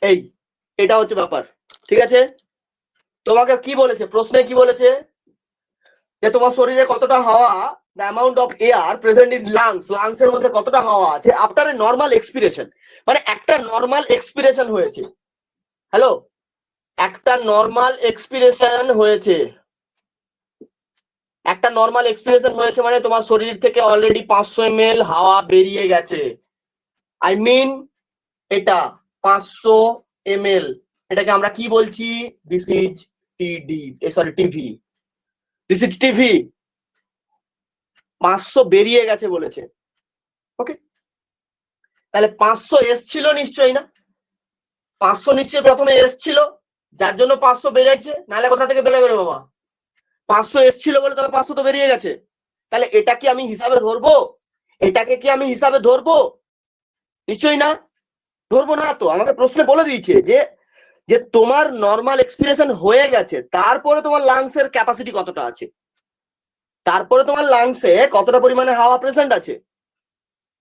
[SPEAKER 1] এই এটা হচ্ছে ব্যাপার, ঠিক আছে? তোমাকে কি বলেছে প্রশ্নে, কি বলেছে যে তোমার শরীরে কতটা হাওয়া, the amount of air present in lungs এর মধ্যে কতটা হাওয়া আছে আফটার এ নর্মাল এক্সপিরেশন, মানে একটা নর্মাল এক্সপিরেশন হয়েছে। হ্যালো, একটা নর্মাল এক্সপিরেশন হয়েছে, একটা নর্মাল এক্সপিরেশন হয়েছে মানে তোমার শরীর থেকে অলরেডি 500 ml হাওয়া বেরিয়ে গেছে। আই মিন এটা 500 ml, এটাকে আমরা কি বলছি? দিস ইজ টিডি, sorry TV, this is TV. 500 বেরিয়ে গেছে বলেছে, ওকে? তাহলে 500 এসছিল নিশ্চয়ই, না 500 নিশ্চয়ই প্রথমে এসছিল, যার জন্য 500 বেরিয়েছে, নাহলে কোথা থেকে বেরোবে রে বাবা? 500 এসছিল বলে তবে 500 তো বেরিয়ে গেছে। তাহলে এটা কি আমি হিসাবে ধরবো? এটাকে কি আমি হিসাবে ধরবো? নিশ্চয়ই না, ধরবো না। তো আমাকে প্রশ্নে বলে দিয়েছে যে যে তোমার নর্মাল এক্সপিরেশন হয়ে গেছে, তারপরে তোমার লাংসের ক্যাপাসিটি কতটা আছে, তারপরে তোমার লাংসে কতটা পরিমাণে হাওয়া প্রেজেন্ট আছে।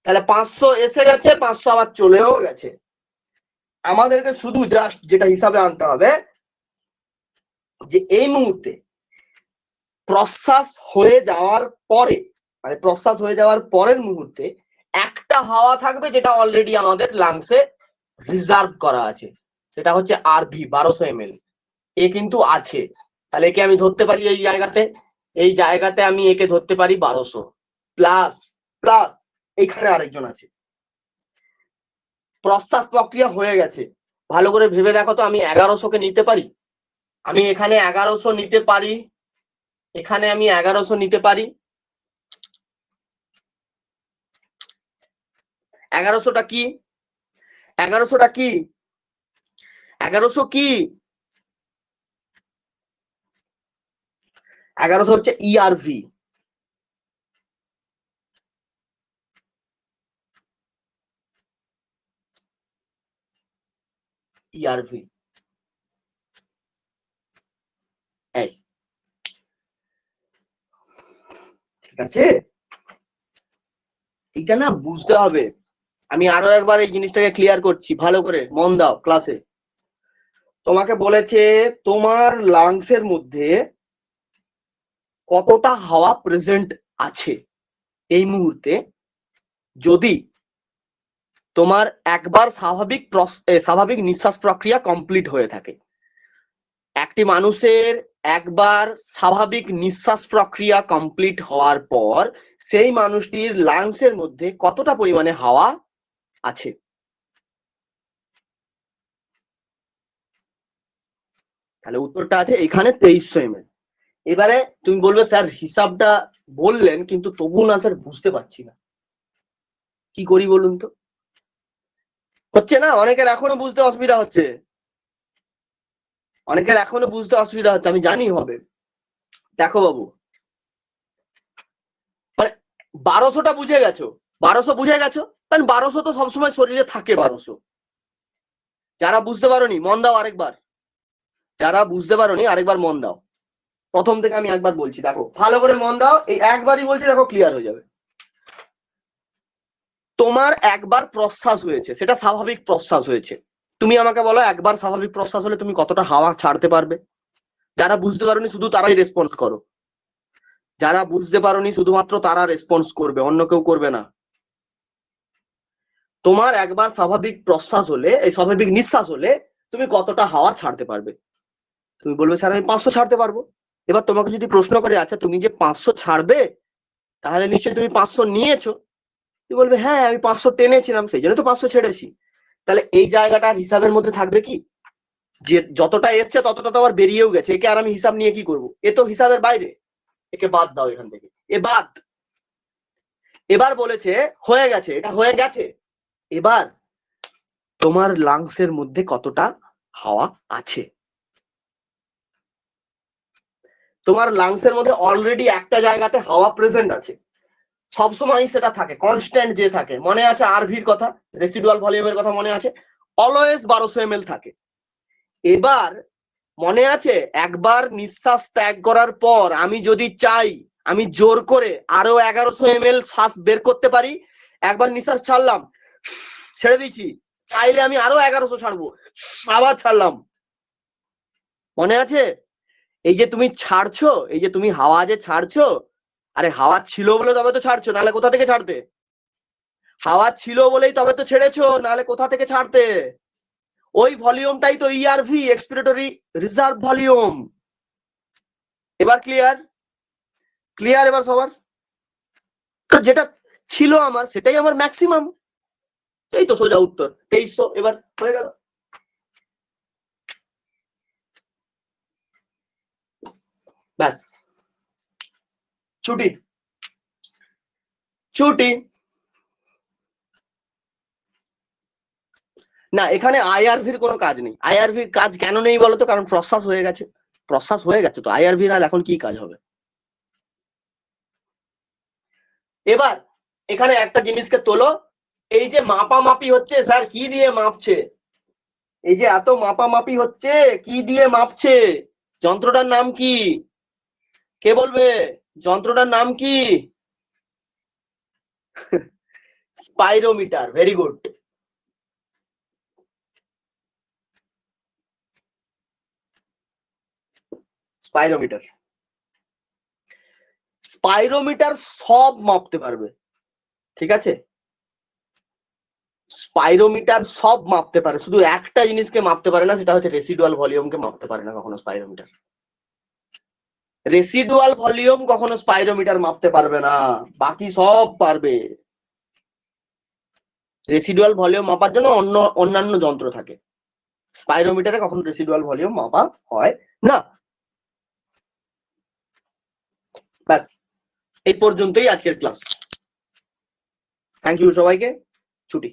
[SPEAKER 1] তাহলে 500 এসে গেছে, 500 আবার চলেও গেছে। আমাদেরকে শুধু জাস্ট যেটা হিসাবে আনতে হবে যে এই মুহূর্তে প্রশ্বাস হয়ে যাওয়ার পরে, মানে প্রশ্বাস হয়ে যাওয়ার পরের মুহূর্তে একটা হাওয়া থাকবে যেটা অলরেডি আমাদের লাংসে রিজার্ভ করা আছে, সেটা হচ্ছে আরভি 1200 ml। এ কিন্তু আছে, তাহলে একে আমি ধরতে পারি এই জায়গাতে আমি একে ধরতে পারি 1200 প্লাস প্লাস এখানে আরেকজন আছে। প্রশ্বাস প্রক্রিয়া হয়ে গেছে, ভালো করে ভেবে দেখো তো, আমি 1100 কে নিতে পারি, আমি এখানে 1100 নিতে পারি, এখানে আমি 1100 নিতে পারি। 1100টা কি? 1100টা কি? 1100 কি? 1100 হচ্ছে ইআরভি। ইআরভি এই, ঠিক আছে? এটা না বুঝতে হবে। আমি আরো একবার এই জিনিসটাকে ক্লিয়ার করছি, ভালো করে মন দাও ক্লাসে। তোমাকে বলেছে তোমার লাংসের মধ্যে কতটা হাওয়া প্রেজেন্ট আছে এই মুহূর্তে, যদি তোমার একবার স্বাভাবিক নিঃশ্বাস প্রক্রিয়া কমপ্লিট হয়ে থাকে। একটি মানুষের একবার স্বাভাবিক নিঃশ্বাস প্রক্রিয়া কমপ্লিট হওয়ার পর সেই মানুষটির লাংসের মধ্যে কতটা পরিমাণে হাওয়া আছে। তাহলে উত্তরটা আছে এখানে 2300 ml। এবারে তুমি বলবে স্যার হিসাবটা বললেন কিন্তু তবু না স্যার বুঝতে পারছি না, কি করি বলুন তো? হচ্ছে না, অনেকের এখনো বুঝতে অসুবিধা হচ্ছে, আমি জানি হবে। দেখো বাবু, মানে 1200টা বুঝে গেছো, 1200 বুঝে গেছো, কারণ 1200 তো সবসময় শরীরে থাকে 1200। যারা বুঝতে পারোনি মন দাও আরেকবার, মন দাও। প্রথম থেকে আমি একবার বলছি, দেখো ভালো করে মন দাও, এই একবারই বলছি, দেখো ক্লিয়ার হয়ে যাবে। তোমার একবার প্রশ্বাস হয়েছে, সেটা স্বাভাবিক প্রশ্বাস হয়েছে। তুমি আমাকে বলো একবার স্বাভাবিক প্রশ্বাস হলে তুমি কতটা হাওয়া ছাড়তে পারবে? যারা বুঝতে পারোনি শুধু তারাই রেসপন্স করো, যারা বুঝতে পারোনি শুধুমাত্র তারা রেসপন্স করবে, অন্য কেউ করবে না। তোমার একবার স্বাভাবিক প্রশ্বাস হলে, এই স্বাভাবিক নিঃশ্বাস হলে তুমি কতটা হাওয়া ছাড়তে পারবে? তুমি বলবে স্যার আমি 500 ছাড়তে পারবো। এবার তোমাকে যদি প্রশ্ন করে আচ্ছা তুমি যে 500 ছাড়বে, তাহলে নিশ্চয়ই তুমি 500 নিয়েছো। তুমি বলবে হ্যাঁ আমি 500 টেনেছিলাম, সেই জন্য তো 500 ছেড়েছি। তাহলে এই জায়গাটা হিসাবের মধ্যে থাকবে কি, যে যতটা এসছে ততটা তো আবার বেরিয়েও গেছে, একে আর আমি হিসাব নিয়ে কি করব? এ তো হিসাবের বাইরে, একে বাদ দাও এখান থেকে, এ বাদ। এবার বলেছে হয়ে গেছে, এটা হয়ে গেছে। এবার তোমার লাংসের মধ্যে কতটা হাওয়া আছে? তোমার লাংসের মধ্যে অলরেডি একটা জায়গাতে হাওয়া প্রেজেন্ট আছে, সবসময় সেটা থাকে, কনস্ট্যান্ট যে থাকে। মনে আছে আরভির কথা, রেসিডুয়াল ভলিউমের কথা মনে আছে? অলওয়েজ 1200 ml থাকে। এবার মনে আছে একবার নিঃশ্বাস ত্যাগ করার পর আমি যদি চাই, আমি জোর করে আরো 1100 ml শ্বাস বের করতে পারি। একবার নিঃশ্বাস ছাড়লাম, ছেড়ে দিচ্ছি, চাইলে আমি আরো 1100 ছাড়বো, আবার ছাড়লাম। মনে আছে? এই যে তুমি ছাড়ছো, এই যে তুমি হাওয়া যে ছাড়ছো, আরে হাওয়া ছিল বলে তবে তো ছাড়ছো, নাহলে কোথা থেকে ছাড়তে? হাওয়া ছিল বলেই তবে তো ছেড়েছো, নাহলে কোথা থেকে ছাড়তে? ওই ভলিউমটাই তো ইআরভি, এক্সপিরেটরি রিজার্ভ ভলিউম। এবার ক্লিয়ার? ক্লিয়ার এবার সবার? তো যেটা ছিল আমার সেটাই আমার ম্যাক্সিমাম, এই তো সোজা উত্তর 2300। এবার হয়ে গেল, ব্যাস, ছুটি ছুটি। না এখানে আইআরভির কোনো কাজ নেই। আইআরভির কাজ কেন নেই বলতো? কারণ প্রশ্বাস হয়ে গেছে, প্রশ্বাস হয়ে গেছে তো আইআরভির আর এখন কি কাজ হবে? এবার এখানে একটা জিনিসকে তোলো, এই যে মাপামাপি হচ্ছে স্যার কি দিয়ে মাপছে? এই যে এত মাপামাপি হচ্ছে কি দিয়ে মাপছে? যন্ত্রটার নাম কি? কে বলবে? যন্ত্রটার নাম কি? Spirometer, very good. Spirometer, spirometer সব মাপতে পারবে, ঠিক আছে? স্পাইরোমিটার সব মাপতে পারে, শুধু একটা জিনিসকে মাপতে পারে না, সেটা হচ্ছে রেসিডুয়াল ভলিউমকে মাপতে পারে না কখনো স্পাইরোমিটার। রেসিডুয়াল ভলিউম কখনো স্পাইরোমিটার মাপতে পারবে না, বাকি সব পারবে। রেসিডুয়াল ভলিউম মাপার জন্য অন্যান্য যন্ত্র থাকে, স্পাইরোমিটারে কখনো রেসিডুয়াল ভলিউম মাপা হয় না। ব্যাস, এই পর্যন্তই আজকের ক্লাস। থ্যাংক ইউ সবাইকে, ছুটি।